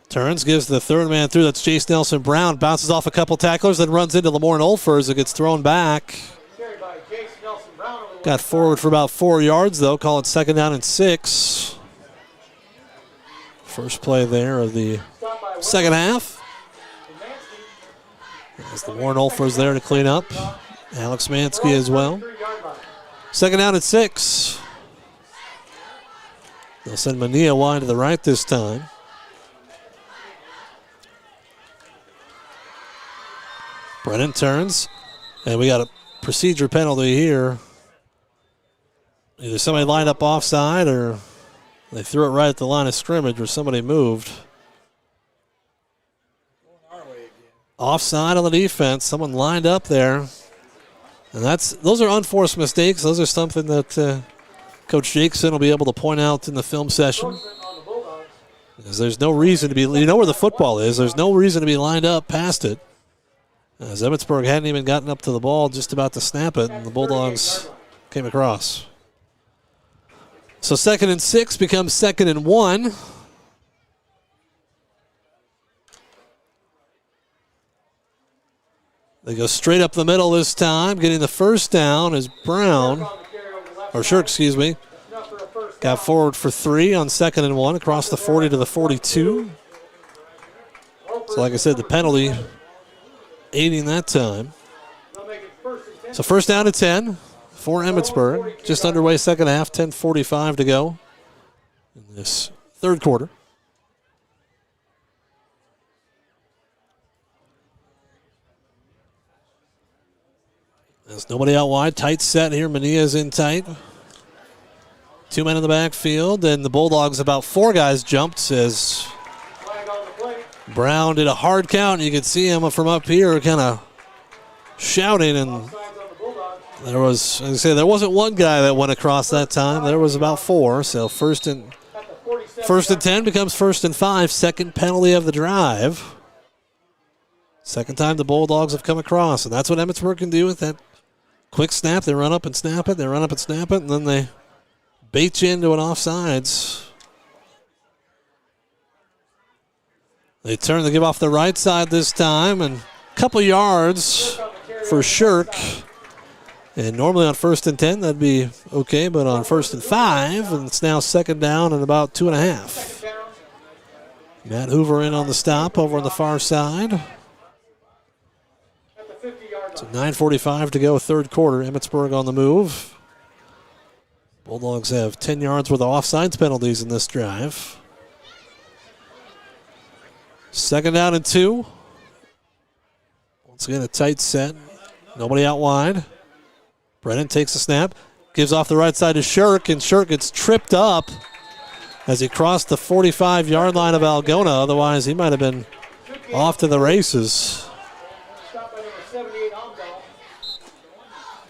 Turns, gives the third man through. That's Jace Nelson Brown. Bounces off a couple tacklers, then runs into Lamorne Olfers. It gets thrown back. Got forward for about 4 yards, though. Call it second down and 6. First play there of the second half. As the Warren Olfers there to clean up. Alex Mansky as well. Second down and 6. They'll send Mania wide to the right this time. Brennan turns, and we got a procedure penalty here. Either somebody lined up offside, or they threw it right at the line of scrimmage, or somebody moved. Offside on the defense. Someone lined up there. And those are unforced mistakes. Those are something that Coach Jakeson will be able to point out in the film session. Because there's no reason to be, you know where the football is, there's no reason to be lined up past it. As Emmitsburg hadn't even gotten up to the ball, just about to snap it, and the Bulldogs came across. So 2nd and 6 becomes 2nd and 1. They go straight up the middle this time. Getting the first down is Brown, or Shirk, excuse me. Got forward for 3 on 2nd and 1 across the 40 to the 42. So like I said, the penalty aiding that time. So first down to 10 for Emmitsburg. Just underway second half, 10:45 to go in this third quarter. There's nobody out wide. Tight set here. Mania's in tight. 2 men in the backfield, and the Bulldogs, about 4 guys jumped as Brown did a hard count. You could see him from up here kind of shouting, and there was, as I say, there wasn't one guy that went across that time. There was about 4, so first and 10 becomes 1st and 5, second penalty of the drive. Second time the Bulldogs have come across, and that's what Emmitsburg can do with that quick snap. They run up and snap it, they run up and snap it, and then they bait you into an offsides. They turn to give off the right side this time, and a couple yards for Shirk. And normally on 1st and 10, that'd be okay, but on 1st and 5, and it's now 2nd down and about 2.5. Matt Hoover in on the stop over on the far side. So 9:45 to go, third quarter. Emmitsburg on the move. Bulldogs have 10 yards worth of offsides penalties in this drive. 2nd down and 2. Once again, a tight set. Nobody out wide. Brennan takes a snap, gives off the right side to Shirk, and Shirk gets tripped up as he crossed the 45-yard line of Algona. Otherwise, he might have been off to the races.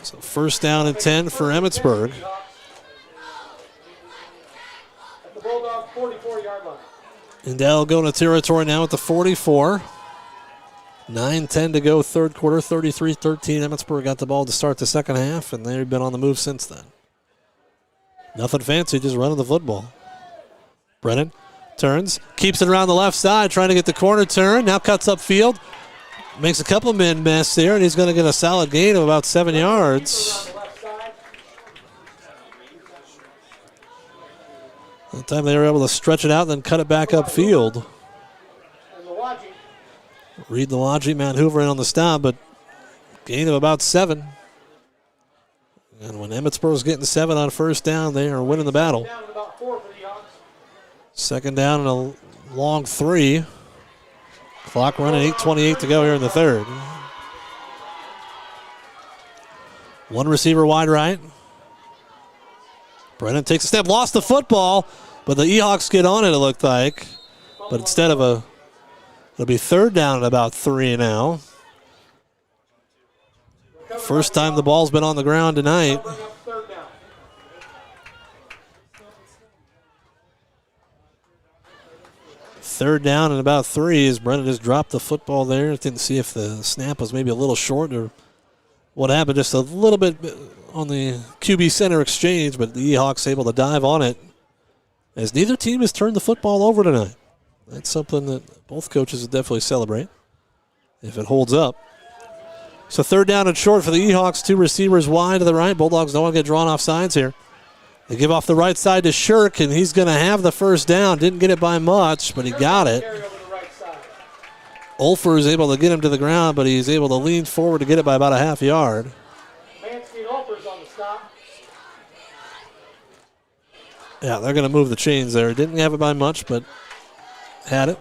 So 1st down and 10 for Emmitsburg. The Bulldog 44-yard line. Into Algona territory now at the 44. 9:10 to go, third quarter, 33-13. Emmitsburg got the ball to start the second half, and they've been on the move since then. Nothing fancy, just running the football. Brennan turns, keeps it around the left side, trying to get the corner turn. Now cuts upfield, makes a couple men miss there, and he's going to get a solid gain of about 7 yards. That time they were able to stretch it out and then cut it back upfield. Reed the Lodgy, Matt Hoover in on the stop, but gain of about 7. And when Emmitsburg's getting 7 on 1st down, they are winning the battle. 2nd down and a long 3. Clock running, 8:28 to go here in the third. One receiver wide right. Brennan takes a step, lost the football, but the Ehawks get on it, it looked like. But instead of it'll be 3rd down at about 3 now. First time the ball's been on the ground tonight. Third down and about 3 as Brennan just dropped the football there. Didn't see if the snap was maybe a little short or what happened. Just a little bit on the QB center exchange, but the Ehawks able to dive on it as neither team has turned the football over tonight. That's something that both coaches would definitely celebrate if it holds up. So 3rd down and short for the Ehawks. 2 receivers wide to the right. Bulldogs don't want to get drawn off sides here. They give off the right side to Shirk, and he's going to have the 1st down. Didn't get it by much, but he got it. Olfer is able to get him to the ground, but he's able to lean forward to get it by about a half yard. Yeah, they're going to move the chains there. Didn't have it by much, but had it.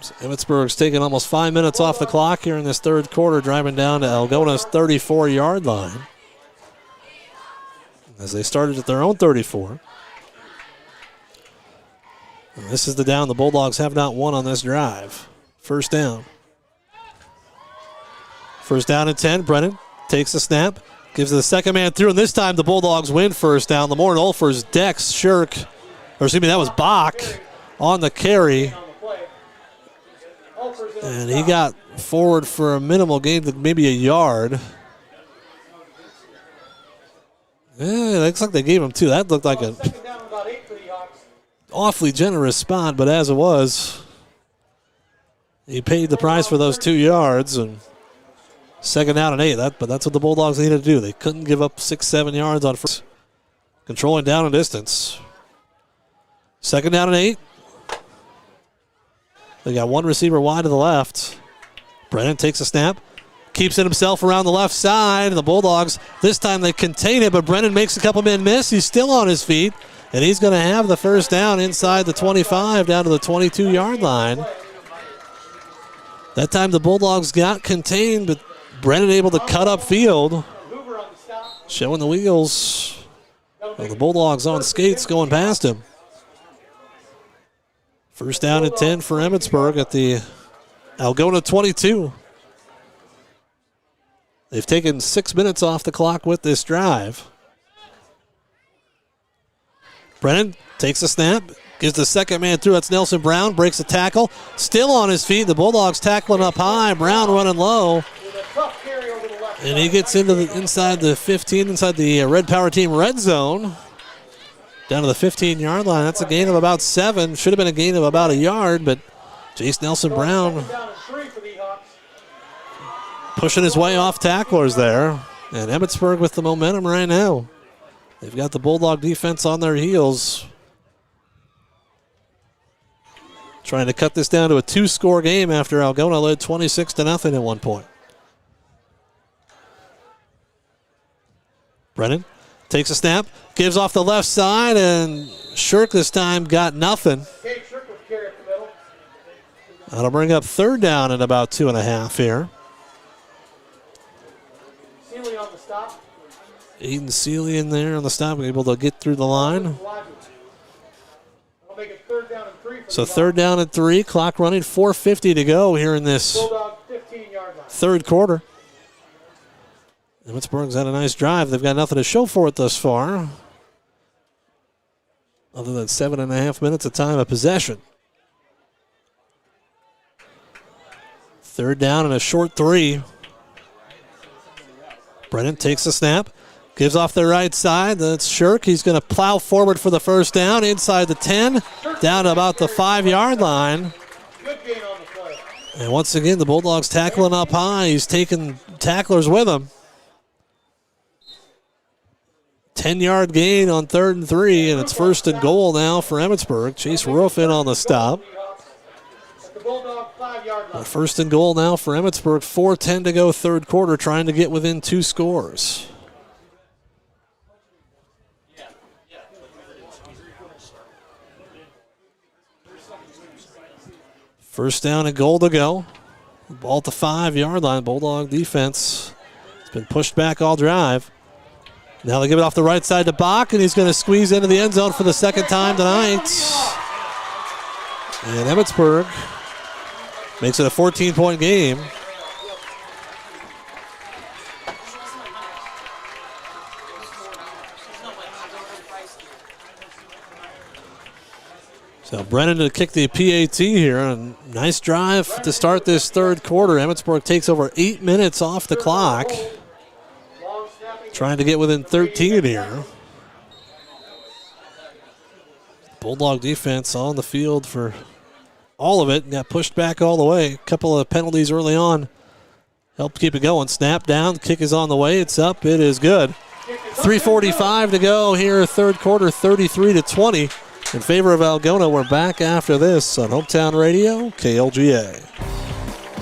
So Emmitsburg's taking almost 5 minutes off the clock here in this third quarter, driving down to Algona's 34-yard line as they started at their own 34. And this is the down the Bulldogs have not won on this drive. 1st down. 1st down and 10. Brennan takes the snap, gives it the second man through, and this time the Bulldogs win first down. Lamorne Olfers decks Shirk, or excuse me, that was Bach on the carry. And he got forward for a minimal gain, maybe a yard. Yeah, it looks like they gave him 2. That looked like an awfully generous spot, but as it was, he paid the price for those 2 yards. And second down and 8, but that's what the Bulldogs needed to do. They couldn't give up 6-7 yards on first. Controlling down and distance. Second down and 8. They got one receiver wide to the left. Brennan takes a snap. Keeps it himself around the left side. And the Bulldogs, this time they contain it, but Brennan makes a couple men miss. He's still on his feet, and he's going to have the first down inside the 25 down to the 22-yard line. That time the Bulldogs got contained, but Brennan able to cut up field. Showing the wheels of the Bulldogs on skates going past him. First down and 10 for Emmitsburg at the Algona 22. They've taken 6 minutes off the clock with this drive. Brennan takes a snap, gives the second man through. That's Nelson Brown, breaks a tackle. Still on his feet. The Bulldogs tackling up high. Brown running low. And he gets inside the 15, inside the Red Power Team red zone. Down to the 15-yard line. That's a gain of about 7. Should have been a gain of about a yard, but Jace Nelson Brown pushing his way off tacklers there. And Emmitsburg with the momentum right now. They've got the Bulldog defense on their heels. Trying to cut this down to a 2-score game after Algona led 26-0 at one point. Brennan takes a snap, gives off the left side, and Shirk this time got nothing. That'll bring up third down in about 2.5 here. Aiden Seeley in there on the stop, able to get through the line. So third down and 3, clock running, 4:50 to go here in this third quarter. Emmitsburg's had a nice drive. They've got nothing to show for it thus far, other than 7.5 minutes of time of possession. Third down and a short 3. Brennan takes a snap, gives off the right side. That's Shirk. He's going to plow forward for the first down inside the 10, down to about the 5-yard line. And once again, the Bulldogs tackling up high. He's taking tacklers with him. 10-yard gain on 3rd and 3, and it's 1st and goal now for Emmitsburg. Chase Roof in on the stop. 1st and goal now for Emmitsburg. 4:10 to go, third quarter, trying to get within 2 scores. First down and goal to go. Ball at the 5-yard line. Bulldog defense has been pushed back all drive. Now they give it off the right side to Bach, and he's going to squeeze into the end zone for the second time tonight. And Emmitsburg makes it a 14-point game. So Brennan to kick the PAT here. A nice drive to start this third quarter. Emmitsburg takes over 8 minutes off the clock. Trying to get within 13 here. Bulldog defense on the field for all of it. Got pushed back all the way. A couple of penalties early on helped keep it going. Snap down. Kick is on the way. It's up. It is good. 3:45 to go here. Third quarter, 33-20 in favor of Algona. We're back after this on Hometown Radio, KLGA.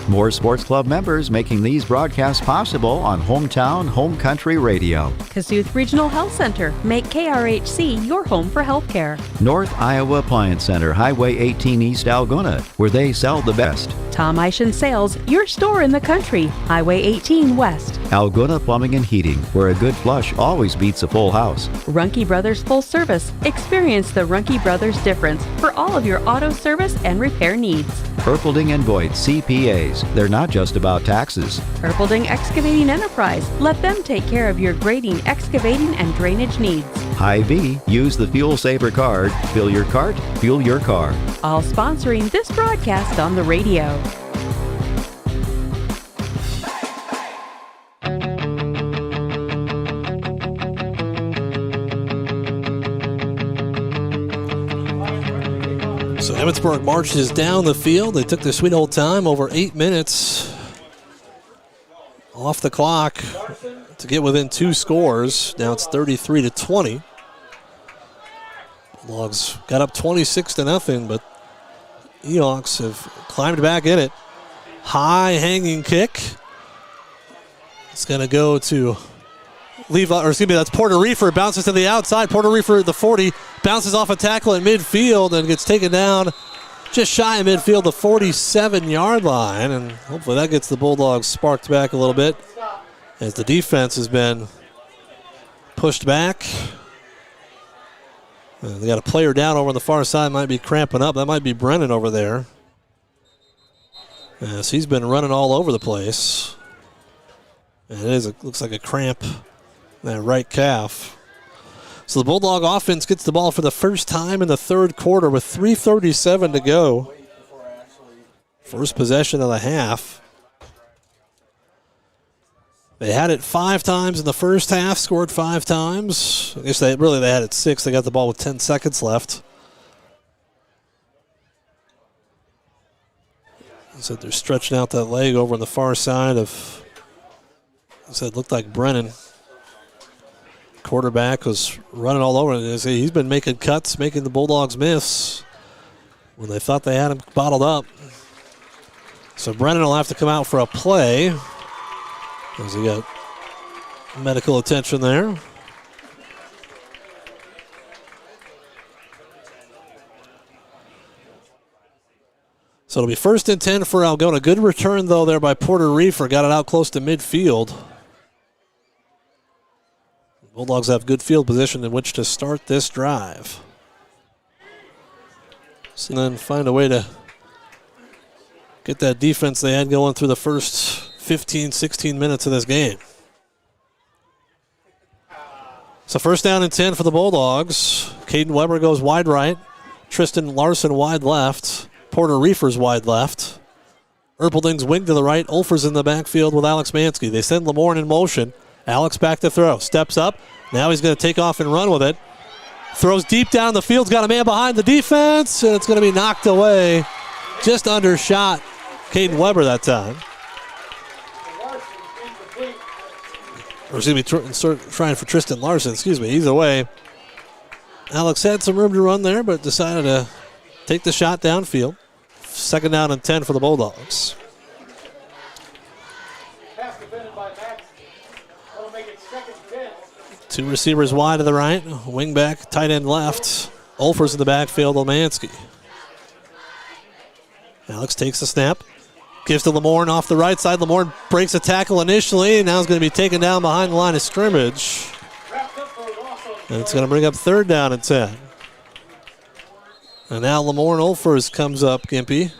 More Sports Club members making these broadcasts possible on Hometown Home Country Radio. Kasuth Regional Health Center. Make KRHC your home for healthcare. North Iowa Appliance Center, Highway 18 East Algona, where they sell the best. Tom Eischen Sales, your store in the country. Highway 18 West. Algona Plumbing and Heating, where a good flush always beats a full house. Runkey Brothers Full Service. Experience the Runkey Brothers difference for all of your auto service and repair needs. Erpelding & Voigt CPAs. They're not just about taxes. Erpelding Excavating Enterprise. Let them take care of your grading, excavating, and drainage needs. Hy-Vee. Use the Fuel Saver card. Fill your cart, fuel your car. All sponsoring this broadcast on the radio. So Emmitsburg marches down the field. They took their sweet old time, over 8 minutes off the clock to get within 2 scores. Now it's 33-20. Bulldogs got up 26-0, but Eox have climbed back in it. High hanging kick. It's going to go to that's Porter Reefer. Bounces to the outside. Porter Reefer at the 40. Bounces off a tackle at midfield and gets taken down just shy of midfield, the 47-yard line. And hopefully that gets the Bulldogs sparked back a little bit as the defense has been pushed back. They got a player down over on the far side. Might be cramping up. That might be Brennan over there. Yes, he's been running all over the place. And it looks like a cramp in that right calf. So the Bulldog offense gets the ball for the first time in the third quarter with 3:37 to go. First possession of the half. They had it 5 times in the first half, scored 5 times. I guess they had it 6. They got the ball with 10 seconds left. So they're stretching out that leg over on the far side of, it looked like Brennan. Quarterback was running all over. He's been making cuts, making the Bulldogs miss when they thought they had him bottled up. So Brennan will have to come out for a play as he got medical attention there. So it'll be 1st and 10 for Algona. Good return, though, there by Porter Reefer. Got it out close to midfield. Bulldogs have good field position in which to start this drive. So then find a way to get that defense they had going through the first 15, 16 minutes of this game. So 1st down and 10 for the Bulldogs. Caden Weber goes wide right. Tristan Larson wide left. Porter Reefer's wide left. Erpelding's wing to the right. Olfer's in the backfield with Alex Mansky. They send Lamorne in motion. Alex back to throw. Steps up. Now he's going to take off and run with it. Throws deep down the field's got a man behind the defense, and it's going to be knocked away. Just undershot Caden Weber that time. Or excuse me, trying for Tristan Larson. Excuse me, he's away. Alex had some room to run there, but decided to take the shot downfield. 2nd down and 10 for the Bulldogs. 2 receivers wide to the right, wing back, tight end left. Olfer's in the backfield, Olmansky. Alex takes the snap, gives to Lamorne off the right side. Lamorne breaks a tackle initially, and now is going to be taken down behind the line of scrimmage. And it's going to bring up 3rd down and 10. And now Lamorne Olfers comes up, Gimpy.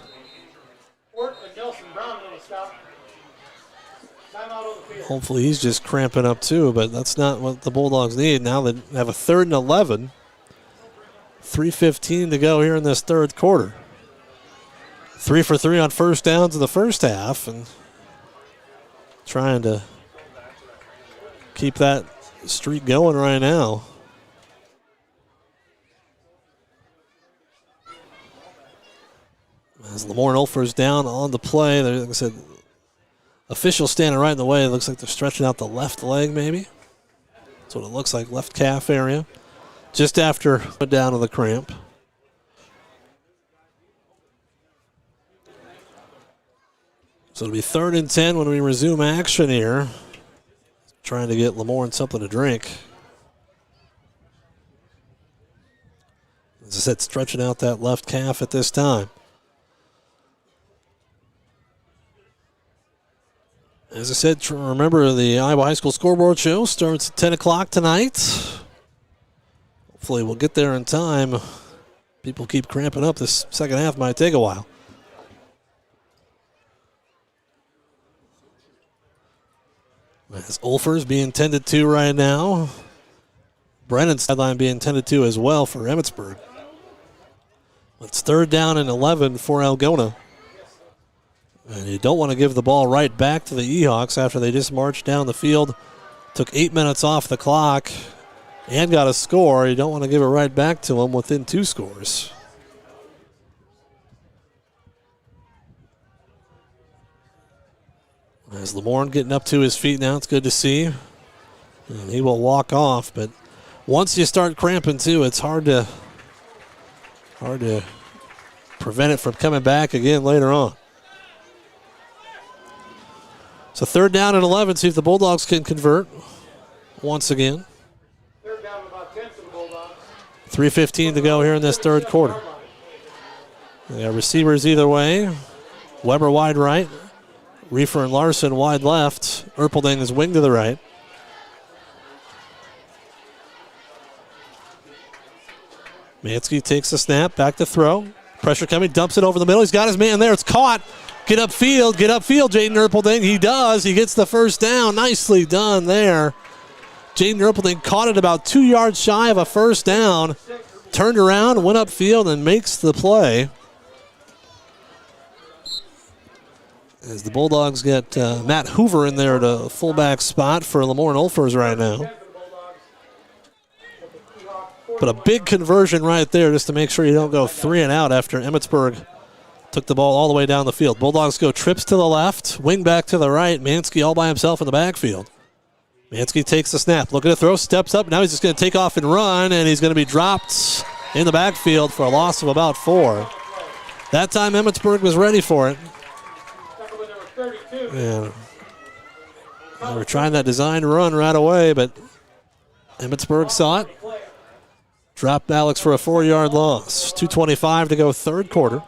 Hopefully he's just cramping up too, but that's not what the Bulldogs need. Now they have a 3rd and 11. 3:15 to go here in this third quarter. 3 for 3 on first downs in the first half, and trying to keep that streak going right now. As Lamorne Olfer's down on the play, like I said, official standing right in the way. It looks like they're stretching out the left leg, maybe. That's what it looks like, left calf area. Just after down to the cramp. So it'll be 3rd and 10 when we resume action here. Trying to get Lamorne something to drink. As I said, stretching out that left calf at this time. As I said, remember the Iowa High School Scoreboard Show starts at 10 o'clock tonight. Hopefully we'll get there in time. People keep cramping up. This second half might take a while. As Olfers being tended to right now. Brennan's sideline being tended to as well for Emmitsburg. It's 3rd down and 11 for Algona. And you don't want to give the ball right back to the Ehawks after they just marched down the field, took 8 minutes off the clock, and got a score. You don't want to give it right back to them within 2 scores. As Lamorne getting up to his feet now, it's good to see. And he will walk off, but once you start cramping too, it's hard to prevent it from coming back again later on. So 3rd down and 11, see if the Bulldogs can convert once again. 3:15 to go here in this 3rd quarter. They got receivers either way. Weber wide right. Reefer and Larson wide left. Erpelding is wing to the right. Mansky takes the snap, back to throw. Pressure coming, dumps it over the middle. He's got his man there. It's caught. Get upfield, Jaden Erpelding. He does. He gets the first down. Nicely done there. Jaden Erpelding caught it about 2 yards shy of a first down. Turned around, went upfield, and makes the play. As the Bulldogs get Matt Hoover in there at a fullback spot for Lamorne Olfers right now. But a big conversion right there just to make sure you don't go 3 and out after Emmitsburg took the ball all the way down the field. Bulldogs go trips to the left, wing back to the right. Mansky all by himself in the backfield. Mansky takes the snap, looking to throw, steps up. Now he's just going to take off and run, and he's going to be dropped in the backfield for a loss of about 4. That time Emmitsburg was ready for it. Yeah. They were trying that design run right away, but Emmitsburg saw it. Dropped Alex for a 4-yard loss. 2:25 to go 3rd quarter.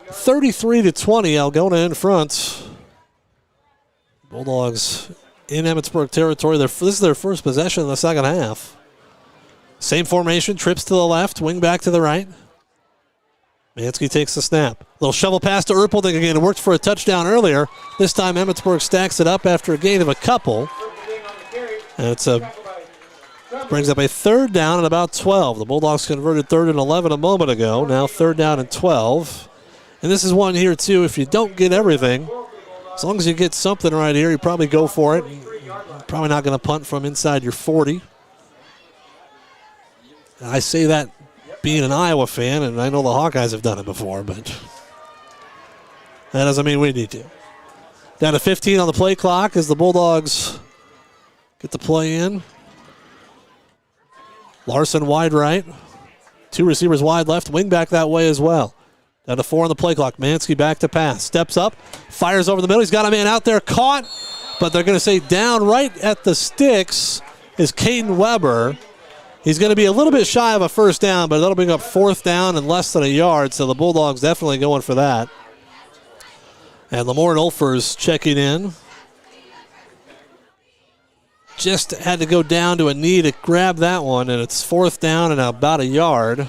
33-20, Algona in front. Bulldogs in Emmitsburg territory. This is their first possession in the second half. Same formation, trips to the left, wing back to the right. Mansky takes the snap. Little shovel pass to Erpelding again. It worked for a touchdown earlier. This time Emmitsburg stacks it up after a gain of a couple. And it's brings up a 3rd down and about 12. The Bulldogs converted 3rd and 11 a moment ago. Now 3rd down and 12. And this is one here, too. If you don't get everything, as long as you get something right here, you probably go for it. You're probably not going to punt from inside your 40. And I say that being an Iowa fan, and I know the Hawkeyes have done it before, but that doesn't mean we need to. Down to 15 on the play clock as the Bulldogs get the play in. Larson wide right. 2 receivers wide left. Wing back that way as well. Down to 4 on the play clock. Mansky back to pass. Steps up. Fires over the middle. He's got a man out there. Caught. But they're going to say down right at the sticks is Caden Weber. He's going to be a little bit shy of a first down, but that'll bring up 4th down and less than a yard. So the Bulldogs definitely going for that. And Lamorne Olfers checking in. Just had to go down to a knee to grab that one, and it's 4th down and about a yard.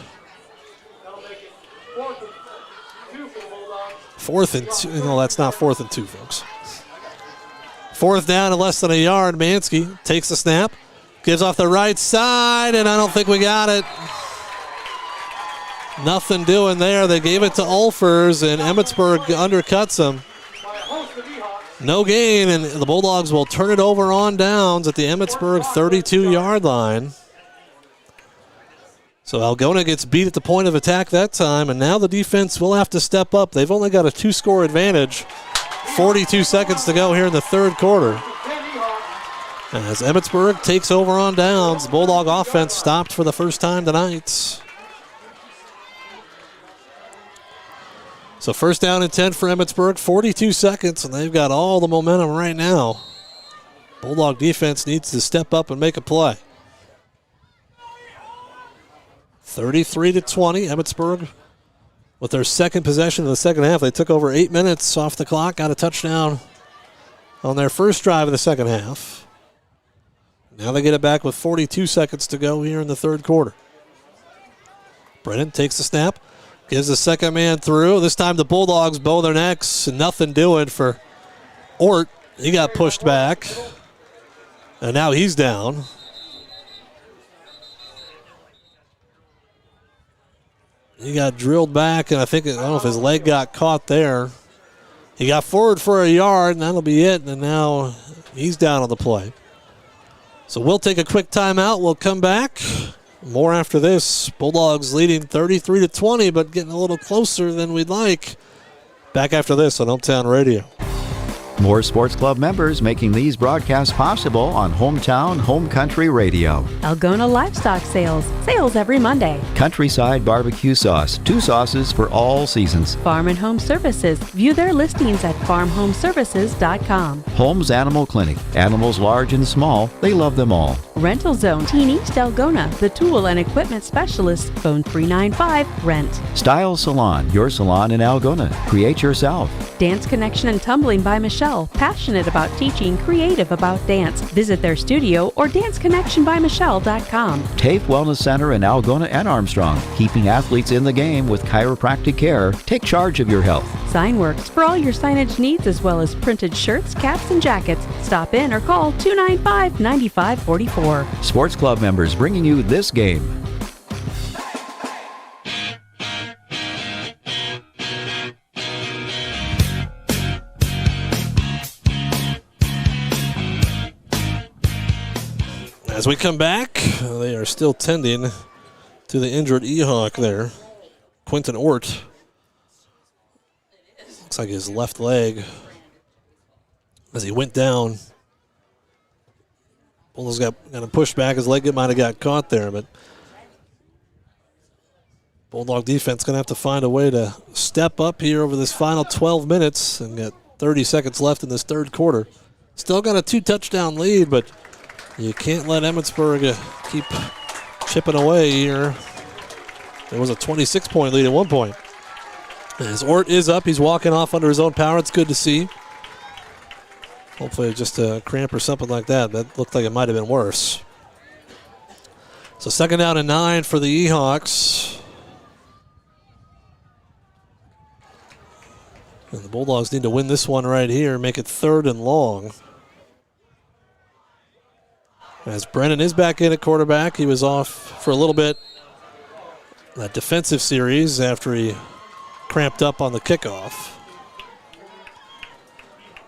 4th and 2. No, that's not 4th and 2, folks. 4th down and less than a yard. Mansky takes the snap, gives off the right side, and I don't think we got it. Nothing doing there. They gave it to Olfers, and Emmitsburg undercuts them. No gain, and the Bulldogs will turn it over on downs at the Emmitsburg 32-yard line. So Algona gets beat at the point of attack that time, and now the defense will have to step up. They've only got a 2-score advantage. 42 seconds to go here in the 3rd quarter. As Emmitsburg takes over on downs, the Bulldog offense stopped for the first time tonight. So 1st down and 10 for Emmitsburg, 42 seconds, and they've got all the momentum right now. Bulldog defense needs to step up and make a play. 33-20, Emmitsburg with their second possession in the second half. They took over 8 minutes off the clock, got a touchdown on their first drive of the second half. Now they get it back with 42 seconds to go here in the 3rd quarter. Brennan takes the snap. Gives the second man through. This time the Bulldogs bow their necks. Nothing doing for Ort. He got pushed back. And now he's down. He got drilled back, and I don't know if his leg got caught there. He got forward for a yard, and that'll be it. And now he's down on the play. So we'll take a quick timeout. We'll come back. More after this. Bulldogs leading 33-20, but getting a little closer than we'd like. Back after this on Hometown Radio. More Sports Club members making these broadcasts possible on Hometown Home Country Radio. Algona Livestock Sales. Sales every Monday. Countryside Barbecue Sauce. 2 sauces for all seasons. Farm and Home Services. View their listings at farmhomeservices.com. Holmes Animal Clinic. Animals large and small, they love them all. Rental Zone. Teen East Algona. The tool and equipment specialist. Phone 395-RENT. Style Salon. Your salon in Algona. Create yourself. Dance Connection and Tumbling by Michelle. Passionate about teaching, creative about dance. Visit their studio or danceconnectionbymichelle.com. TAFE Wellness Center in Algona and Armstrong. Keeping athletes in the game with chiropractic care. Take charge of your health. Signworks for all your signage needs as well as printed shirts, caps, and jackets. Stop in or call 295-9544. Sports Club members bringing you this game. As we come back, they are still tending to the injured E-Hawk there. Quentin Ort. Looks like his left leg as he went down. Bulldogs got kind of pushed back. His leg might have got caught there, but Bulldog defense going to have to find a way to step up here over this final 12 minutes and get 30 seconds left in this third quarter. Still got a 2-touchdown lead, but you can't let Emmitsburg keep chipping away here. There was a 26-point lead at one point. As Ort is up, he's walking off under his own power. It's good to see. Hopefully just a cramp or something like that. That looked like it might have been worse. So 2nd down and 9 for the E-Hawks. And the Bulldogs need to win this one right here, make it 3rd and long. As Brennan is back in at quarterback, he was off for a little bit. That defensive series after he cramped up on the kickoff.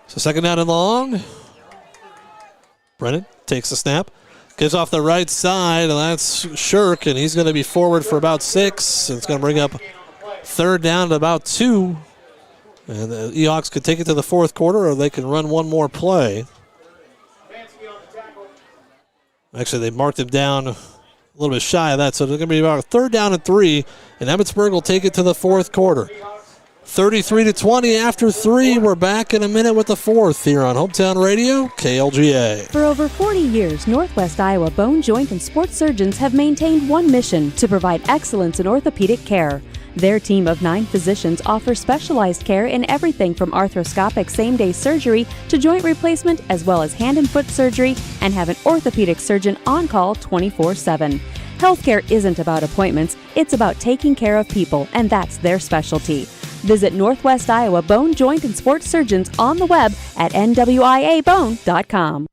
So 2nd down and long. Brennan takes the snap. Gives off the right side, and that's Shirk, and he's going to be forward for about 6. And it's going to bring up 3rd down to about 2. And the Ewoks could take it to the 4th quarter, or they can run one more play. Actually, they marked him down a little bit shy of that, so they're going to be about 3rd down and 3, and Emmitsburg will take it to the 4th quarter. 33-20 after 3. We're back in a minute with the 4th here on Hometown Radio, KLGA. For over 40 years, Northwest Iowa Bone, Joint, and Sports surgeons have maintained one mission: to provide excellence in orthopedic care. Their team of 9 physicians offers specialized care in everything from arthroscopic same-day surgery to joint replacement, as well as hand and foot surgery, and have an orthopedic surgeon on call 24/7. Healthcare isn't about appointments, it's about taking care of people, and that's their specialty. Visit Northwest Iowa Bone, Joint, and Sports surgeons on the web at nwiabone.com.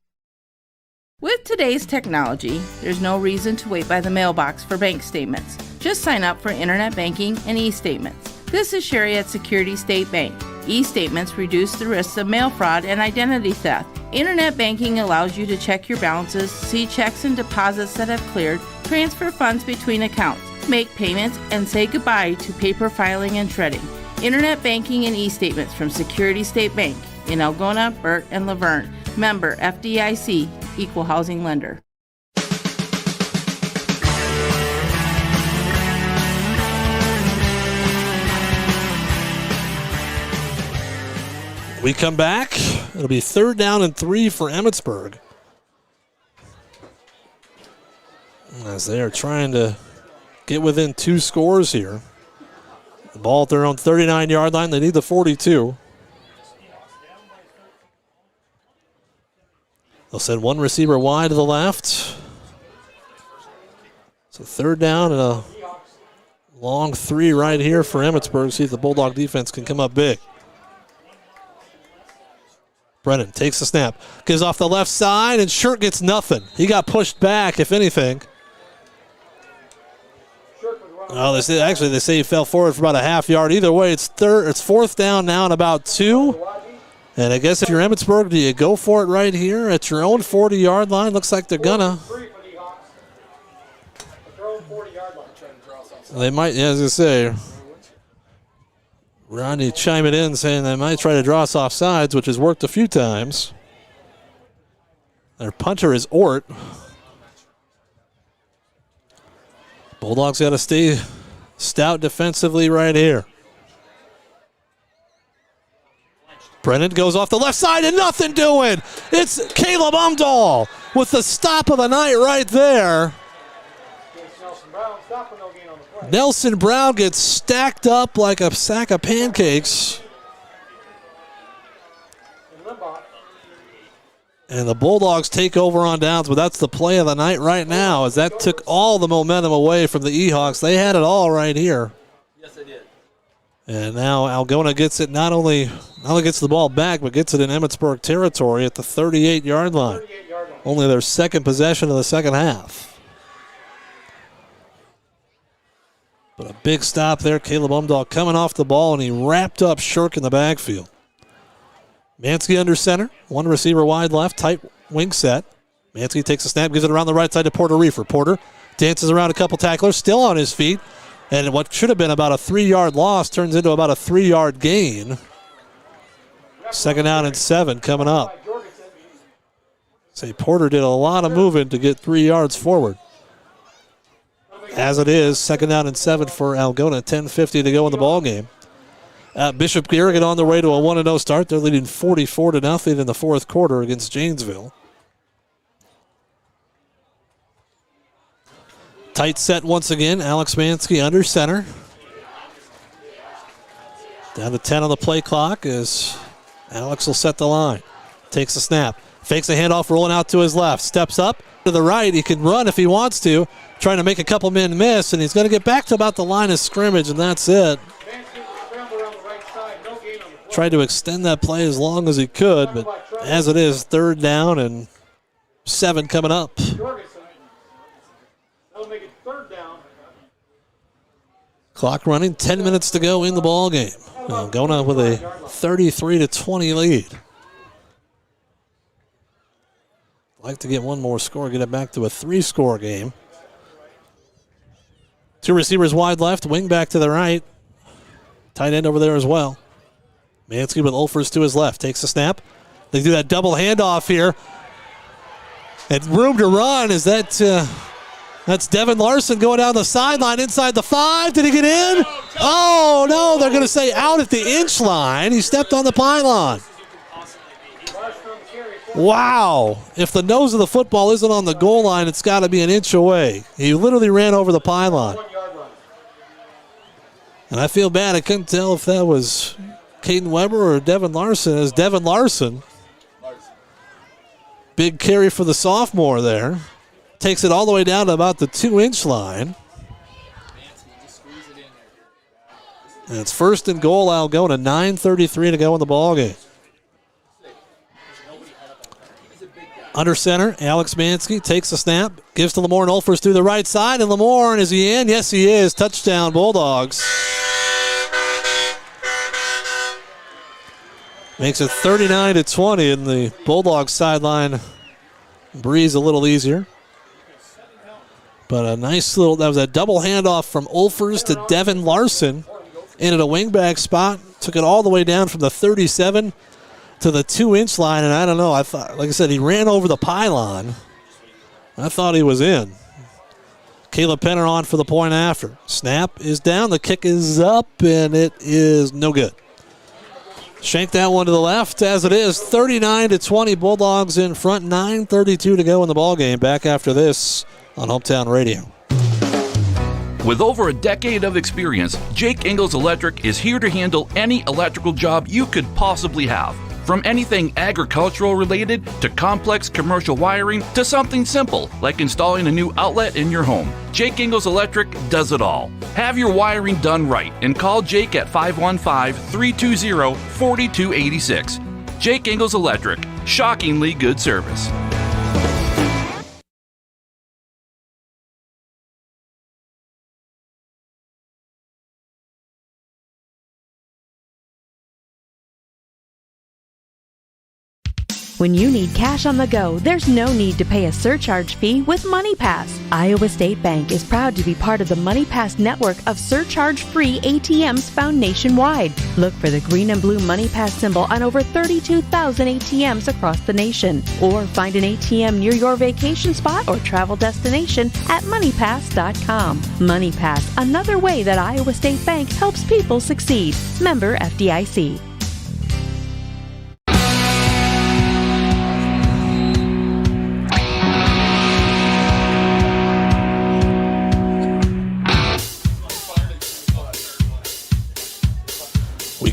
With today's technology, there's no reason to wait by the mailbox for bank statements. Just sign up for internet banking and e-statements. This is Sherry at Security State Bank. E-statements reduce the risks of mail fraud and identity theft. Internet banking allows you to check your balances, see checks and deposits that have cleared, transfer funds between accounts, make payments, and say goodbye to paper filing and shredding. Internet banking and e-statements from Security State Bank in Algona, Burt, and Laverne. Member FDIC, Equal Housing Lender. We come back. It'll be 3rd down and 3 for Emmitsburg, as they are trying to get within 2 scores here. The ball at their own 39-yard line. They need the 42. They'll send one receiver wide to the left. So 3rd down and a long 3 right here for Emmitsburg. See if the Bulldog defense can come up big. Brennan takes the snap, gives off the left side, and Shirk gets nothing. He got pushed back, if anything. Oh, they say he fell forward for about a half yard. Either way, it's fourth down now and about 2. And I guess if you're Emmitsburg, do you go for it right here at your own 40-yard line? Looks like they're gonna. They might, as I say, Rodney chiming in saying they might try to draw us off sides, which has worked a few times. Their punter is Ort. Bulldogs got to stay stout defensively right here. Brennan goes off the left side and nothing doing. It's Caleb Umdahl with the stop of the night right there. Nelson Brown gets stacked up like a sack of pancakes. And the Bulldogs take over on downs, but that's the play of the night right now, as that took all the momentum away from the Ehawks. They had it all right here. Yes, they did. And now Algona gets it, not only gets the ball back, but gets it in Emmitsburg territory at the 38-yard line. Only their second possession of the second half. But a big stop there. Caleb Umdahl coming off the ball, and he wrapped up Shirk in the backfield. Mansky under center. One receiver wide left. Tight wing set. Mansky takes a snap, gives it around the right side to Porter Reefer. Porter dances around a couple tacklers, still on his feet. And what should have been about a 3-yard loss turns into about a 3-yard gain. Second down and 7 coming up. Say Porter did a lot of moving to get 3 yards forward. As it is, second down and 7 for Algona. 10:50 to go in the ball game. Bishop Garrigan on their way to a 1-0 start. They're leading 44-0 in the fourth quarter against Janesville. Tight set once again. Alex Mansky under center. Down to 10 on the play clock as Alex will set the line. Takes the snap. Fakes a handoff, rolling out to his left. Steps up to the right. He can run if he wants to. Trying to make a couple men miss, and he's going to get back to about the line of scrimmage, and that's it. Tried to extend that play as long as he could, but as it is, third down and 7 coming up. Clock running, 10 minutes to go in the ball game. Algona with a 33-20 lead. Like to get one more score, get it back to a 3-score game. 2 receivers wide left, wing back to the right. Tight end over there as well. Mansky with Olfers to his left. Takes a snap. They do that double handoff here. And room to run is that's Devin Larson going down the sideline inside the 5. Did he get in? Oh, no, they're going to say out at the inch line. He stepped on the pylon. Wow. If the nose of the football isn't on the goal line, it's got to be an inch away. He literally ran over the pylon. And I feel bad. I couldn't tell if that was Caden Weber or Devin Larson. As Devin Larson, big carry for the sophomore there. Takes it all the way down to about the 2-inch line. And it's first and goal, Algona. 9:33 to go in the ball game. Under center, Alex Mansky takes the snap, gives to Lamorne Olfers through the right side, and Lamorne, is he in? Yes, he is. Touchdown, Bulldogs. Makes it 39-20, and the Bulldogs sideline breathes a little easier. But a nice little, that was a double handoff from Olfers to Devin Larson in at a wingback spot. Took it all the way down from the 37 to the 2-inch line, and I don't know. I thought, like I said, he ran over the pylon. I thought he was in. Caleb Penner on for the point after. Snap is down, the kick is up, and it is no good. Shank that one to the left as it is. 39-20, Bulldogs in front. 9:32 to go in the ballgame. Back after this on Hometown Radio. With over a decade of experience, Jake Ingalls Electric is here to handle any electrical job you could possibly have. From anything agricultural related to complex commercial wiring to something simple like installing a new outlet in your home, Jake Ingalls Electric does it all. Have your wiring done right and call Jake at 515-320-4286. Jake Ingles Electric. Shockingly good service. When you need cash on the go, there's no need to pay a surcharge fee with MoneyPass. Iowa State Bank is proud to be part of the MoneyPass network of surcharge-free ATMs found nationwide. Look for the green and blue MoneyPass symbol on over 32,000 ATMs across the nation. Or find an ATM near your vacation spot or travel destination at MoneyPass.com. MoneyPass, another way that Iowa State Bank helps people succeed. Member FDIC.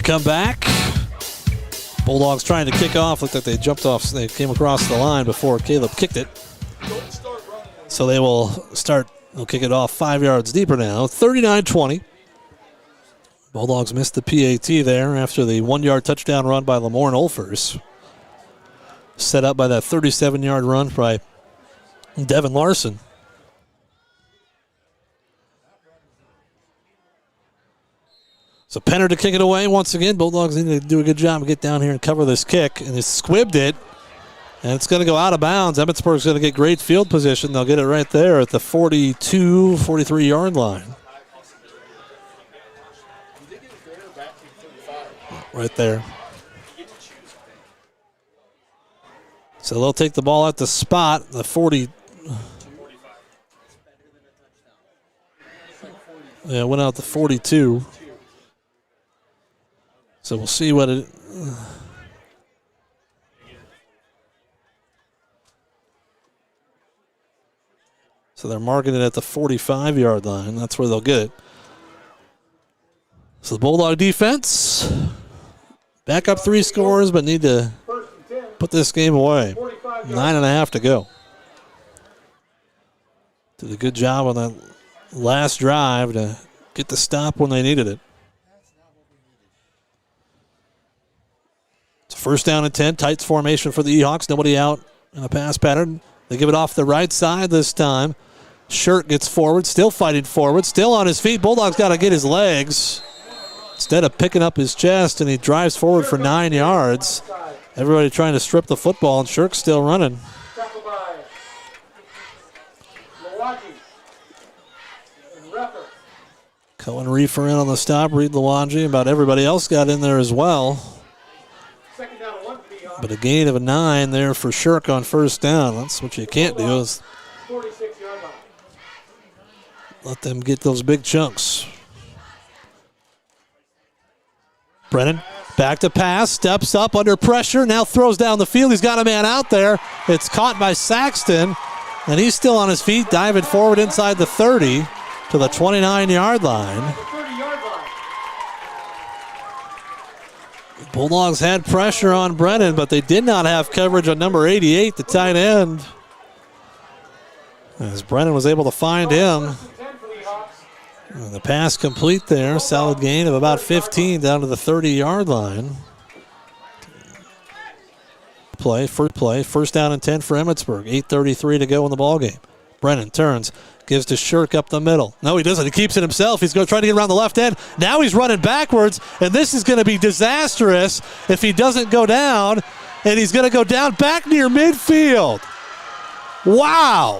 Come back. Bulldogs trying to kick off. Looked like they jumped off. They came across the line before Caleb kicked it. So they will start. They'll kick it off 5 yards deeper now. 39-20. Bulldogs missed the PAT there after the 1 yard touchdown run by Lamorne Olfers. Set up by that 37-yard run by Devin Larson. So Penner to kick it away once again. Bulldogs need to do a good job and get down here and cover this kick. And he squibbed it. And it's going to go out of bounds. Emmitsburg's going to get great field position. They'll get it right there at the 42, 43-yard line. Right there. So they'll take the ball at the spot, the 40. Yeah, went out the 42. So we'll see what it... So they're marking it at the 45-yard line. That's where they'll get it. So the Bulldog defense, back up 3 scores, but need to put this game away. 9.5 to go. Did a good job on that last drive to get the stop when they needed it. It's first down and 10. Tights formation for the Eahawks. Nobody out in a pass pattern. They give it off the right side this time. Shirt gets forward, still fighting forward, still on his feet. Bulldog's got to get his legs instead of picking up his chest, and he drives forward for 9 yards. Everybody trying to strip the football, and Shirk's still running. Cohen Reefer in on the stop. Reed Lawanji, about everybody else got in there as well. But a gain of a 9 there for Shirk on first down. That's what you can't do, is let them get those big chunks. Brennan back to pass, steps up under pressure, now throws down the field. He's got a man out there. It's caught by Saxton, and he's still on his feet, diving forward inside the 30 to the 29-yard line. Bulldogs had pressure on Brennan, but they did not have coverage on number 88, the tight end. As Brennan was able to find him. And the pass complete there. Solid gain of about 15 down to the 30-yard line. First down and 10 for Emmitsburg. 8:33 to go in the ballgame. Brennan turns, gives to Shirk up the middle. No, he doesn't. He keeps it himself. He's going to try to get around the left end. Now he's running backwards, and this is going to be disastrous if he doesn't go down, and he's going to go down back near midfield. Wow.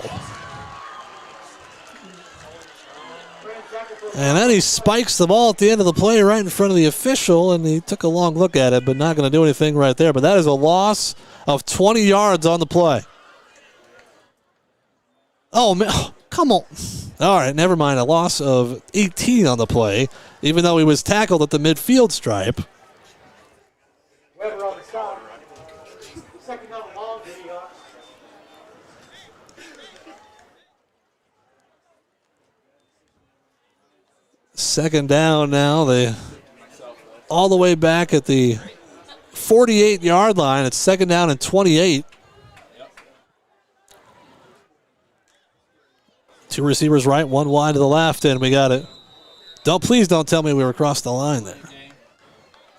And then he spikes the ball at the end of the play right in front of the official, and he took a long look at it, but not going to do anything right there. But that is a loss of 20 yards on the play. Oh, man. Come on. All right, never mind. A loss of 18 on the play, even though he was tackled at the midfield stripe. Weber on the stop. Second down long for the Eahawks. Second down now. They all the way back at the 48-yard line. It's second down and 28. Two receivers right, one wide to the left, and we got it. Please don't tell me we were across the line there.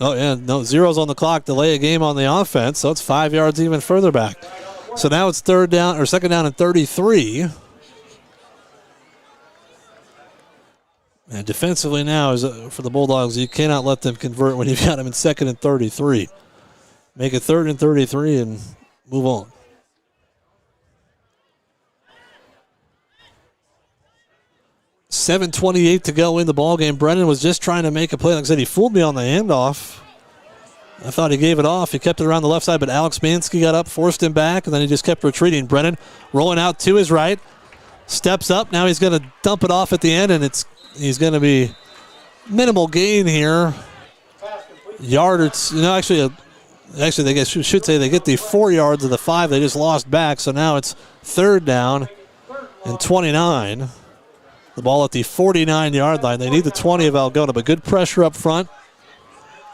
Oh, yeah, no, zeros on the clock, delay a game on the offense, so it's 5 yards even further back. So now it's second down and 33. And defensively now, for the Bulldogs, you cannot let them convert when you've got them in 2nd and 33. Make it 3rd and 33 and move on. .7:28 to go in the ballgame. Brennan was just trying to make a play. Like I said, he fooled me on the handoff. I thought he gave it off. He kept it around the left side, but Alex Mansky got up, forced him back, and then he just kept retreating. Brennan rolling out to his right. Steps up. Now he's going to dump it off at the end, and he's going to be minimal gain here. Yard or two. No, actually, they should say they get the 4 yards of the 5 they just lost back, so now it's 3rd down and 29. The ball at the 49-yard line. They need the 20 of Algona, but good pressure up front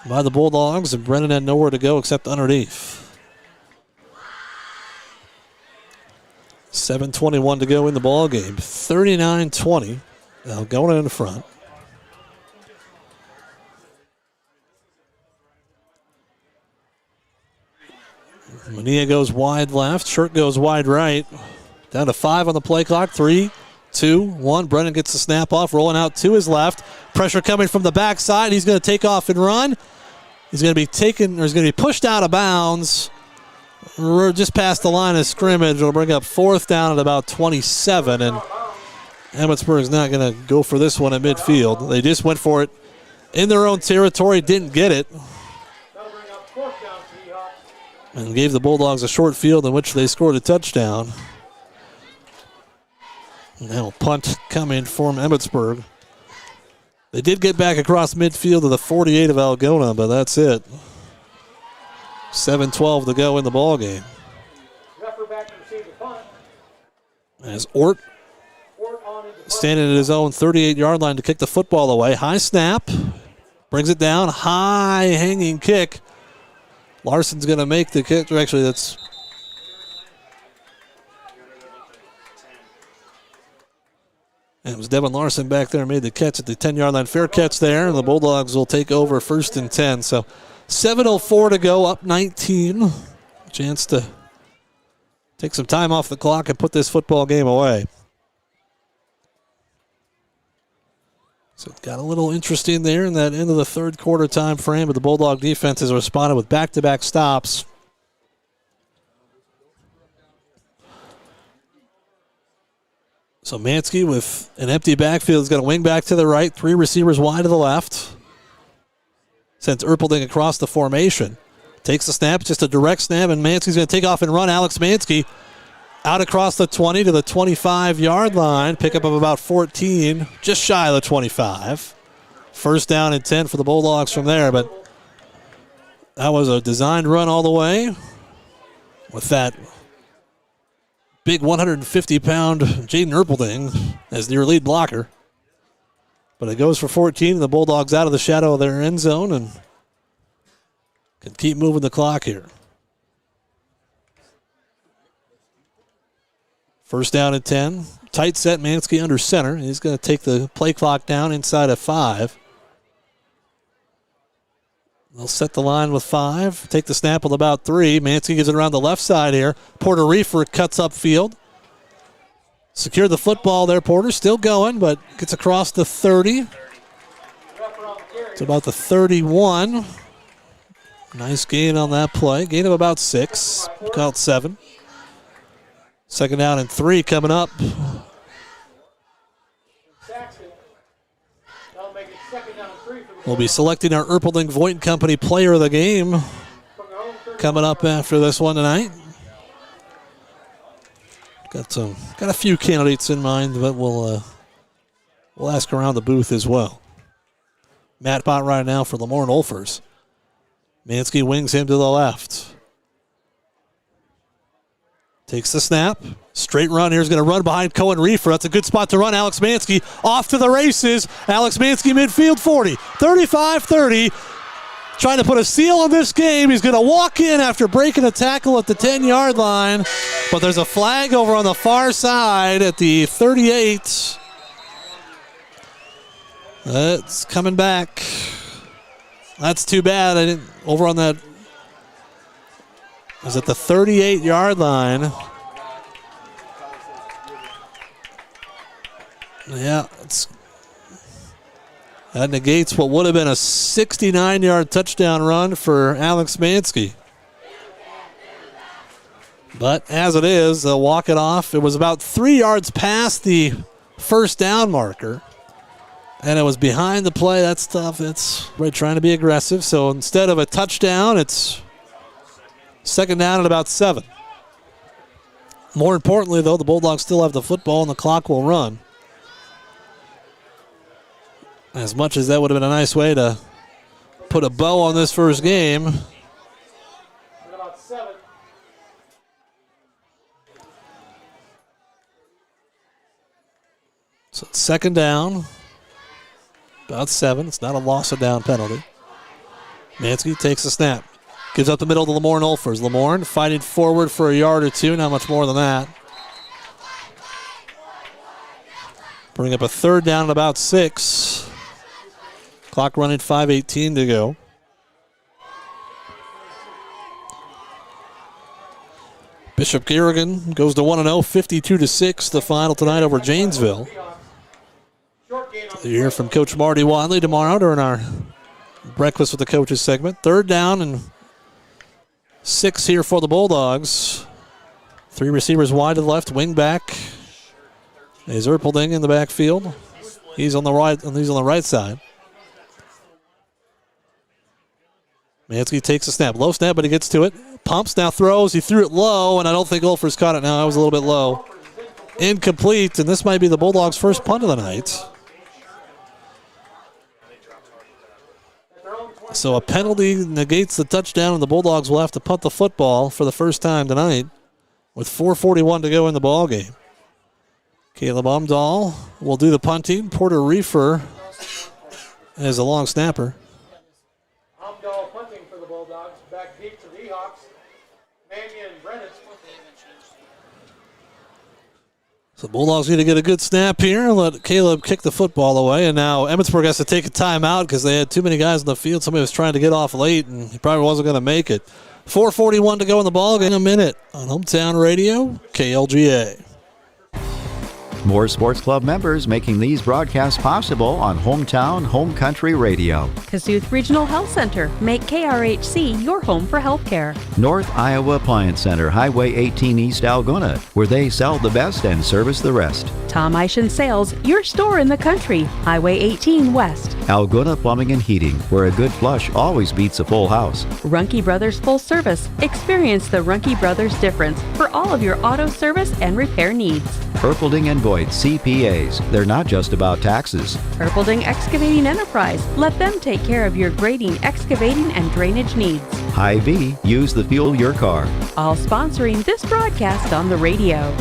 by the Bulldogs, and Brennan had nowhere to go except underneath. 7:21 to go in the ball game. 39-20. Algona in front. Mania goes wide left. Shirt goes wide right. Down to 5 on the play clock. 3, 2, 1. Brennan gets the snap off, rolling out to his left. Pressure coming from the backside. He's going to take off and run. He's going to be he's going to be pushed out of bounds. We're just past the line of scrimmage. It'll bring up 4th down at about 27, and Emmitsburg is not going to go for this one at midfield. They just went for it in their own territory, didn't get it, and gave the Bulldogs a short field in which they scored a touchdown. Now punt coming from Emmitsburg. They did get back across midfield to the 48 of Algona, but that's it. 7:12 to go in the ball game. As Ort standing at his own 38-yard line to kick the football away. High snap. Brings it down. High hanging kick. Larson's going to make the kick. Actually, that's... And it was Devin Larson back there, made the catch at the 10-yard line. Fair catch there, and the Bulldogs will take over 1st and 10. So 7:04 to go, up 19. Chance to take some time off the clock and put this football game away. So it got a little interesting there in that end of the 3rd quarter time frame, but the Bulldog defense has responded with back-to-back stops. So Mansky with an empty backfield is going to wing back to the right, 3 receivers wide to the left. Sends Erpelding across the formation. Takes the snap, just a direct snap, and Mansky's going to take off and run. Alex Mansky out across the 20 to the 25-yard line. Pickup of about 14, just shy of the 25. 1st down and 10 for the Bulldogs from there, but that was a designed run all the way with that big 150-pound Jaden Erpelding as their lead blocker. But it goes for 14, and the Bulldogs out of the shadow of their end zone and can keep moving the clock here. 1st down and 10. Tight set, Mansky under center. He's going to take the play clock down inside of 5. They'll set the line with 5. Take the snap with about 3. Mansky gives it around the left side here. Porter Reefer cuts upfield. Secure the football there, Porter. Still going, but gets across the 30. It's about the 31. Nice gain on that play. Gain of about 6. Count 7. 2nd down and 3 coming up. We'll be selecting our Erpelding Voigt & Company Player of the Game coming up after this one tonight. Got a few candidates in mind, but we'll ask around the booth as well. Matt Bott right now for Lamorne Olfers. Mansky wings him to the left. Takes the snap. Straight run. Here's going to run behind Cohen Reefer. That's a good spot to run. Alex Mansky off to the races. Alex Mansky midfield 40. 35-30. Trying to put a seal on this game. He's going to walk in after breaking a tackle at the 10-yard line. But there's a flag over on the far side at the 38. It's coming back. That's too bad. I didn't over on that. It was at the 38-yard line. Yeah, that negates what would have been a 69-yard touchdown run for Alex Mansky. But as it is, they'll walk it off. It was about 3 yards past the first down marker. And it was behind the play. That's tough. It's right trying to be aggressive. So instead of a touchdown, it's second down at about 7. More importantly, though, the Bulldogs still have the football and the clock will run. As much as that would have been a nice way to put a bow on this first game. About 7. So it's second down. About 7. It's not a loss of down penalty. Mansky takes a snap. Gives up the middle to Lamorne Olfers. Lamorne fighting forward for a yard or two. Not much more than that. Bring up a third down at about 6. Clock running, 5:18 to go. Bishop Garrigan goes to 1-0, 52-6, the final tonight over Janesville. You hear from Coach Marty Wadley tomorrow during our Breakfast with the Coaches segment. Third down and 6 here for the Bulldogs. 3 receivers wide to the left, wing back is Erpelding in the backfield. He's on the right side. Mansky takes a snap. Low snap, but he gets to it. Pumps, now throws. He threw it low, and I don't think Olfers caught it now. That was a little bit low. Incomplete, and this might be the Bulldogs' first punt of the night. So a penalty negates the touchdown, and the Bulldogs will have to punt the football for the first time tonight with 4:41 to go in the ball game. Caleb Umdahl will do the punting. Porter Reefer is a long snapper. Umdahl punting for the Bulldogs. Back deep to the Hawks. Mannion and Brennan. So the Bulldogs need to get a good snap here and let Caleb kick the football away. And now Emmitsburg has to take a timeout because they had too many guys in the field. Somebody was trying to get off late, and he probably wasn't going to make it. 4:41 to go in the ball game. A minute on Hometown Radio, KLGA. More Sports Club members making these broadcasts possible on Hometown Home Country Radio. Kasuth Regional Health Center. Make KRHC your home for healthcare. North Iowa Appliance Center, Highway 18 East Algona, where they sell the best and service the rest. Tom Eischen Sales, your store in the country. Highway 18 West. Algona Plumbing and Heating, where a good flush always beats a full house. Runkey Brothers Full Service. Experience the Runkey Brothers difference for all of your auto service and repair needs. Erpelding and Boyd CPAs. They're not just about taxes. Erpelding Excavating Enterprise. Let them take care of your grading, excavating, and drainage needs. Hy-Vee. Use the fuel your car. All sponsoring this broadcast on the radio.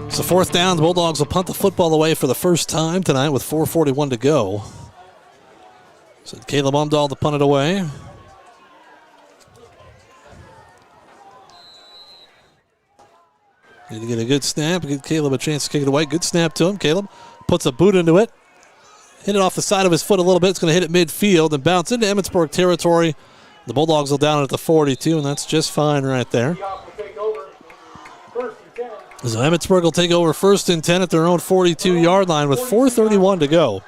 So fourth down, the Bulldogs will punt the football away for the first time tonight with 4:41 to go. So Caleb Umdahl to punt it away. Need to get a good snap, give Caleb a chance to kick it away. Good snap to him. Caleb puts a boot into it. Hit it off the side of his foot a little bit. It's going to hit it midfield and bounce into Emmitsburg territory. The Bulldogs will down it at the 42, and that's just fine right there. So Emmitsburg will take over first and 10 at their own 42-yard line with 4:31 to go.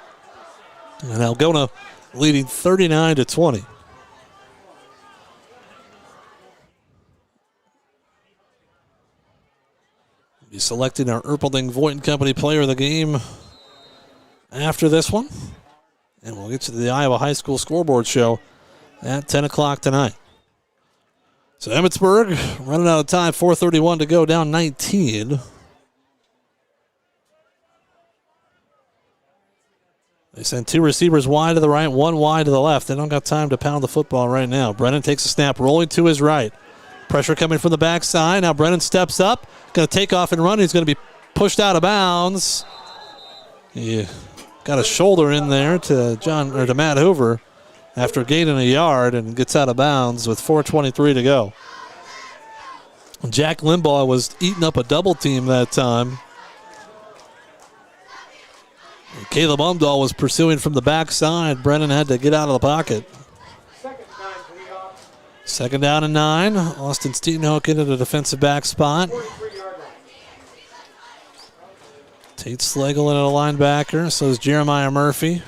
And Algona leading 39-20. Be selecting our Erpelding Voigt & Company player of the game after this one. And we'll get to the Iowa High School scoreboard show at 10 o'clock tonight. So Emmitsburg running out of time, 4:31 to go, down 19. They send 2 receivers wide to the right, 1 wide to the left. They don't got time to pound the football right now. Brennan takes a snap, rolling to his right. Pressure coming from the backside. Now Brennan steps up, going to take off and run. He's going to be pushed out of bounds. He got a shoulder in there to Matt Hoover. after gaining a yard and gets out of bounds with 4:23 to go. Jack Limbaugh was eating up a double team that time. Caleb Umdahl was pursuing from the backside. Brennan had to get out of the pocket. Second down and 9. Austin Steenhoek into the defensive back spot. Tate Slagle into the linebacker. So is Jeremiah Murphy.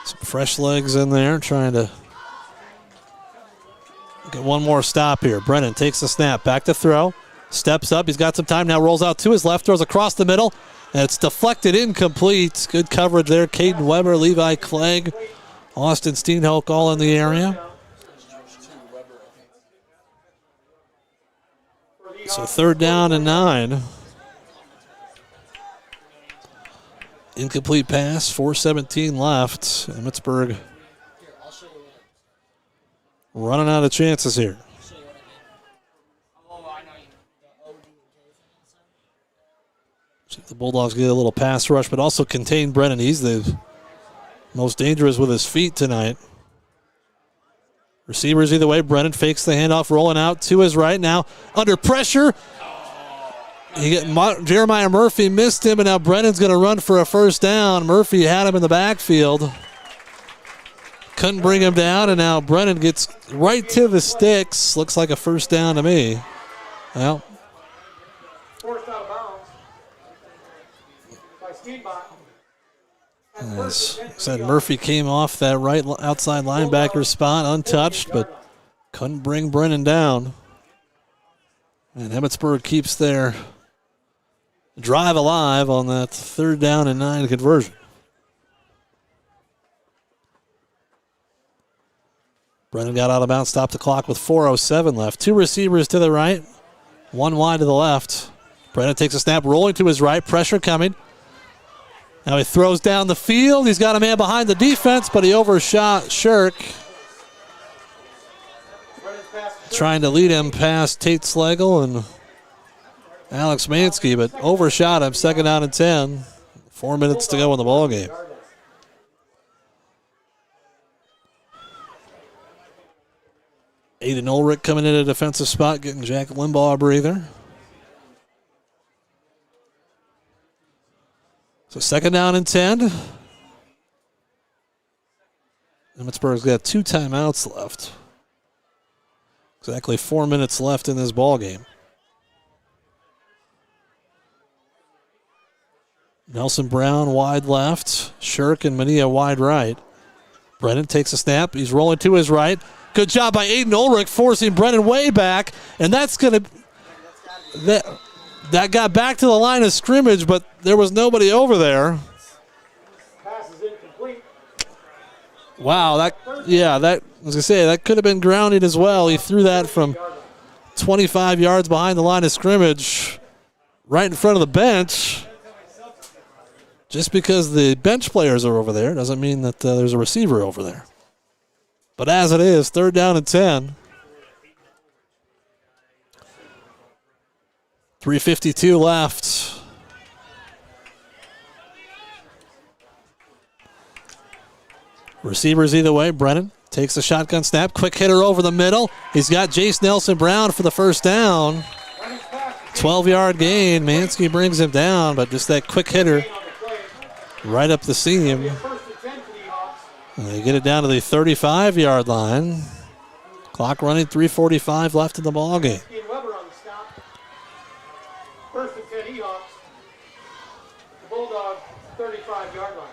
Some fresh legs in there trying to get one more stop here. Brennan takes the snap. Back to throw. Steps up. He's got some time now. Rolls out to his left. Throws across the middle. And it's deflected, incomplete. Good coverage there. Caden Weber, Levi Clegg, Austin Steenhoek all in the area. So third down and 9. Incomplete pass, 4:17 left. Emmitsburg running out of chances here. The Bulldogs get a little pass rush, but also contain Brennan. He's the most dangerous with his feet tonight. Receivers either way. Brennan fakes the handoff, rolling out to his right now. Under pressure. Jeremiah Murphy missed him, and now Brennan's going to run for a first down. Murphy had him in the backfield. Couldn't bring him down, and now Brennan gets right to the sticks. Looks like a first down to me. Well, as I said, Murphy came off that right outside linebacker spot untouched, but couldn't bring Brennan down. And Emmitsburg keeps their drive alive on that third down and 9 conversion. Brennan got out of bounds, stopped the clock with 4:07 left. 2 receivers to the right, 1 wide to the left. Brennan takes a snap, rolling to his right, pressure coming. Now he throws down the field. He's got a man behind the defense, but he overshot Shirk. Trying to lead him past Tate Slagle and Alex Mansky, but overshot him. Second down and 10. 4 minutes to go in the ballgame. Aiden Ulrich coming in a defensive spot, getting Jack Limbaugh a breather. So second down and 10. Emmitsburg's got 2 timeouts left. Exactly 4 minutes left in this ball game. Nelson Brown wide left. Shirk and Mania wide right. Brennan takes a snap. He's rolling to his right. Good job by Aiden Ulrich forcing Brennan way back. And that's going to... That got back to the line of scrimmage, but there was nobody over there. Pass is incomplete. Wow, that I was going to say, that could have been grounded as well. He threw that from 25 yards behind the line of scrimmage, right in front of the bench. Just because the bench players are over there doesn't mean that there's a receiver over there. But as it is, third down and 10. 3:52 left. Receivers either way. Brennan takes the shotgun snap. Quick hitter over the middle. He's got Jace Nelson Brown for the first down. 12-yard gain. Mansky brings him down, but just that quick hitter right up the seam. And they get it down to the 35-yard line. Clock running, 3:45 left in the ballgame. First and 10 Ehoks. The Bulldog 35-yard line.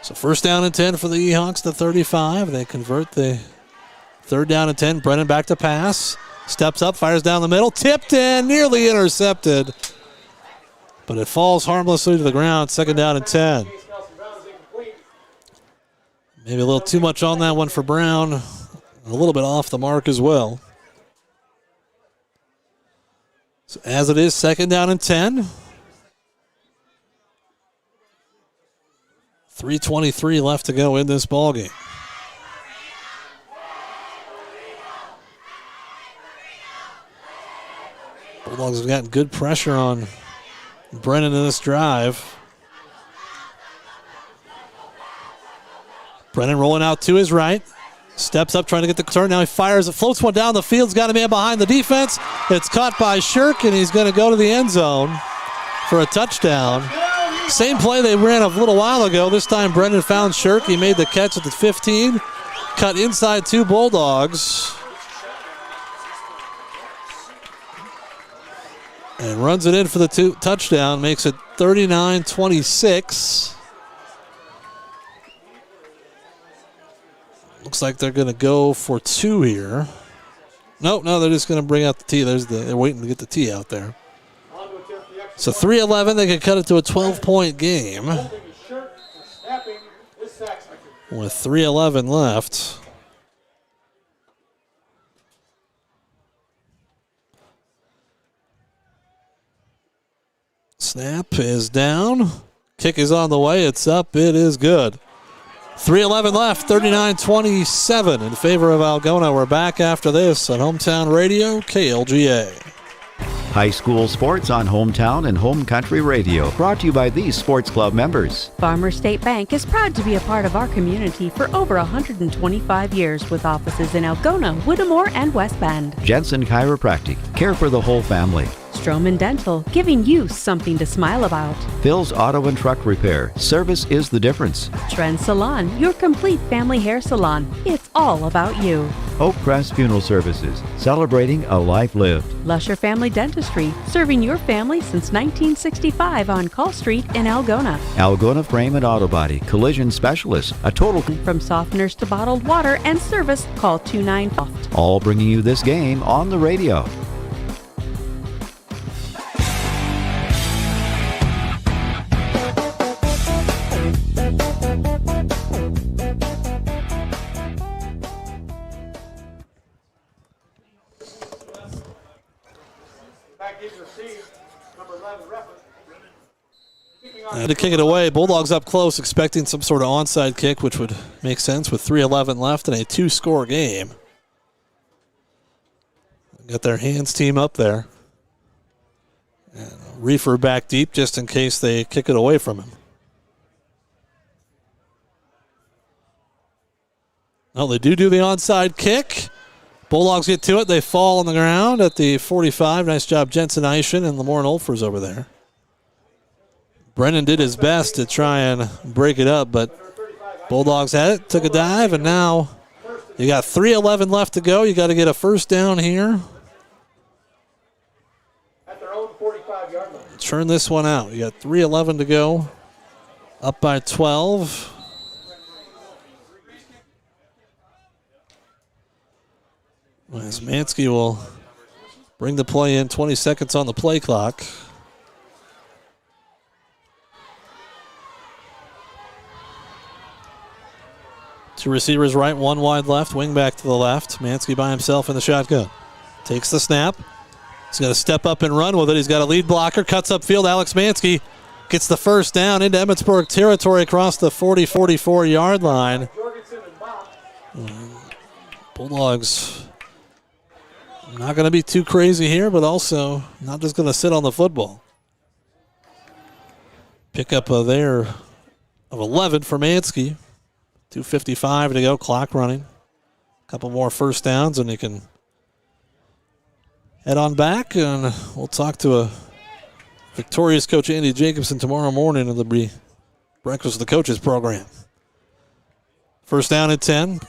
So first down and 10 for the Ehoks, the 35. They convert the third down and 10. Brennan back to pass. Steps up, fires down the middle. Tipped in, nearly intercepted. But it falls harmlessly to the ground. Second down and 10. Maybe a little too much on that one for Brown. A little bit off the mark as well. So as it is, second down and 10. 3:23 left to go in this ballgame. Bulldogs have gotten good pressure on Brennan in this drive. Brennan rolling out to his right. Steps up trying to get the turn. Now he fires it, floats one down the field. He's got a man behind the defense. It's caught by Shirk, and he's going to go to the end zone for a touchdown. Same play they ran a little while ago. This time Brennan found Shirk. He made the catch at the 15. Cut inside 2 Bulldogs. And runs it in for the touchdown. Makes it 39-26. Looks like they're going to go for 2 here. No, they're just going to bring out the tee. They're waiting to get the tee out there. So 3:11, they can cut it to a 12-point game. With 3:11 left. Snap is down. Kick is on the way. It's up. It is good. 3:11 left, 39-27 in favor of Algona. We're back after this on Hometown Radio, KLGA. High school sports on Hometown and Home Country Radio. Brought to you by these sports club members. Farmer State Bank is proud to be a part of our community for over 125 years with offices in Algona, Whittemore, and West Bend. Jensen Chiropractic. Care for the whole family. Stroman Dental, giving you something to smile about. Phil's Auto and Truck Repair. Service is the difference. Trend Salon, your complete family hair salon. It's all about you. Oak Crest Funeral Services. Celebrating a life lived. Lusher Family Dentistry, serving your family since 1965 on Call Street in Algona. Algona Frame and Auto Body. Collision Specialist. A total. From softeners to bottled water and service, call 29-FOFT. All bringing you this game on the radio. To kick it away, Bulldogs up close, expecting some sort of onside kick, which would make sense with 3:11 left in a 2-score game. Got their hands team up there. And Reefer back deep just in case they kick it away from him. No, they do the onside kick. Bulldogs get to it. They fall on the ground at the 45. Nice job, Jensen Eischen and Lamorne Olfers over there. Brennan did his best to try and break it up, but Bulldogs had it, took a dive, and now you got 3:11 left to go. You got to get a first down here. At their own 45-yard line. Turn this one out. You got 3:11 to go. Up by 12. As Mansky will bring the play in, 20 seconds on the play clock. Two receivers right, one wide left, wing back to the left. Mansky by himself in the shotgun. Takes the snap. He's going to step up and run with it. He's got a lead blocker, cuts upfield. Alex Mansky gets the first down into Emmitsburg territory across the 40-44-yard line. Bulldogs not going to be too crazy here, but also not just going to sit on the football. Pick up there of 11 for Mansky. 2:55 to go, clock running. A couple more first downs, and he can head on back, and we'll talk to a victorious coach, Andy Jacobson, tomorrow morning, and there'll be breakfast of the coaches program. First down at 10.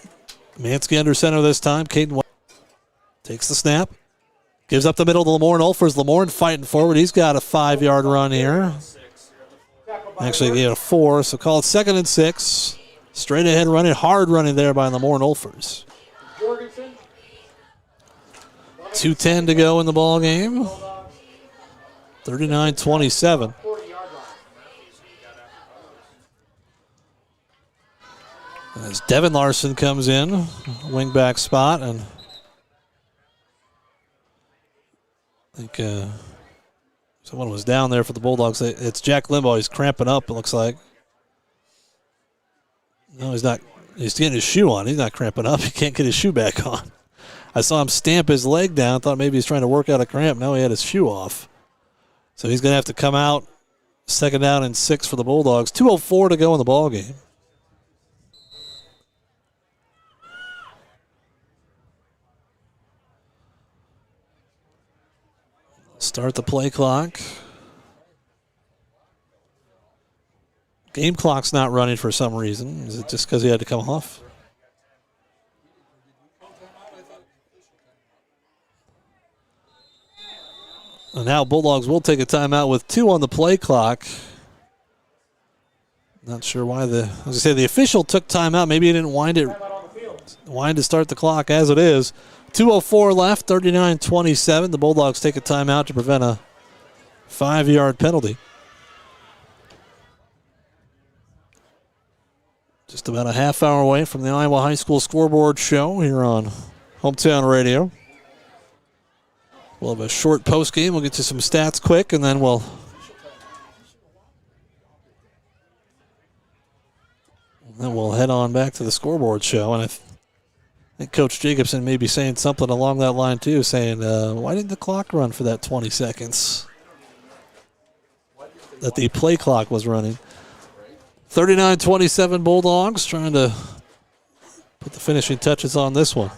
Mansky under center this time. Caden White takes the snap. Gives up the middle to Lamorne Olfers. Lamorne fighting forward. He's got a 5-yard run here. Actually, he had a 4, so call it 2nd and 6. Straight ahead running, hard running there by Lamorne Olfers. 2:10 to go in the ball game. 39-27. As Devin Larson comes in, wingback spot, and I think someone was down there for the Bulldogs. It's Jack Limbaugh. He's cramping up, it looks like. No, he's not. He's getting his shoe on. He's not cramping up. He can't get his shoe back on. I saw him stamp his leg down. Thought maybe he's trying to work out a cramp. No, he had his shoe off. So he's going to have to come out. 2nd down and 6 for the Bulldogs. 2:04 to go in the ball game. Start the play clock. Game clock's not running for some reason. Is it just because he had to come off? And now Bulldogs will take a timeout with 2 on the play clock. Not sure why as I say, the official took timeout. Maybe he didn't wind to start the clock as it is. 2:04 left, 39-27. The Bulldogs take a timeout to prevent a 5-yard penalty. Just about a half hour away from the Iowa High School scoreboard show here on Hometown Radio. We'll have a short post game. We'll get to some stats quick, and then we'll head on back to the scoreboard show. And I think Coach Jacobson may be saying something along that line too, saying, why didn't the clock run for that 20 seconds that the play clock was running? 39-27 Bulldogs trying to put the finishing touches on this one.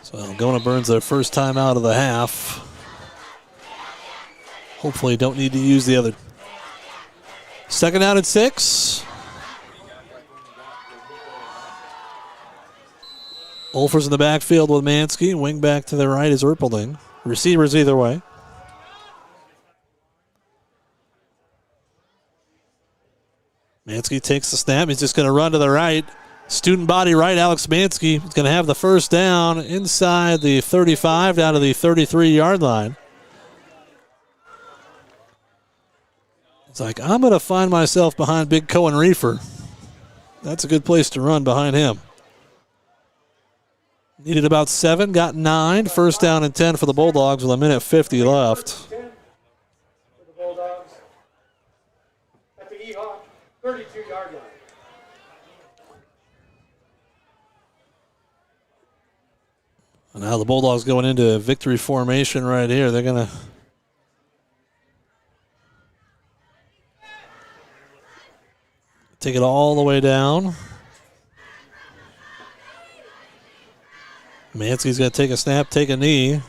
So Algona burns their first time out of the half. Hopefully don't need to use the other. Second out at 6. Olfers in the backfield with Mansky. Wing back to the right is Erpelding. Receivers either way. Mansky takes the snap. He's just going to run to the right. Student body right, Alex Mansky is going to have the first down inside the 35 down to the 33-yard line. It's like, I'm going to find myself behind Big Cohen Reefer. That's a good place to run behind him. Needed about 7, got 9. First down and 10 for the Bulldogs with 1:50 left. For the Bulldogs at the E-Hawk 32-yard line. And now the Bulldogs going into victory formation right here. They're going to take it all the way down. Mansky's going to take a snap, take a knee.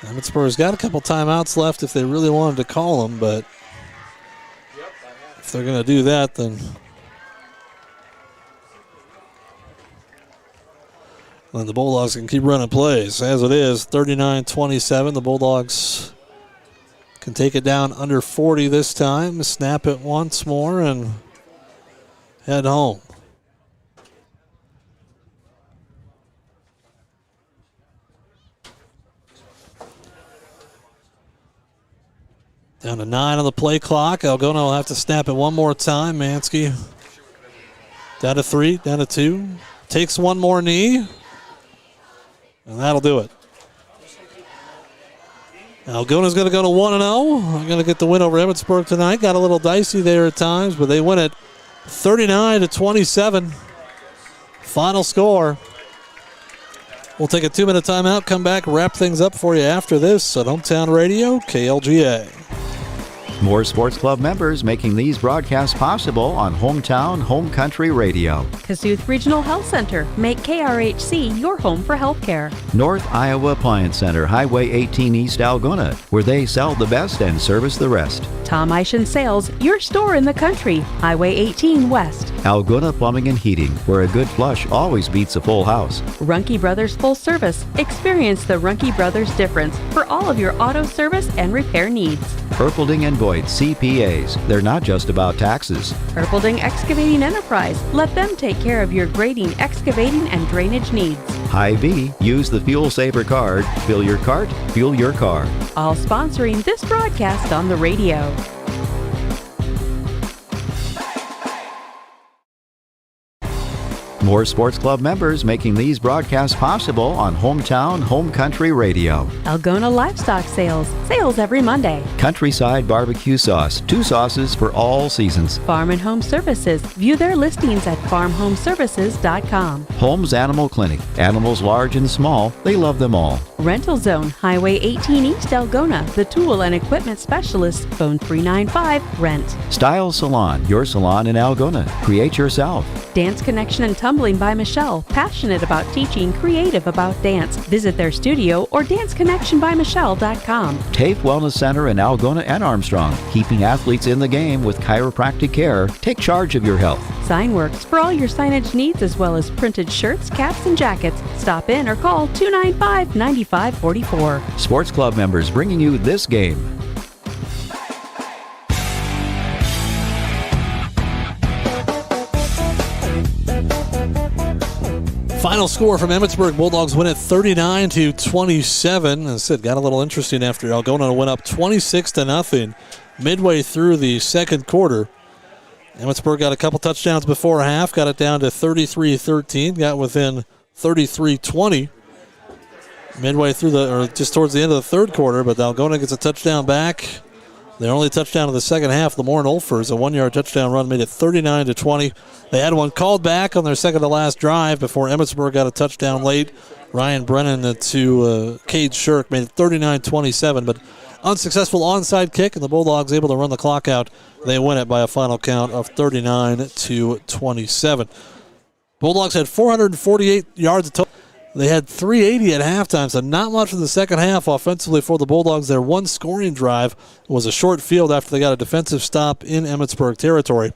Emmitsburg's got a couple timeouts left if they really wanted to call them, but if they're going to do that, then the Bulldogs can keep running plays. As it is, 39-27. The Bulldogs can take it down under 40 this time, snap it once more, and head home. Down to 9 on the play clock. Algona will have to snap it one more time. Mansky down to 3, down to 2. Takes one more knee, and that'll do it. Algona's going to go to 1-0. They're going to get the win over Emmitsburg tonight. Got a little dicey there at times, but they win it 39-27. Final score. We'll take a 2-minute timeout, come back, wrap things up for you after this on Hometown Radio, KLGA. More Sports Club members making these broadcasts possible on Hometown Home Country Radio. Kasuth Regional Health Center. Make KRHC your home for healthcare. North Iowa Appliance Center, Highway 18 East Algona, where they sell the best and service the rest. Tom Eischen Sales, your store in the country. Highway 18 West. Algona Plumbing and Heating, where a good flush always beats a full house. Runkey Brothers Full Service. Experience the Runkey Brothers difference for all of your auto service and repair needs. Erpelding and Boyd CPAs. They're not just about taxes. Erpelding Excavating Enterprise. Let them take care of your grading, excavating, and drainage needs. Hy-Vee. Use the Fuel Saver card. Fill your cart, fuel your car. All sponsoring this broadcast on the radio. More Sports Club members making these broadcasts possible on Hometown Home Country Radio. Algona Livestock Sales. Sales every Monday. Countryside Barbecue Sauce. 2 sauces for all seasons. Farm and Home Services. View their listings at farmhomeservices.com. Holmes Animal Clinic. Animals large and small. They love them all. Rental Zone. Highway 18 East Algona. The tool and equipment specialist. Phone 395-RENT. Style Salon. Your salon in Algona. Create yourself. Dance Connection and Tumbling by Michelle, passionate about teaching, creative about dance. Visit their studio or danceconnectionbymichelle.com. TAFE Wellness Center in Algona and Armstrong, keeping athletes in the game with chiropractic care. Take charge of your health. Signworks for all your signage needs as well as printed shirts, caps, and jackets. Stop in or call 295-9544. Sports Club members bringing you this game. Final score from Emmitsburg. Bulldogs win it 39-27. As I said, got a little interesting after Algona went up 26-0 midway through the second quarter. Emmitsburg got a couple touchdowns before half, got it down to 33-13, got within 33-20 midway through just towards the end of the third quarter, but Algona gets a touchdown back. Their only touchdown of the second half, Lamorne Olfers, a 1-yard touchdown run, made it 39-20. They had one called back on their second-to-last drive before Emmitsburg got a touchdown late. Ryan Brennan to Cade Shirk made it 39-27, but unsuccessful onside kick, and the Bulldogs able to run the clock out. They win it by a final count of 39-27. Bulldogs had 448 yards of total. They had 380 at halftime, so not much in the second half offensively for the Bulldogs. Their one scoring drive was a short field after they got a defensive stop in Emmitsburg territory.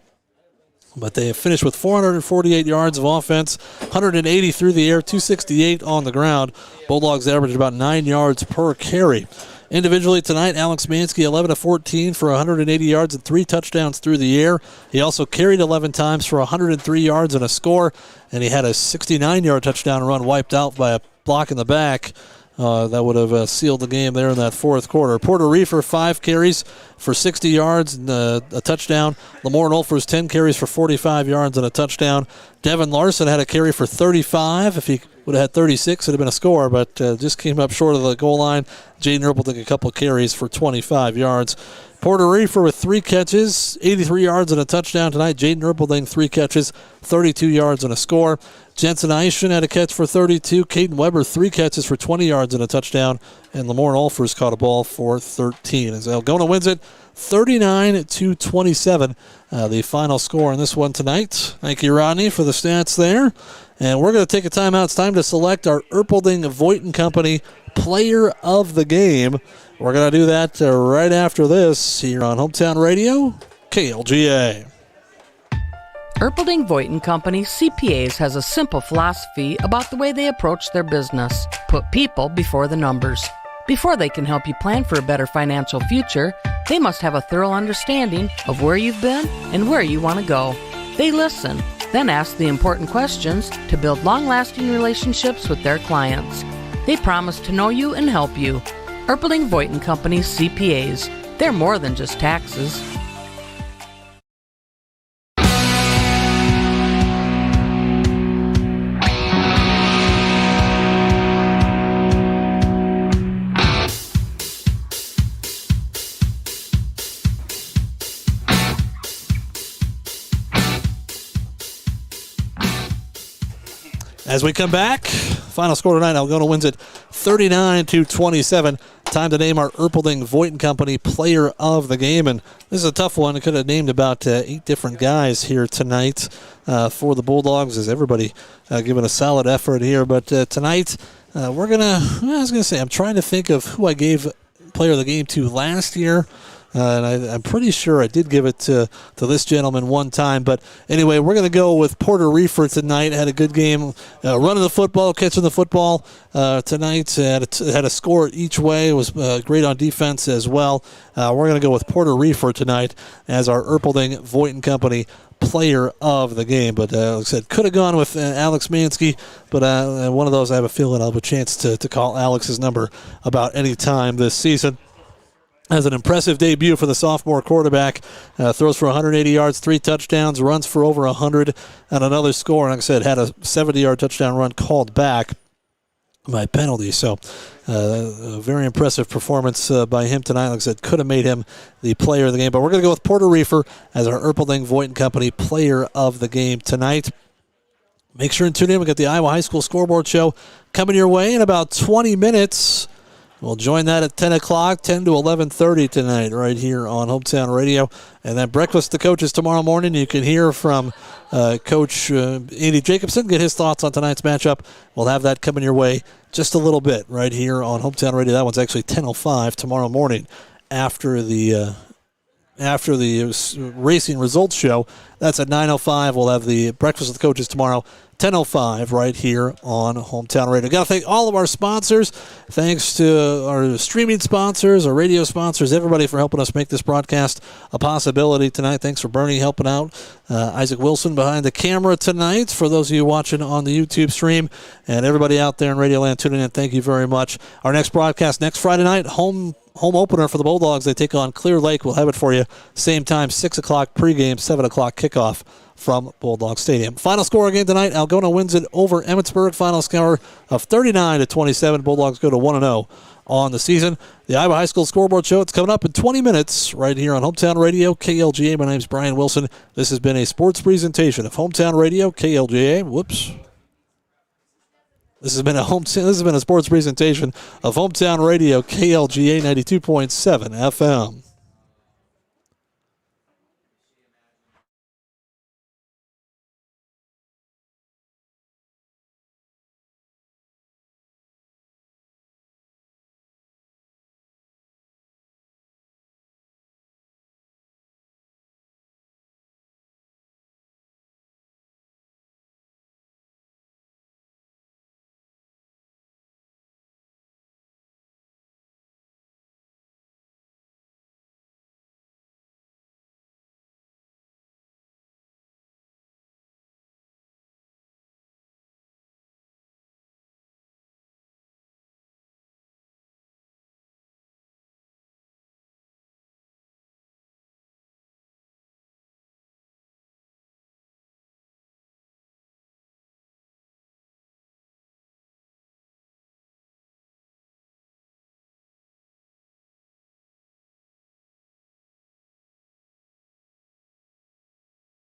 But they finished with 448 yards of offense, 180 through the air, 268 on the ground. Bulldogs averaged about 9 yards per carry. Individually tonight, Alex Mansky, 11-14 for 180 yards and 3 touchdowns through the air. He also carried 11 times for 103 yards and a score, and he had a 69-yard touchdown run wiped out by a block in the back. That would have sealed the game there in that fourth quarter. Porter Reefer, 5 carries for 60 yards and a touchdown. Lamorne Olfers, 10 carries for 45 yards and a touchdown. Devin Larson had a carry for 35. If he would have had 36, it would have been a score, but just came up short of the goal line. Jaden Erpelding a couple carries for 25 yards. Porter Reefer with 3 catches, 83 yards and a touchdown tonight. Jaden Erpelding, 3 catches, 32 yards and a score. Jensen Eischen had a catch for 32. Caden Weber, 3 catches for 20 yards and a touchdown. And Lamorne Olfers caught a ball for 13. As Algona wins it 39-27. The final score in this one tonight. Thank you, Rodney, for the stats there. And we're going to take a timeout. It's time to select our Erpelding Voigt & Company Player of the Game. We're going to do that right after this here on Hometown Radio, KLGA. Erpelding Voigt & Company CPAs has a simple philosophy about the way they approach their business. Put people before the numbers. Before they can help you plan for a better financial future, they must have a thorough understanding of where you've been and where you want to go. They listen, then ask the important questions to build long-lasting relationships with their clients. They promise to know you and help you. Erpelding Voigt & Company CPAs. They're more than just taxes. As we come back, final score tonight, Algona wins it 39-27. Time to name our Erpelding Voigt & Company Player of the Game. And this is a tough one. I could have named about 8 different guys here tonight for the Bulldogs, as everybody giving a solid effort here. But tonight, we're going to, I'm trying to think of who I gave Player of the Game to last year. And I'm pretty sure I did give it to this gentleman one time. But anyway, we're going to go with Porter Reefer tonight. Had a good game running the football, catching the football tonight. Had a score each way. Was great on defense as well. We're going to go with Porter Reefer tonight as our Erpelding Voigt & Company Player of the Game. But like I said, could have gone with Alex Mansky. But one of those, I have a feeling I'll have a chance to call Alex's number about any time this season. Has an impressive debut for the sophomore quarterback. Throws for 180 yards, 3 touchdowns, runs for over 100, and another score. And like I said, had a 70-yard touchdown run called back by penalty. So a very impressive performance by him tonight. Like I said, could have made him the player of the game. But we're going to go with Porter Reefer as our Erpelding Voigt & Company Player of the Game tonight. Make sure and tune in. We got the Iowa High School Scoreboard Show coming your way in about 20 minutes. We'll join that at 10 o'clock, 10 to 11:30 tonight right here on Hometown Radio. And then breakfast the coaches tomorrow morning. You can hear from Coach Andy Jacobson, get his thoughts on tonight's matchup. We'll have that coming your way just a little bit right here on Hometown Radio. That one's actually 10:05 tomorrow morning after the racing results show. That's at 9:05. We'll have the breakfast with the coaches tomorrow, 10:05 right here on Hometown Radio. Got to thank all of our sponsors. Thanks to our streaming sponsors, our radio sponsors, everybody for helping us make this broadcast a possibility tonight. Thanks for Bernie helping out. Isaac Wilson behind the camera tonight. For those of you watching on the YouTube stream and everybody out there in Radio Land tuning in, thank you very much. Our next broadcast next Friday night, home opener for the Bulldogs. They take on Clear Lake. We'll have it for you. Same time, 6 o'clock pregame, 7 o'clock kickoff from Bulldog Stadium. Final score again tonight, Algona wins it over Emmitsburg. Final score of 39-27. Bulldogs go to 1-0 on the season. The Iowa High School Scoreboard Show, it's coming up in 20 minutes right here on Hometown Radio, KLGA. My name's Brian Wilson. This has been a sports presentation of Hometown Radio, KLGA. Whoops. This has been a sports presentation of Hometown Radio, KLGA 92.7 FM.